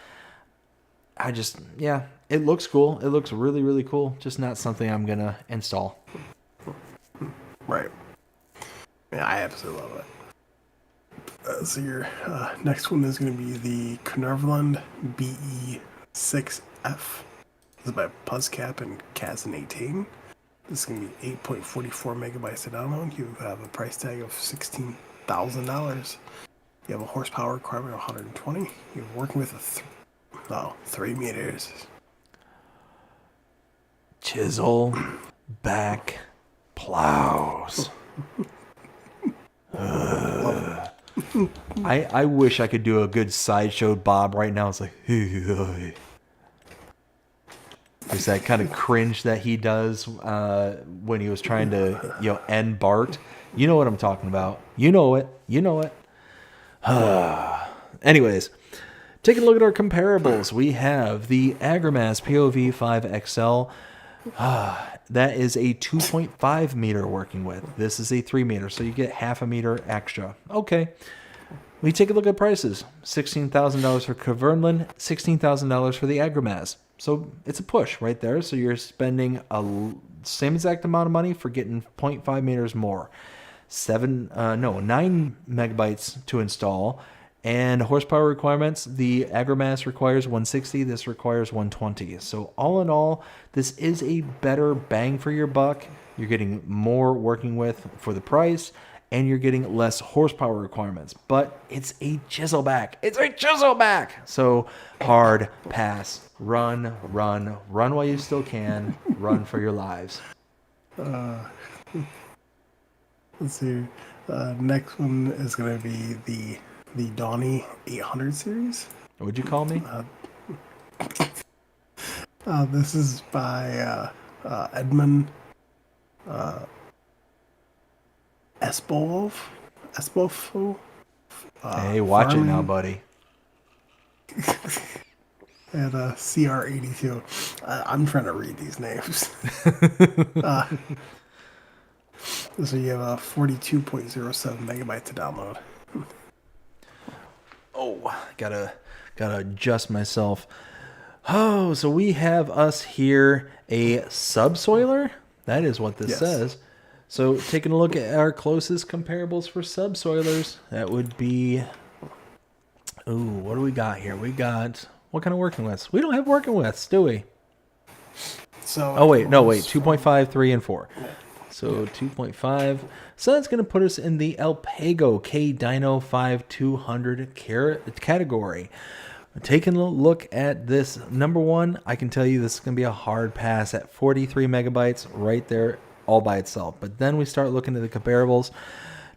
It looks cool. It looks really cool. Just not something I'm going to install. Right. Yeah, I absolutely love it. So your next one is going to be the Knervland BE6F. This is by Puzzcap and Kazan18. This is going to be 8.44 megabytes to download. You have a price tag of $16,000. You have a horsepower requirement of 120. You're working with 3 meters. Chisel back plows. I wish I could do a good sideshow Bob right now. It's like, there's that kind of cringe that he does when he was trying to, end Bart. You know what I'm talking about. You know it. Anyways, taking a look at our comparables. We have the Agromods POV 5XL. That is a 2.5 meter working width. This is a 3 meter, so you get half a meter extra. Okay. We take a look at prices. $16,000 for Kverneland, $16,000 for the Agromods. So it's a push right there. So you're spending same exact amount of money for getting 0.5 meters more. 9 megabytes to install. And horsepower requirements, the Agromods requires 160, this requires 120. So all in all, this is a better bang for your buck. You're getting more working with for the price, and you're getting less horsepower requirements. But it's a chiselback. It's a chiselback! So hard pass. Run while you still can. Run for your lives. Let's see. Next one is going to be the Donnie 800 series. What'd you call me? This is by Edmund Espolov. Hey, watch it now, buddy. And CR82. I'm trying to read these names. So you have 42.07 megabytes to download. Oh, gotta adjust myself. Oh, so we have us here a subsoiler. That is what this says. So taking a look at our closest comparables for subsoilers, that would be. Ooh, what do we got here? We got what kind of working widths? We don't have working widths, do we? So. Oh wait, no wait, 2.5, 3, and 4. So 2.5. So that's going to put us in the Alpago K Dino 5200 category. Taking a look at this, number one, I can tell you this is going to be a hard pass at 43 megabytes right there all by itself. But then we start looking at the comparables.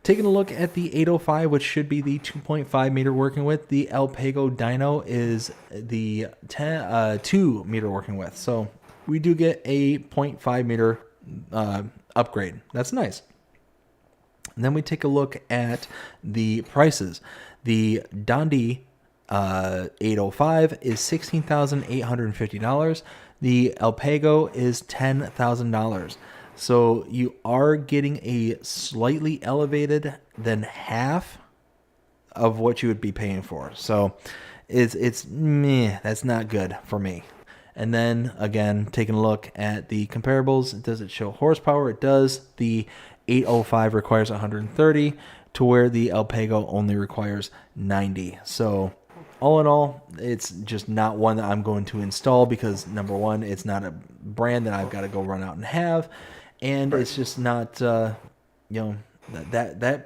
Taking a look at the 805, which should be the 2.5 meter working width. The Alpago Dino is the 2 meter working width. So we do get a 0.5 meter upgrade. That's nice. And then we take a look at the prices. The Dondi 805 is $16,850. The Alpago is $10,000. So you are getting a slightly elevated than half of what you would be paying for. So it's meh, that's not good for me. And then again, taking a look at the comparables, does it show horsepower? It does. The 805 requires 130 to where the Alpago only requires 90. So all in all, it's just not one that I'm going to install because number one, it's not a brand that I've got to go run out and have. And it's just not, that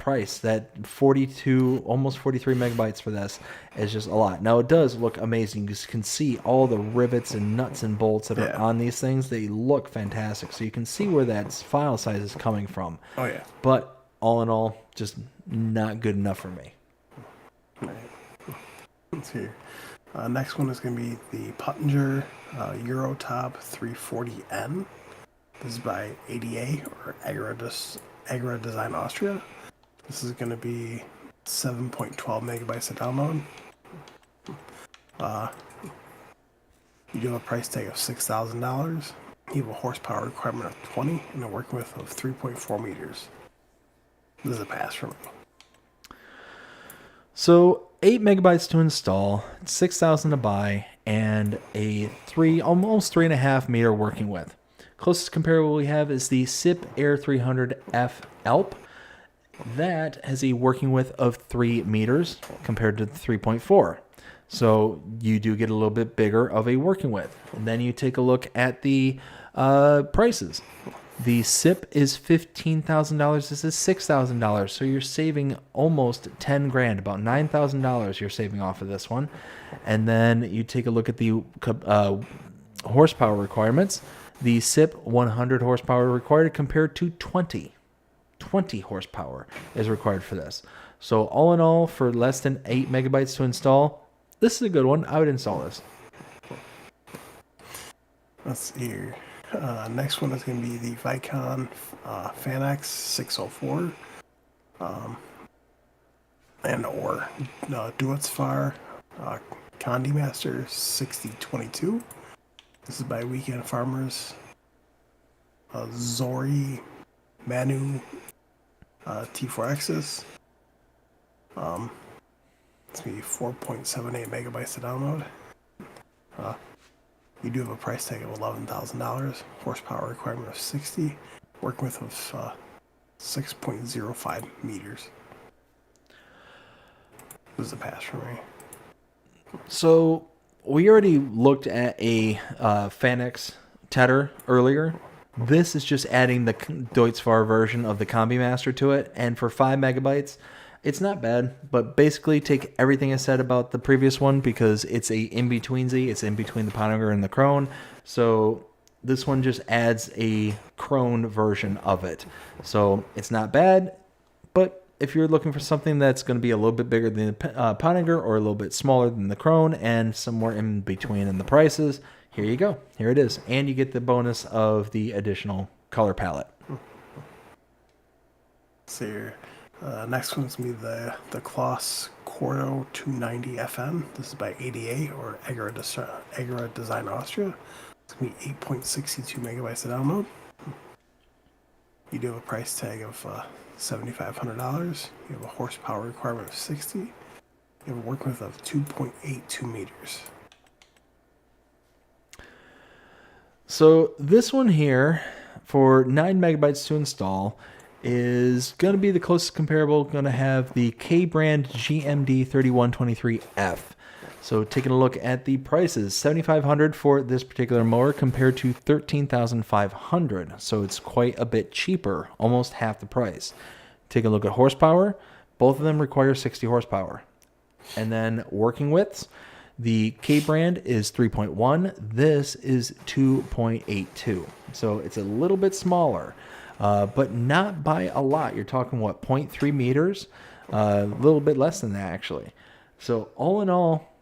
price, that 42, almost 43 megabytes for this is just a lot. Now it does look amazing. You can see all the rivets and nuts and bolts that are on these things. They look fantastic. So you can see where that file size is coming from. Oh yeah. But all in all, just not good enough for me. Right. Let's see. Next one is going to be the Puttinger Eurotop 340N. This is by ADA or Agri Design Austria. This is going to be 7.12 megabytes to download. You do have a price tag of $6,000. You have a horsepower requirement of 20 and a working width of 3.4 meters. This is a pass for me. So 8 megabytes to install, 6,000 to buy, and almost 3.5 meter working width. Closest comparable we have is the SIP Air 300F Alp. That has a working width of 3 meters compared to the 3.4. So you do get a little bit bigger of a working width. And then you take a look at the prices. The SIP is $15,000. This is $6,000. So you're saving almost 10 grand, about $9,000 you're saving off of this one. And then you take a look at the horsepower requirements. The SIP 100 horsepower required compared to 20 horsepower is required for this. So all in all, for less than 8 megabytes to install, this is a good one. I would install this. Let's see here. Next one is going to be the Vicon FanX 604 and or Duetsfar Condi Master 6022. This is by Weekend Farmers. Zori Manu T4Xs. It's going to be 4.78 megabytes to download. You do have a price tag of $11,000, horsepower requirement of 60, working with 6.05 meters. This is a pass for me. So we already looked at a FanX Tedder earlier. This is just adding the Deutzfahr version of the Combi Master to it, and for 5 megabytes, it's not bad, but basically take everything I said about the previous one because it's a in-betweensy. It's in between the Pottinger and the Krone. So this one just adds a Krone version of it. So it's not bad, but if you're looking for something that's going to be a little bit bigger than the Pottinger or a little bit smaller than the Krone and somewhere in between in the prices, here you go. Here it is. And you get the bonus of the additional color palette. Let's see here. Next one's going to be the Claus Cordo 290 FM. This is by ADA or Agri Design Austria. It's going to be 8.62 megabytes to download. You do have a price tag of $7,500. You have a horsepower requirement of 60. You have a work width of 2.82 meters. So this one here, for 9 megabytes to install, is going to be the closest comparable. Going to have the K-brand GMD 3123F. So taking a look at the prices, $7,500 for this particular mower compared to $13,500. So it's quite a bit cheaper, almost half the price. Take a look at horsepower. Both of them require 60 horsepower. And then working widths, the K brand is 3.1. This is 2.82. So it's a little bit smaller. But not by a lot. You're talking, what, 0.3 meters? A little bit less than that, actually. So all in all,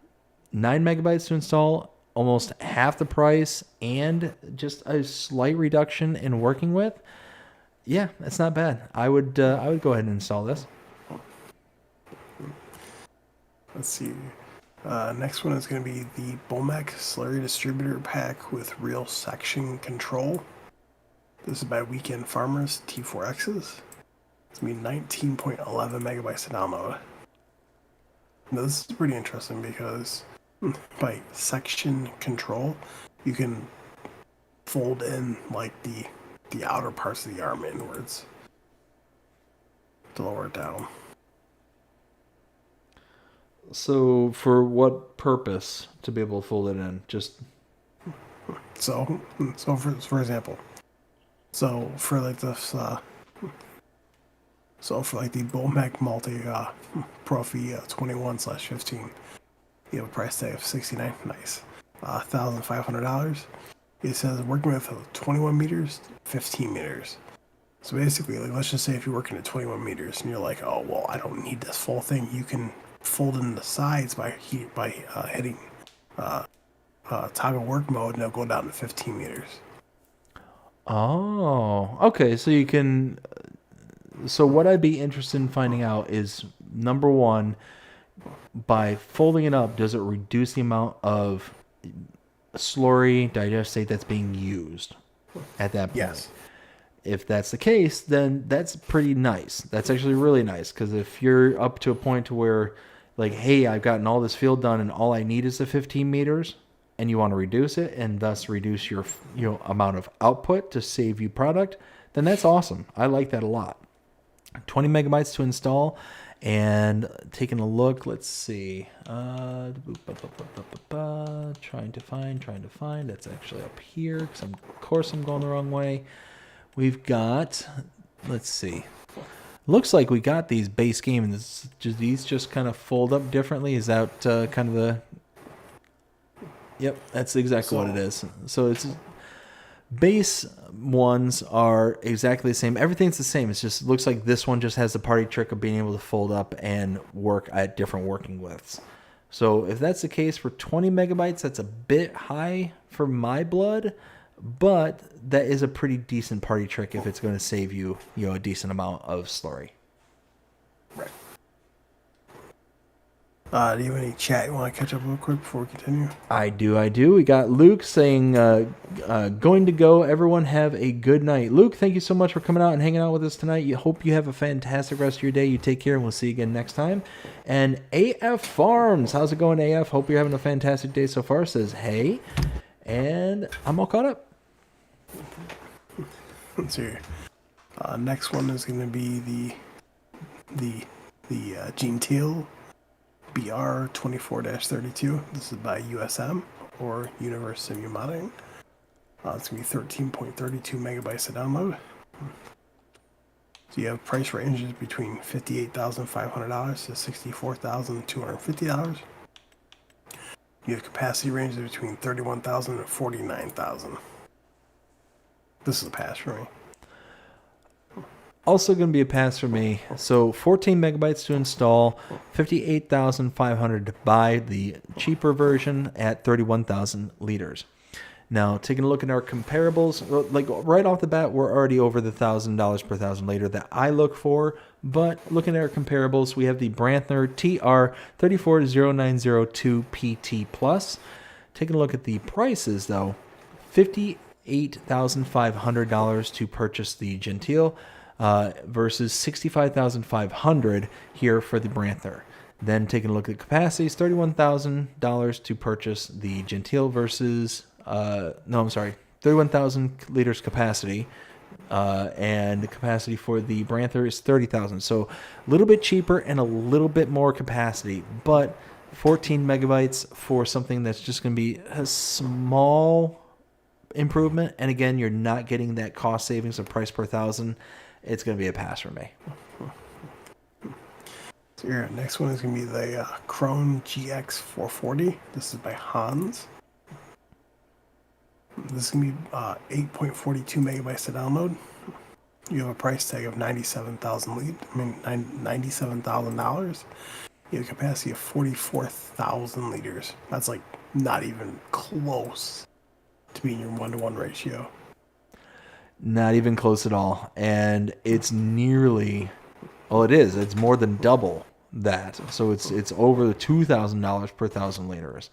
9 megabytes to install, almost half the price, and just a slight reduction in working with. Yeah, that's not bad. I would go ahead and install this. Let's see. Next one is going to be the Bomec Slurry Distributor Pack with Real Section Control. This is by Weekend Farmers T4Xs. It's going to be 19.11 megabytes to download. Now, this is pretty interesting because by section control, you can fold in like the outer parts of the arm inwards to lower it down. So for what purpose to be able to fold it in? Just So for example, for like this, for like the Bomec Multi Profi 21/15, you have a price tag of $69. Nice, $1,500. It says working with 21 meters, 15 meters. So basically, like, let's just say if you're working at 21 meters and you're like, oh well, I don't need this full thing. You can fold in the sides by hitting toggle work mode, and it'll go down to 15 meters. Oh, okay. So you can. So what I'd be interested in finding out is, number one, by folding it up, does it reduce the amount of slurry digestate that's being used at that point? Yes. If that's the case, then that's pretty nice. That's actually really nice, because if you're up to a point to where, like, hey, I've gotten all this field done and all I need is the 15 meters, and you want to reduce it and thus reduce your amount of output to save you product, then that's awesome. I like that a lot. 20 megabytes to install, and taking a look, let's see. Trying to find. That's actually up here, because of course I'm going the wrong way. We've got, let's see. Looks like we got these base game, and these just kind of fold up differently. Is that kind of the? Yep, that's exactly what it is. So it's Base ones are exactly the same. Everything's the same. It just looks like this one just has the party trick of being able to fold up and work at different working widths. So if that's the case for 20 megabytes, that's a bit high for my blood, but that is a pretty decent party trick if it's going to save you, a decent amount of slurry. Right. Do you have any chat you want to catch up real quick before we continue? I do. We got Luke saying, going to go. Everyone have a good night. Luke, thank you so much for coming out and hanging out with us tonight. Hope you have a fantastic rest of your day. You take care, and we'll see you again next time. And AF Farms, how's it going, AF? Hope you're having a fantastic day so far. Says, hey. And I'm all caught up. Let's see. Next one is going to be the Gentile BR24-32. This is by USM or Universe Simu Modding. It's going to be 13.32 megabytes to download. So you have price ranges between $58,500 to $64,250. You have capacity ranges between 31,000 and 49,000. This is a pass for me. Also going to be a pass for me. So 14 megabytes to install, 58,500 to buy the cheaper version at 31,000 liters. Now, taking a look at our comparables, like right off the bat, we're already over the $1,000 per 1,000 liter that I look for. But looking at our comparables, we have the Brantner TR34092 PT Plus. Taking a look at the prices, though, $58,500 to purchase the Gentile versus $65,500 here for the Brantner. Then taking a look at capacities, $31,000 to purchase the Gentile versus 31,000 liters capacity, and the capacity for the Brantner is 30,000. So a little bit cheaper and a little bit more capacity, but 14 megabytes for something that's just going to be a small improvement. And again, you're not getting that cost savings of price per 1,000. It's going to be a pass for me. So your next one is going to be the Krone GX440. This is by Hans. This is going to be 8.42 megabytes to download. You have a price tag of $97,000. You have a capacity of 44,000 liters. That's like not even close to being your 1-to-1 ratio. Not even close at all. And it's nearly, well, it is. It's more than double that. So it's over the $2,000 per 1,000 liters.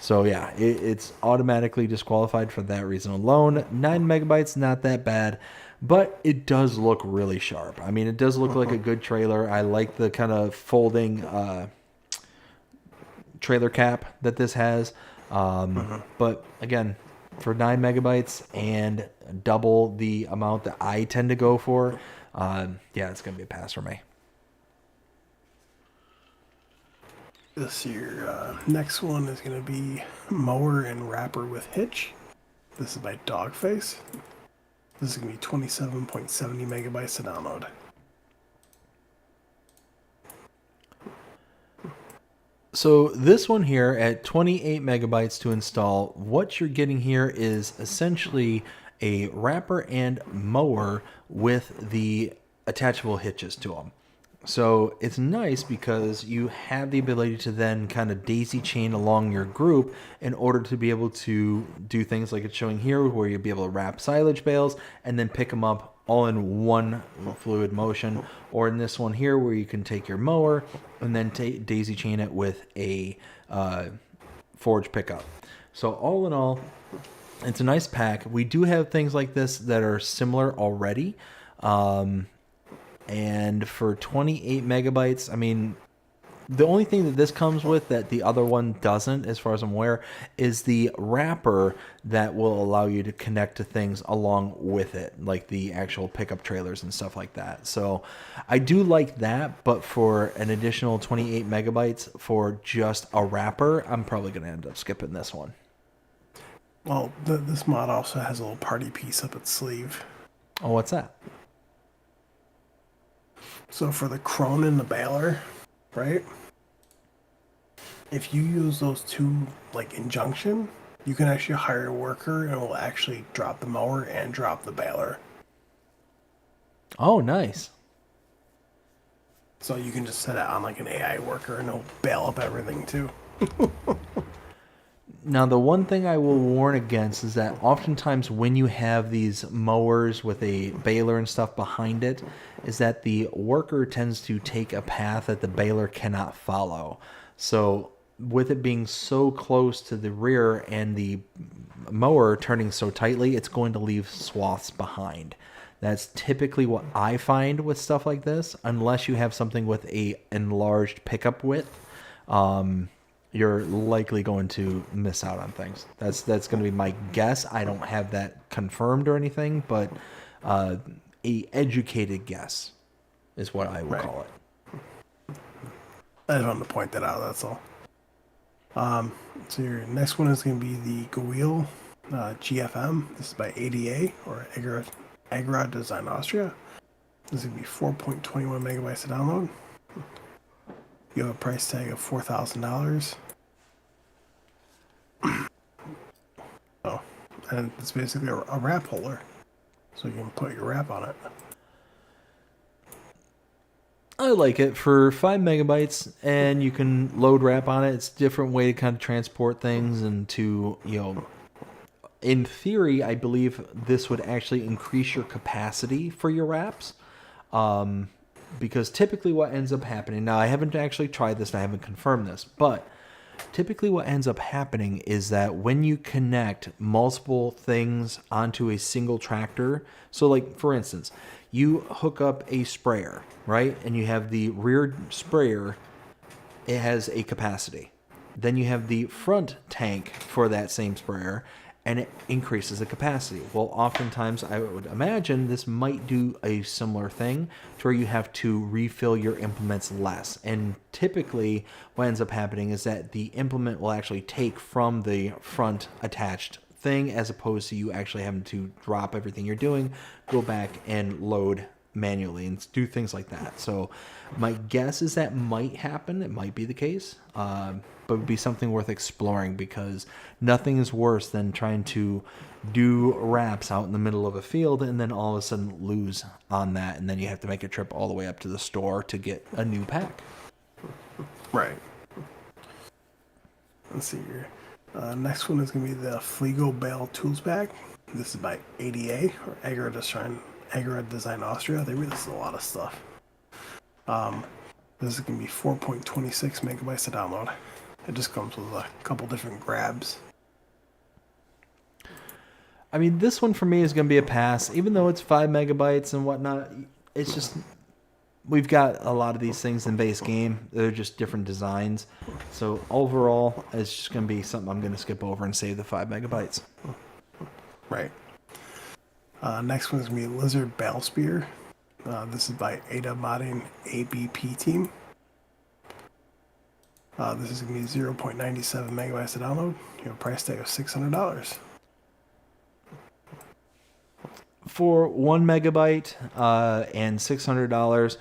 So yeah, it's automatically disqualified for that reason alone. 9 megabytes, not that bad, but it does look really sharp. I mean, it does look like a good trailer. I like the kind of folding trailer cap that this has. But again, for 9 megabytes and double the amount that I tend to go for, yeah, it's going to be a pass for me. This year, next one is going to be Mower and Wrapper with Hitch. This is by Dogface. This is going to be 27.70 megabytes to download. So this one here at 28 megabytes to install, what you're getting here is essentially a wrapper and mower with the attachable hitches to them. So it's nice because you have the ability to then kind of daisy chain along your group in order to be able to do things like it's showing here, where you'll be able to wrap silage bales and then pick them up all in one fluid motion, or in this one here where you can take your mower and then daisy chain it with a forage pickup. So all in all, it's a nice pack. We do have things like this that are similar already. And for 28 megabytes, I mean, the only thing that this comes with that the other one doesn't, as far as I'm aware, is the wrapper that will allow you to connect to things along with it, like the actual pickup trailers and stuff like that. So I do like that, but for an additional 28 megabytes for just a wrapper, I'm probably going to end up skipping this one. Well, this mod also has a little party piece up its sleeve. Oh, what's that? So for the Krone and the baler, right? If you use those two like in junction, you can actually hire a worker and it will actually drop the mower and drop the baler. Oh, nice. So you can just set it on like an AI worker and it'll bale up everything too. Now, the one thing I will warn against is that oftentimes when you have these mowers with a baler and stuff behind it, is that the worker tends to take a path that the baler cannot follow. So with it being so close to the rear and the mower turning so tightly, it's going to leave swaths behind. That's typically what I find with stuff like this, unless you have something with a enlarged pickup width. You're likely going to miss out on things. That's going to be my guess. I don't have that confirmed or anything, but a educated guess is what I would call it. I just wanted to point that out, that's all. So your next one is going to be the WillT GFM. This is by ADA, or AgriBusiness Austria. This is going to be 4.21 megabytes to download. You have a price tag of $4,000. Oh, and it's basically a wrap holder, so you can put your wrap on it. I like it for 5 megabytes, and you can load wrap on it. It's a different way to kind of transport things, and to, in theory, I believe this would actually increase your capacity for your wraps. Because typically what ends up happening, now I haven't actually tried this and I haven't confirmed this, but typically what ends up happening is that when you connect multiple things onto a single tractor, so like for instance, you hook up a sprayer, right? And you have the rear sprayer, it has a capacity. Then you have the front tank for that same sprayer, and it increases the capacity. Well, oftentimes I would imagine this might do a similar thing to where you have to refill your implements less. And typically what ends up happening is that the implement will actually take from the front attached thing, as opposed to you actually having to drop everything you're doing, go back and load manually and do things like that. So my guess is that might happen. It might be the case, but it would be something worth exploring, because nothing is worse than trying to do wraps out in the middle of a field and then all of a sudden lose on that, and then you have to make a trip all the way up to the store to get a new pack. Right. Let's see here. Next one is going to be the Fliego Bale Tools Pack. This is by ADA, or AgriDusiness Austria. They release a lot of stuff. This is going to be 4.26 megabytes to download. It just comes with a couple different grabs. I mean, this one for me is going to be a pass, even though it's 5 megabytes and whatnot. It's just, we've got a lot of these things in base game. They're just different designs. So overall, it's just going to be something I'm going to skip over and save the 5 megabytes. Right. Next one's going to be Lizard Bale Spear. This is by Ada Modding ABP Team. This is going to be 0.97 megabytes to download. You have a price tag of $600. For 1 megabyte and $600,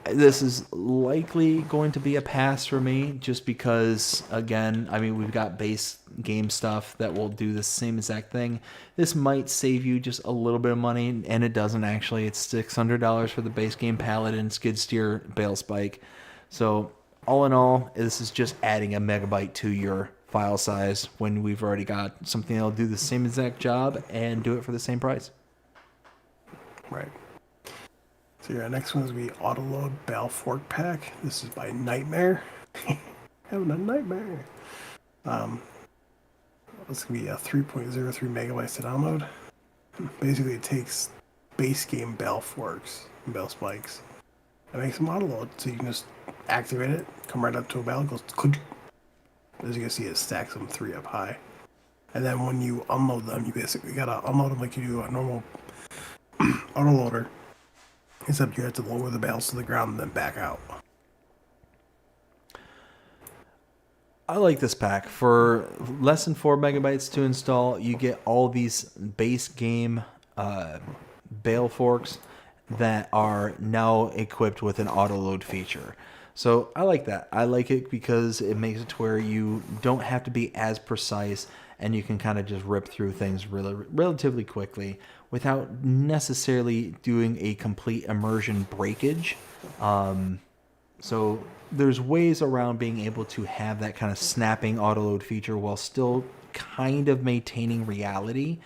this is likely going to be a pass for me, just because, again, I mean, we've got base game stuff that will do the same exact thing. This might save you just a little bit of money, and it doesn't actually. It's $600 for the base game pallet and skid steer bale spike. So all in all, this is just adding a megabyte to your file size when we've already got something that'll do the same exact job and do it for the same price. Right. So your next one is going to be Autoload Bale Fork Pack. This is by Nightmare. Having a nightmare. It's going to be a 3.03 megabytes to download. Basically, it takes base game bale forks and bale spikes and makes them autoload. So you can just activate it, come right up to a bale, it goes click. As you can see, it stacks them 3 up high. And then when you unload them, you basically got to unload them like you do a normal autoloader, except you have to lower the bales to the ground and then back out. I like this pack. For less than 4 megabytes to install, you get all these base game bale forks that are now equipped with an auto load feature. So I like that. I like it because it makes it to where you don't have to be as precise and you can kind of just rip through things relatively quickly without necessarily doing a complete immersion breakage. So there's ways around being able to have that kind of snapping autoload feature while still kind of maintaining reality,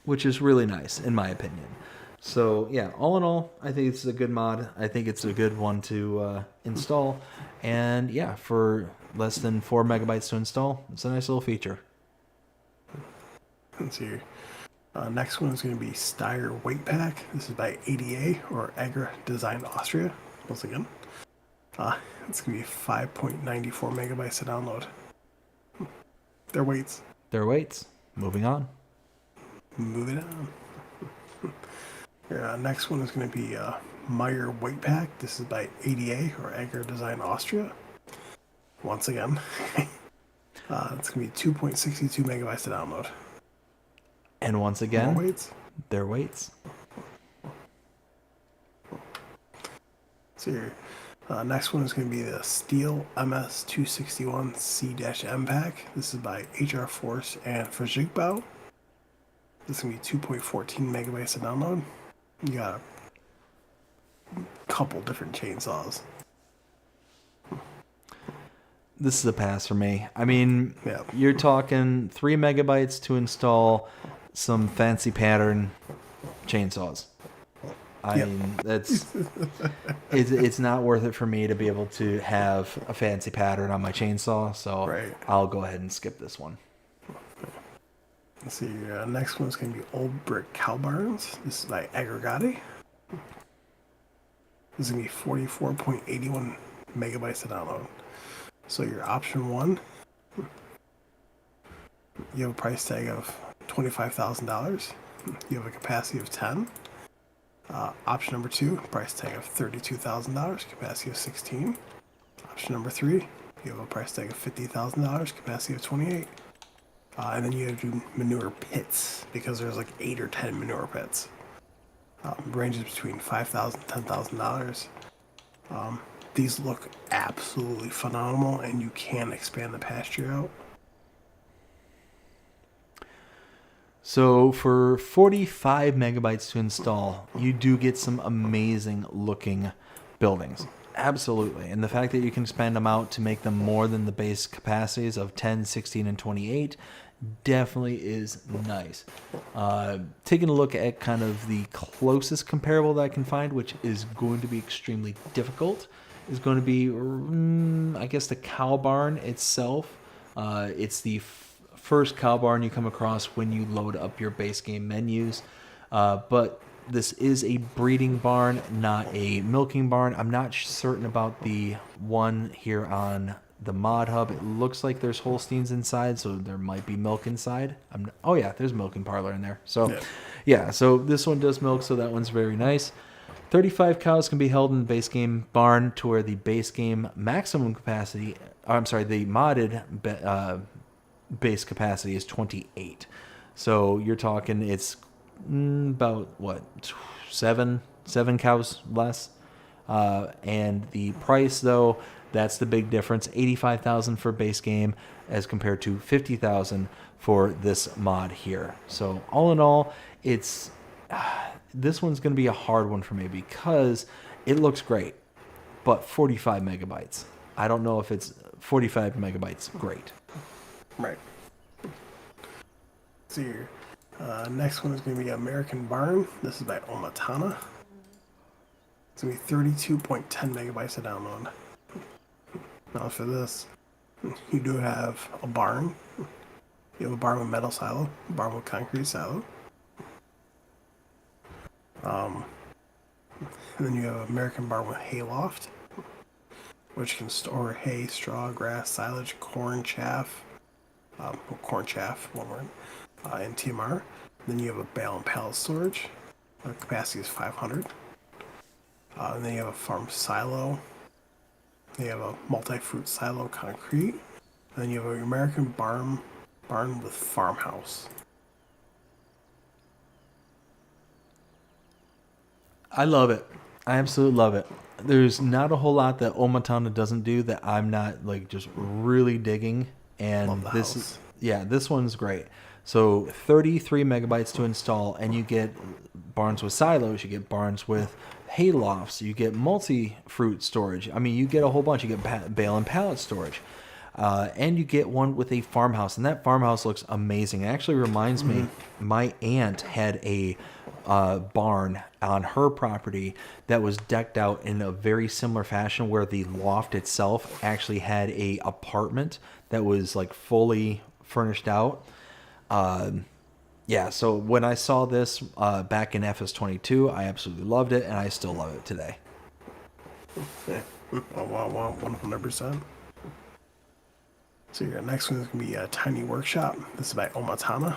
which is really nice in my opinion. So yeah, all in all, I think it's a good mod. I think it's a good one to install. And yeah, for less than 4 megabytes to install, it's a nice little feature. Let's see. Next one is going to be Steyr Weight Pack. This is by ADA or AgriBusiness Austria. Once again, it's going to be 5.94 megabytes to download. Their weights. Moving on. Moving on. Next one is going to be Meyer Weight Pack. This is by ADA or AgriBusiness Austria. Once again, it's going to be 2.62 megabytes to download. And once again, more weights. Their weights. So here, next one is going to be the Steel MS261 C-M pack. This is by HR Force and Verzugbau. This is going to be 2.14 megabytes to download. You got a couple different chainsaws. This is a pass for me. I mean, Yeah. You're talking 3 megabytes to install some fancy pattern chainsaws. I mean, it's not worth it for me to be able to have a fancy pattern on my chainsaw, so Right. I'll go ahead and skip this one. Let's see, next one is going to be Old Brick Cow Barns. This is by Aggregati. This is going to be 44.81 megabytes to download. So your option 1, you have a price tag of $25,000. You have a capacity of 10. Option number 2, price tag of $32,000, capacity of 16. Option number 3, you have a price tag of $50,000, capacity of 28. And then you have to do manure pits, because there's like 8 or 10 manure pits. Ranges between $5,000 and $10,000. These look absolutely phenomenal, and you can expand the pasture out. So for 45 megabytes to install, you do get some amazing looking buildings. Absolutely. And the fact that you can expand them out to make them more than the base capacities of 10, 16, and 28 definitely is nice. Taking a look at kind of the closest comparable that I can find, which is going to be extremely difficult, is going to be, I guess, the cow barn itself. It's the first cow barn you come across when you load up your base game menus. But this is a breeding barn, not a milking barn. I'm not certain about the one here on the mod hub. It looks like there's Holsteins inside, so there might be milk inside. Oh yeah, there's milking parlor in there. So yeah, so this one does milk, so that one's very nice. 35 cows can be held in the base game barn, to where the base game maximum capacity, the modded base capacity is 28. So you're talking it's about what, seven cows less. And the price, though, that's the big difference. $85,000 for base game as compared to $50,000 for this mod here. So all in all, it's this one's going to be a hard one for me because it looks great, but 45 megabytes. I don't know if it's 45 megabytes great. Right. Let's see here. Next one is going to be American Barn. This is by Omatana. It's going to be 32.10 megabytes to download. Now for this, you do have a barn. You have a barn with metal silo, a barn with concrete silo. And then you have an American barn with hay loft, which can store hay, straw, grass, silage, corn chaff, one word, and TMR. Then you have a bale and pallet storage. The capacity is 500. And then you have a farm silo. You have a multi-fruit silo concrete. And then you have an American barn with farmhouse. I love it. I absolutely love it. There's not a whole lot that Omatana doesn't do that I'm not like just really digging. And Love the this house. Yeah, this one's great. So 33 megabytes to install, and you get barns with silos, you get barns with hay lofts, you get multi-fruit storage. I mean, you get a whole bunch. You get bale and pallet storage. And you get one with a farmhouse, and that farmhouse looks amazing. It actually reminds me, my aunt had a barn on her property that was decked out in a very similar fashion, where the loft itself actually had a apartment that was like fully furnished out. Yeah, so when I saw this back in FS22, I absolutely loved it, and I still love it today. Yeah. Wow, 100%. So your next one is going to be a tiny workshop. This is by Omatana.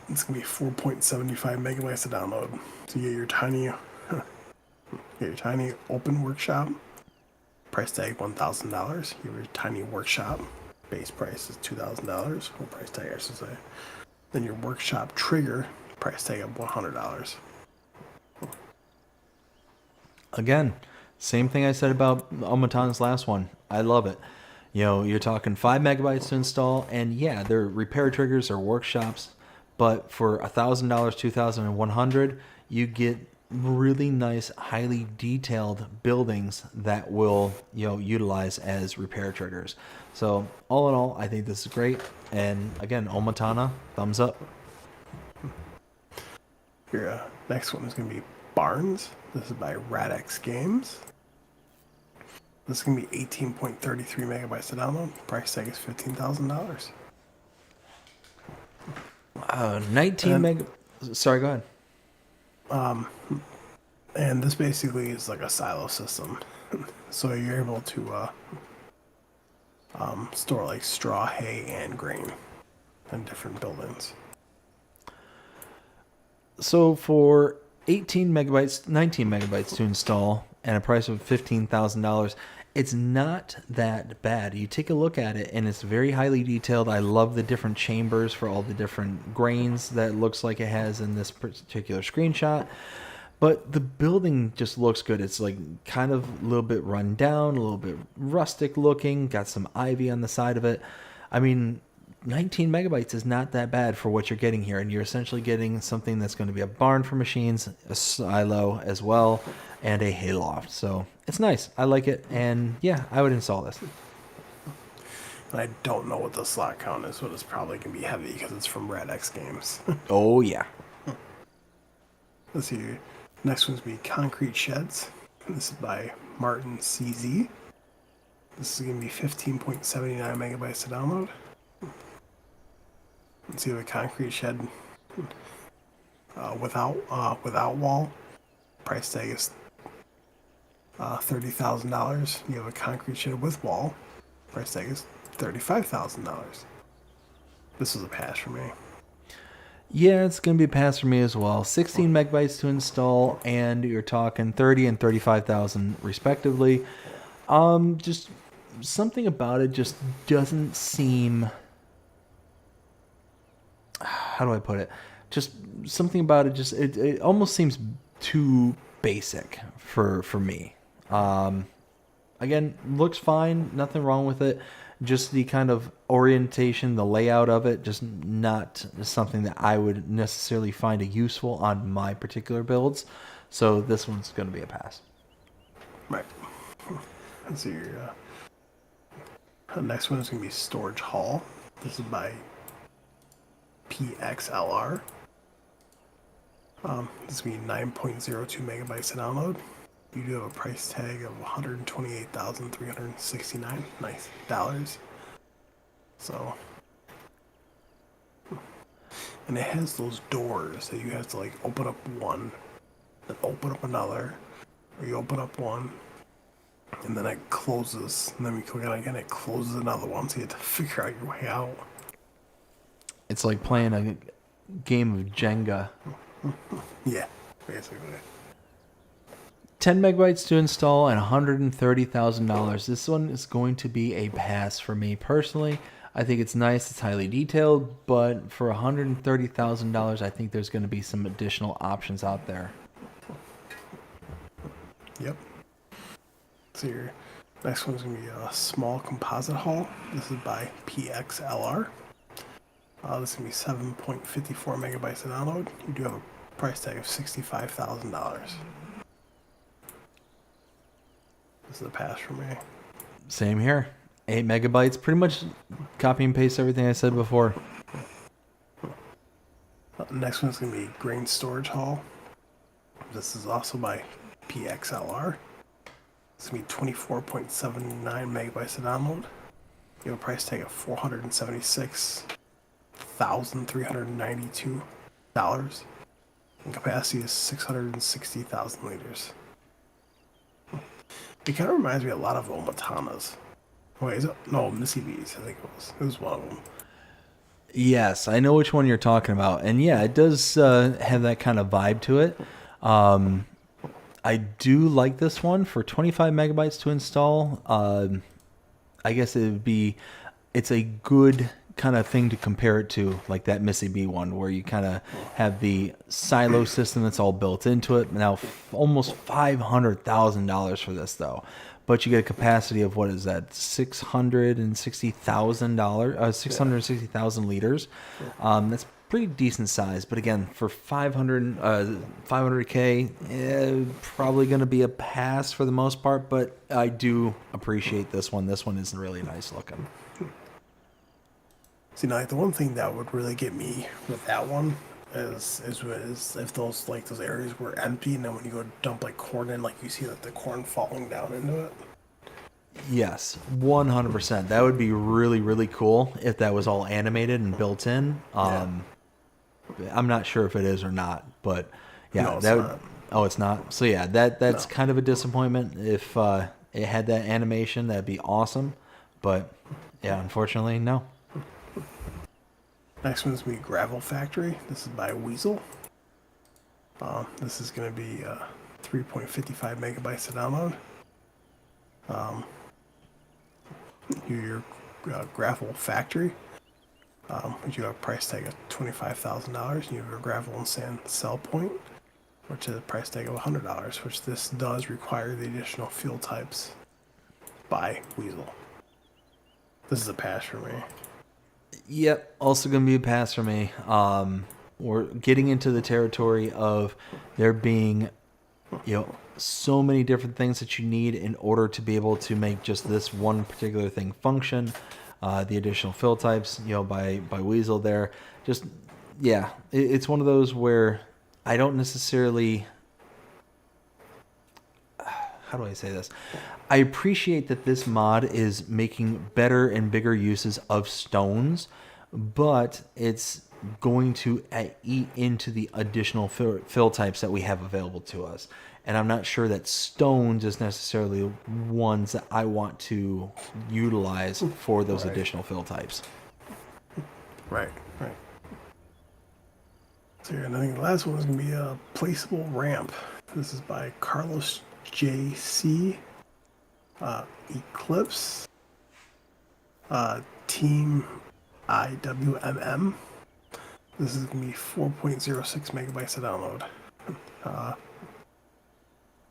It's going to be 4.75 megabytes to download. So you get your tiny open workshop. Price tag $1,000. Your tiny workshop base price is $2,000. Full price tag, I should say. Then your workshop trigger price tag of $100. Again, same thing I said about Omatana's last one. I love it. You know, you're talking 5 megabytes to install, and yeah, they're repair triggers or workshops, but for $1,000, $2,100, you get really nice, highly detailed buildings that will, you know, utilize as repair triggers. So all in all, I think this is great. And again, Omatana, thumbs up. Your next one is going to be Barns. This is by Radix Games. This is going to be 18.33 megabytes to download. Price tag is $15,000. 19 meg. Sorry, go ahead. And this basically is like a silo system. So you're able to store like straw, hay, and grain in different buildings. So for 19 megabytes to install, and a price of $15,000, it's not that bad. You take a look at it, and it's very highly detailed. I love the different chambers for all the different grains that it looks like it has in this particular screenshot. But the building just looks good. It's like kind of a little bit run down, a little bit rustic looking, got some ivy on the side of it. I mean, 19 megabytes is not that bad for what you're getting here, and you're essentially getting something that's going to be a barn for machines, a silo as well, and a hayloft. So it's nice. I like it, and yeah, I would install this. I don't know what the slot count is, but it's probably going to be heavy because it's from Radix Games. Oh, yeah. Let's see. Next one's going to be Concrete Sheds. This is by Martin CZ. This is going to be 15.79 megabytes to download. Let's see, a concrete shed without wall. Price tag is $30,000. You have a concrete shed with wall. Price tag is $35,000. This was a pass for me. Yeah, it's going to be a pass for me as well. 16 megabytes to install, and you're talking 30 and 35,000 respectively. Just something about it just doesn't seem... How do I put it? Just something about it, just it almost seems too basic for me. Again, looks fine, nothing wrong with it. Just the kind of orientation, the layout of it, just not something that I would necessarily find useful on my particular builds. So this one's going to be a pass. Right. Let's see your next one is going to be Storage Hall. This is by PXLR. This is going to be 9.02 megabytes to download. You do have a price tag of $128,369 nice dollars. So, and it has those doors that you have to like open up one, then open up another, or you open up one, and then it closes, and then we click on it again, it closes another one, so you have to figure out your way out. It's like playing a game of Jenga. Yeah, basically. 10 megabytes to install and $130,000. This one is going to be a pass for me personally. I think it's nice, it's highly detailed, but for $130,000, I think there's going to be some additional options out there. Yep. So your Next one's going to be a small composite hull. This is by PXLR. This is going to be 7.54 megabytes to download. You do have a price tag of $65,000. This is a pass for me. Same here. 8 megabytes. Pretty much copy and paste everything I said before. Next one's going to be grain storage hull. This is also by PXLR. It's going to be 24.79 megabytes to download. You have a price tag of $476,392. And capacity is 660,000 liters. It kind of reminds me a lot of Omatanas. Wait, is it? No, Missy Bees, I think it was. It was one of them. Yes, I know which one you're talking about. And yeah, it does have that kind of vibe to it. I do like this one for 25 megabytes to install. I guess it's a good kind of thing to compare it to, like that Missy B one, where you kind of have the silo system that's all built into it. Now, almost $500,000 for this though, but you get a capacity of, what is that, 660,000 liters. That's pretty decent size, but again, for 500K, probably going to be a pass for the most part, but I do appreciate this one. This one is really nice looking. See, now, like, the one thing that would really get me with that one is if those areas were empty, and then when you go dump like corn in, like you see like the corn falling down into it. Yes, 100%. That would be really, really cool if that was all animated and built in. I'm not sure if it is or not, but yeah, no, that would. Not. Oh, it's not. So yeah, that's kind of a disappointment. If it had that animation, that'd be awesome. But yeah, unfortunately, no. Next one's going to be Gravel Factory. This is by Weasel. This is going to be 3.55 megabytes to download. Your Gravel Factory. Which you have a price tag of $25,000. You have a gravel and sand sell point, which is a price tag of $100, which this does require the additional fuel types by Weasel. This is a pass for me. Yep, also going to be a pass for me. We're getting into the territory of there being, so many different things that you need in order to be able to make just this one particular thing function. The additional fill types, by Weasel there. Just, yeah, it's one of those where I don't necessarily... How do I say this? I appreciate that this mod is making better and bigger uses of stones, but it's going to eat into the additional fill types that we have available to us. And I'm not sure that stones is necessarily ones that I want to utilize for those additional fill types. Right. So I think the last one is going to be a placeable ramp. This is by Carlos JC, Eclipse, Team IWMM. This is going to be 4.06 megabytes to download.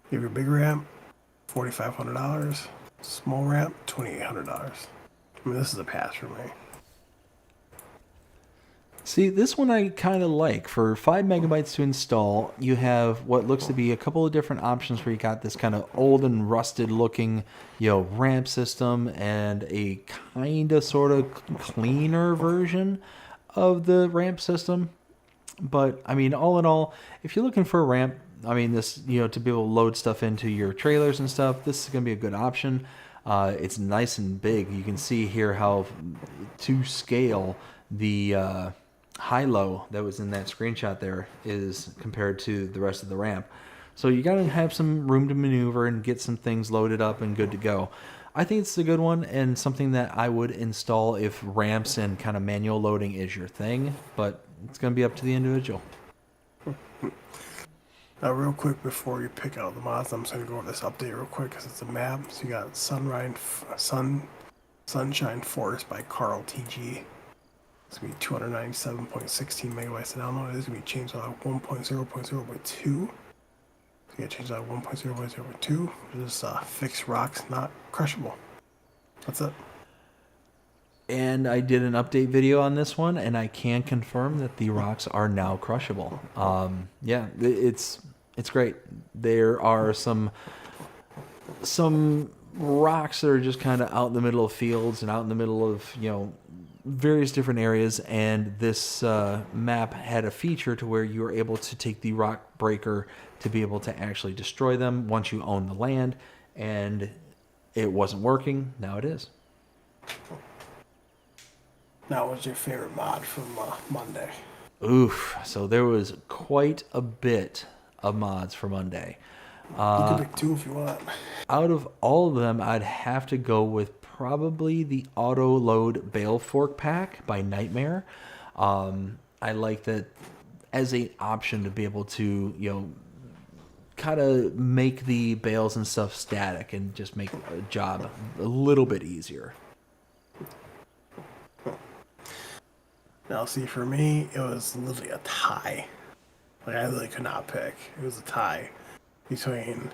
You have your big ramp, $4,500. Small ramp, $2,800. I mean, this is a pass for me. See, this one I kind of like. For 5 megabytes to install, you have what looks to be a couple of different options where you got this kind of old and rusted looking, ramp system and a kind of sort of cleaner version of the ramp system. But, I mean, all in all, if you're looking for a ramp, I mean, this, to be able to load stuff into your trailers and stuff, this is going to be a good option. It's nice and big. You can see here how, to scale, the high-low that was in that screenshot there is compared to the rest of the ramp. So you got to have some room to maneuver and get some things loaded up and good to go. I think it's a good one and something that I would install if ramps and kind of manual loading is your thing, but it's going to be up to the individual. Now, real quick before you pick out the mods, I'm just going to go over this update real quick because it's a map. So you got Sunshine Forest by Carl TG. It's going to be 297.16 megabytes to download. It's going to be changed on 1.0.0.2. So you change that 1.0.0.2. Just fix rocks not crushable. That's it. And I did an update video on this one, and I can confirm that the rocks are now crushable. Yeah, it's great. There are some rocks that are just kind of out in the middle of fields and out in the middle of, various different areas, and this map had a feature to where you were able to take the rock breaker to be able to actually destroy them once you own the land, and it wasn't working. Now it is. Now, what's your favorite mod from Monday? Oof. So there was quite a bit of mods for Monday. You can pick 2 if you want. Out of all of them, I'd have to go with probably the auto load bale fork pack by Nightmare. I like that as an option to be able to, kind of make the bales and stuff static and just make a job a little bit easier. Now, see, for me, it was literally a tie. Like, I really could not pick. It was a tie between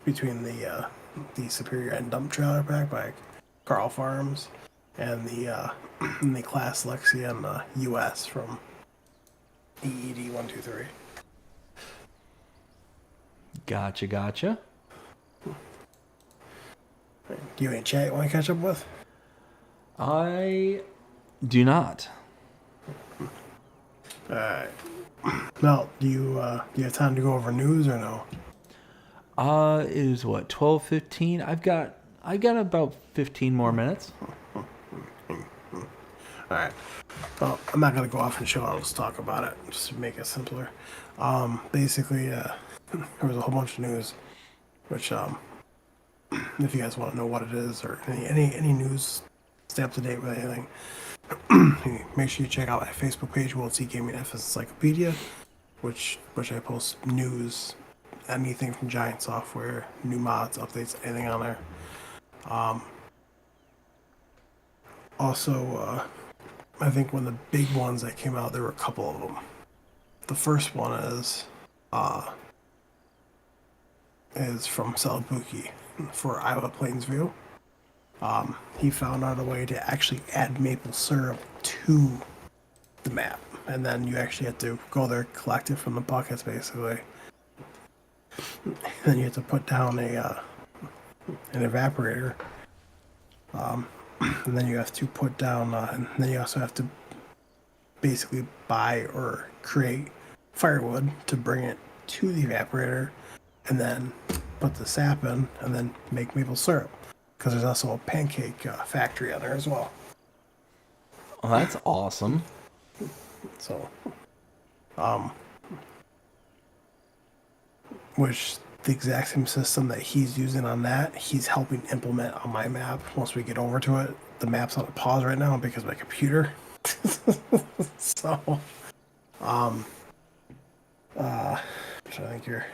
the Superior and Dump Trailer pack by Carl Farms and the Claus Axion US from EED 123. Gotcha. Do you have any chat you want to catch up with? I do not. Alright. Now, do you have time to go over news or no? It is what, 12:15? I've got about 15 more minutes. Alright. Well, I'm not gonna go off and show. I'll just talk about it just to make it simpler. Basically, there was a whole bunch of news, which if you guys want to know what it is or any news, stay up to date with anything. Make sure you check out my Facebook page, WillTGaming FS Encyclopedia, which I post news, anything from Giant Software, new mods, updates, anything on there. Also, I think one of the big ones that came out, there were a couple of them. The first one is from Salabuki for Iowa Plainsview. He found out a way to actually add maple syrup to the map, and then you actually have to go there, collect it from the buckets, basically. Then you have to put down an evaporator, and then you have to put down, and then you also have to basically buy or create firewood to bring it to the evaporator, and then put the sap in, and then make maple syrup. Because there's also a pancake factory on there as well. Oh, that's awesome. So, which the exact same system that he's using on that, he's helping implement on my map. Once we get over to it, the map's on a pause right now because of my computer. So, I'm trying to think here.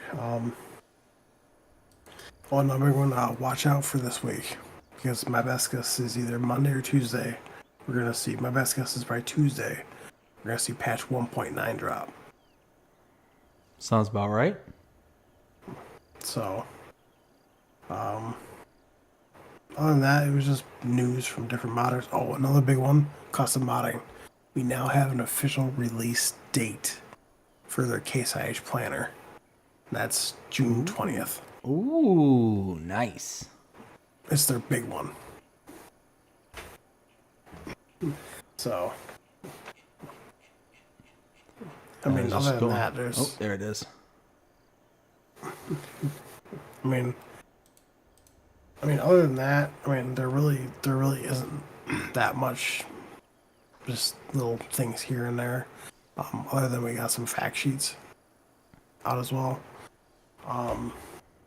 One number one, watch out for this week, because my best guess is either Monday or Tuesday. We're gonna see. My best guess is probably Tuesday. We're gonna see patch 1.9 drop. Sounds about right. So, other than that, it was just news from different modders. Oh, another big one, custom modding. We now have an official release date for their Case IH planner. That's June 20th. Ooh, nice. It's their big one. So, I mean, other than that, there's... Oh, there it is. I mean, other than that, there really isn't that much, just little things here and there. Other than we got some fact sheets out as well.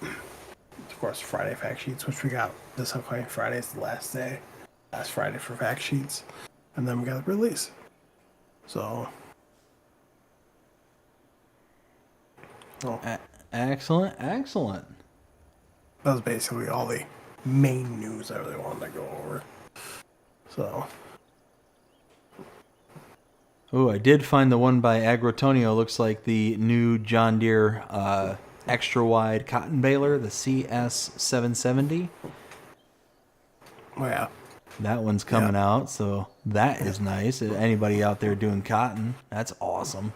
Of course, Friday fact sheets, which we got this upcoming Friday is the last day. Last Friday for fact sheets. And then we got the release. So. Oh. Excellent. That was basically all the main news I really wanted to go over. So. Oh, I did find the one by Agrotonio. Looks like the new John Deere extra wide cotton baler, the CS770. Oh, yeah. That one's coming out, so that is nice. Anybody out there doing cotton, that's awesome.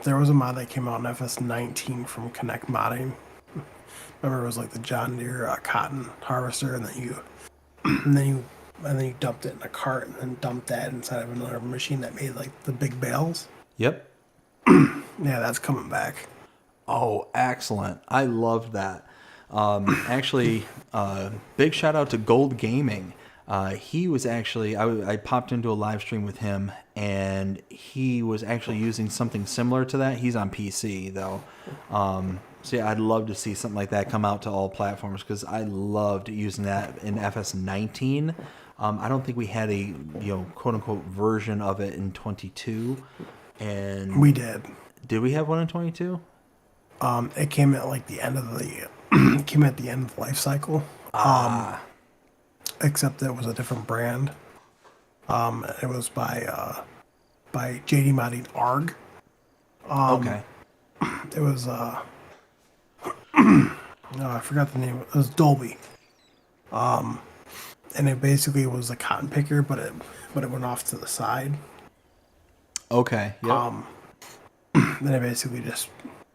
There was a mod that came out in FS19 from Connect Modding. Remember, it was like the John Deere cotton harvester, and then you dumped it in a cart, and then dumped that inside of another machine that made like the big bales. Yep. Yeah, that's coming back. Oh, excellent. I loved that. Actually, big shout out to WillTGaming. He was actually, I popped into a live stream with him, and he was actually using something similar to that. He's on PC, though. So yeah, I'd love to see something like that come out to all platforms, because I loved using that in FS19. I don't think we had a, quote unquote version of it in 22. And We did. Did we have one in 22? It came at like the end of the it came at the end of the life cycle. Except that it was a different brand. It was by JD Modding ARG. Okay. It was no, I forgot the name. It was Dolby. And it basically was a cotton picker, but it went off to the side. Okay. Yep. Then it basically just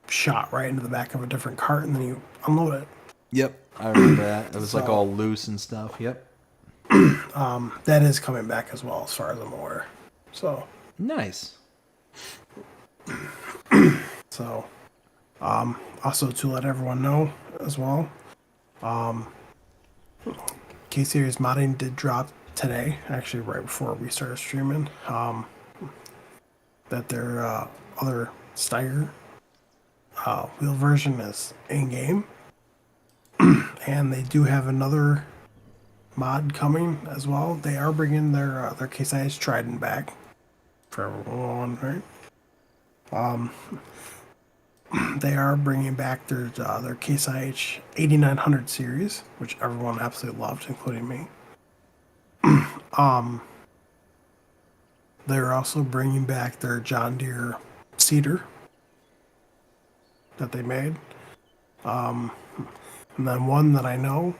shot right into the back of a different cart, and then you unload it. Yep. I remember that. It was like all loose and stuff. Yep. That is coming back as well, as far as I'm aware. So Nice. So, also to let everyone know as well, K-Series modding did drop today, actually right before we started streaming, that their other Steiger wheel version is in-game, and they do have another mod coming as well. They are bringing their Case IH Trident back for everyone, right? They are bringing back their Case IH 8900 series, which everyone absolutely loved, including me. They're also bringing back their John Deere Cedar that they made. And then one that I know,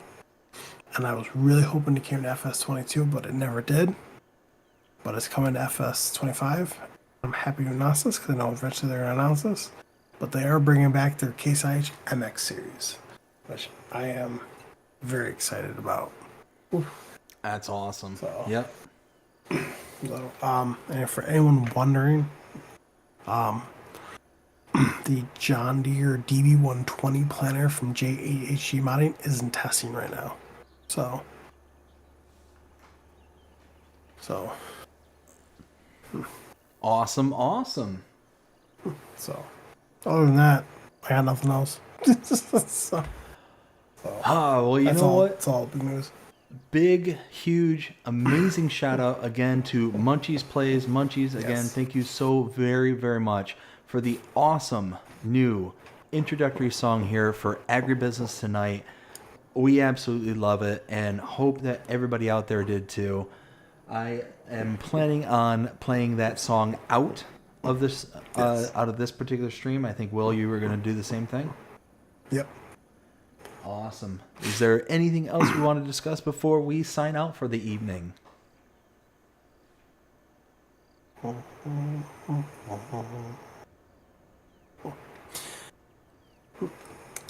and I was really hoping it came to FS22, but it never did. But it's coming to FS25. I'm happy to announce this because I know eventually they're going to announce this. But they are bringing back their Case IH MX series, which I am very excited about. That's awesome. So- Yep. So, and for anyone wondering, the John Deere DB120 planter from J8HG Modding is in testing right now. So, Awesome. Awesome. other than that, I got nothing else. So, Well, you that's know all. what? It's all big news. Big, huge, amazing shout out again to Munchies Plays. Munchies, again, Yes. thank you so very, very much for the awesome new introductory song here for AgriBusiness Tonight. We absolutely love it and hope that everybody out there did too. I am planning on playing that song out of this particular stream. I think, Will, you were going to do the same thing. Yep. Awesome. Is there anything else we want to discuss before we sign out for the evening?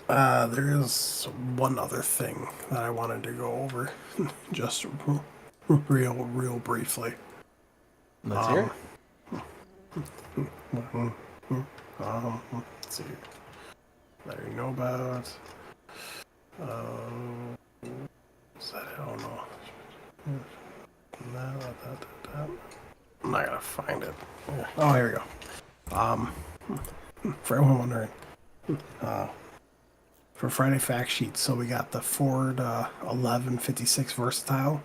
There is one other thing that I wanted to go over, just real briefly. Let's hear it. Let's see. That you know about. Is that, I don't know. I'm not gonna find it. Oh, here we go. For everyone wondering, for Friday fact sheet, so we got the Ford 1156 Versatile.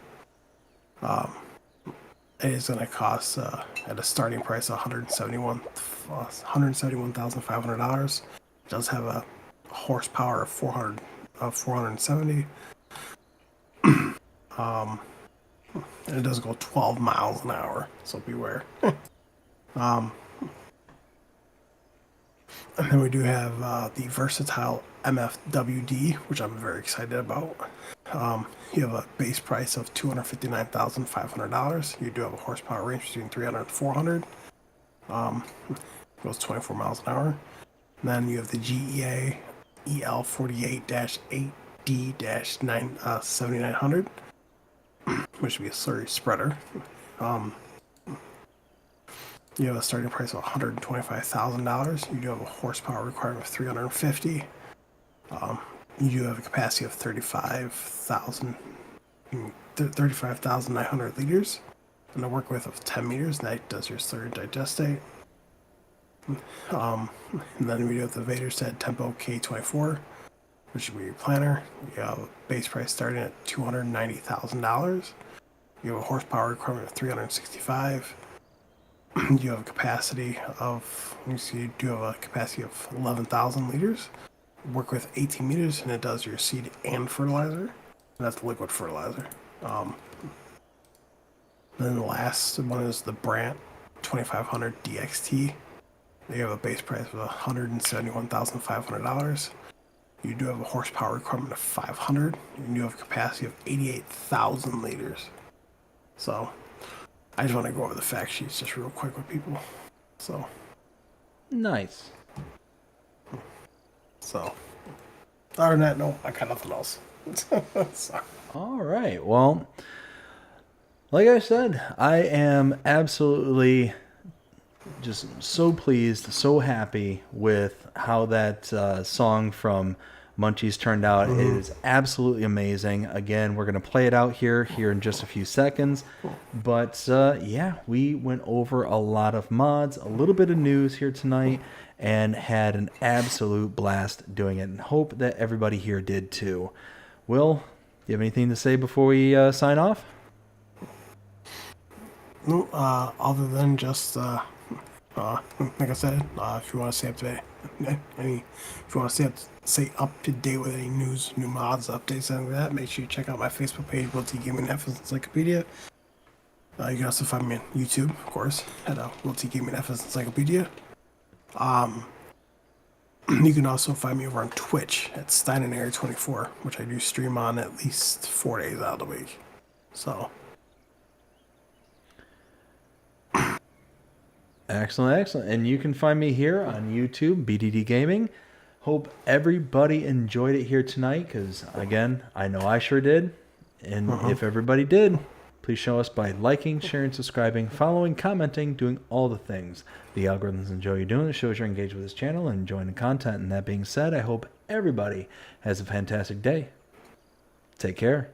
It is going to cost at a starting price of $171,500. It does have a horsepower of 470. And it does go 12 miles an hour, so beware. And then we do have the versatile MFWD, which I'm very excited about. You have a base price of $259,500. You do have a horsepower range between 300 and 400. Goes 24 miles an hour. And then you have the GEA EL48-8D-7900, which would be a slurry spreader. You have a starting price of $125,000. You do have a horsepower requirement of 350. You do have a capacity of 35,900 liters, and a work width of 10 meters. And that does your slurry digestate. And then we do have the Vaderstead Tempo K24, which would be your planter. You have a base price starting at $290,000. You have a horsepower requirement of 365. You have a capacity of, you do have a capacity of 11,000 liters. Work with 18 meters, and it does your seed and fertilizer. And that's liquid fertilizer. Then the last one is the Brandt 2500 DXT. They have a base price of $171,500. You do have a horsepower requirement of 500. You do have a capacity of 88,000 liters. So, I just want to go over the fact sheets just real quick with people. So, Nice. so other than that, no, I got nothing else. Sorry. All right. Well, like I said, I am absolutely just so pleased, so happy with how that song from Munchies turned out. It is absolutely amazing. Again, we're going to play it out here in just a few seconds. But yeah, we went over a lot of mods, a little bit of news here tonight, and had an absolute blast doing it, and hope that everybody here did too. Will, do you have anything to say before we sign off? No, other than just, like I said, if you want to stay up to date, if you want to stay up to date with any news, new mods, updates, and like that, make sure you check out my Facebook page, WillTGaming Encyclopedia. You can also find me on YouTube, of course, at WillTGaming Encyclopedia. You can also find me over on Twitch at SteinandAir24, which I do stream on at least 4 days out of the week. So. Excellent, excellent. And you can find me here on YouTube, BDD Gaming. Hope everybody enjoyed it here tonight, because, again, I know I sure did. And if everybody did, please show us by liking, sharing, subscribing, following, commenting, doing all the things. The algorithms enjoy you doing. It shows you're engaged with this channel and enjoying the content. And that being said, I hope everybody has a fantastic day. Take care.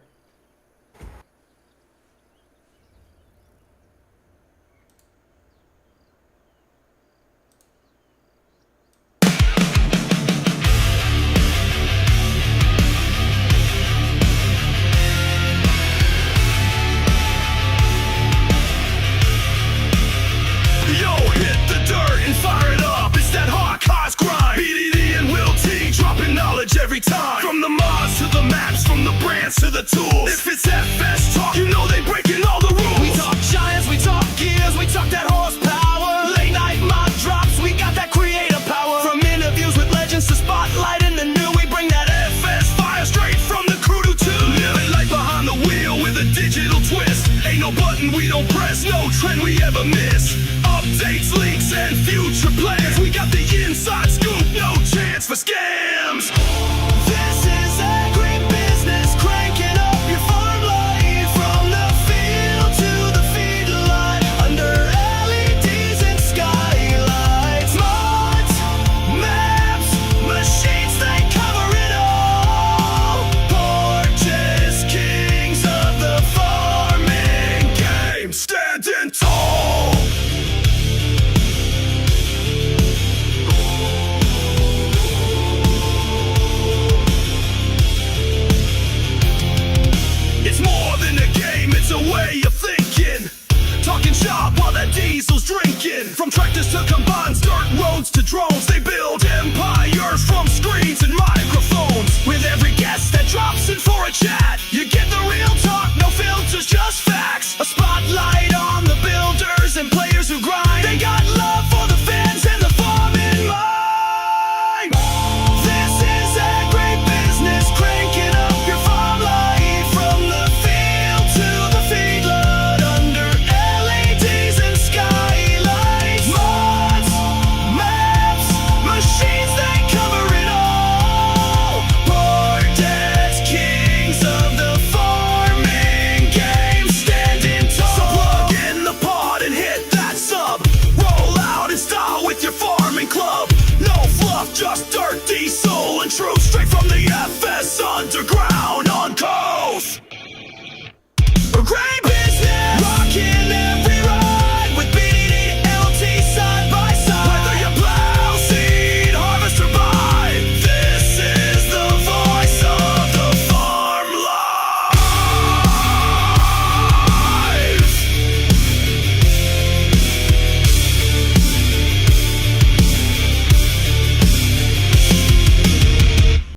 Every time, from the mods to the maps, from the brands to the tools. If it's FS talk, you know they breaking all the rules. We talk giants, we talk gears, we talk that horsepower. Late night mod drops, we got that creative power. From interviews with legends to spotlighting the new, we bring that FS fire straight from the crew to two. Living life behind the wheel with a digital twist. Ain't no button we don't press, no trend we ever miss. Updates, leaks, and future plans. We got the inside scoop, no chance for scams. This is AgriBusiness, cranking up your farm life. From the field to the feedlot, under LEDs and skylights. Mods, maps, machines, they cover it all. Porches, kings of the farming game, standing tall. It's a way of thinking, talking shop while that diesel's drinking. From tractors to combines, dirt roads to drones, they build empires from screens and microphones. With every guest that drops in for a chat, you get the real talk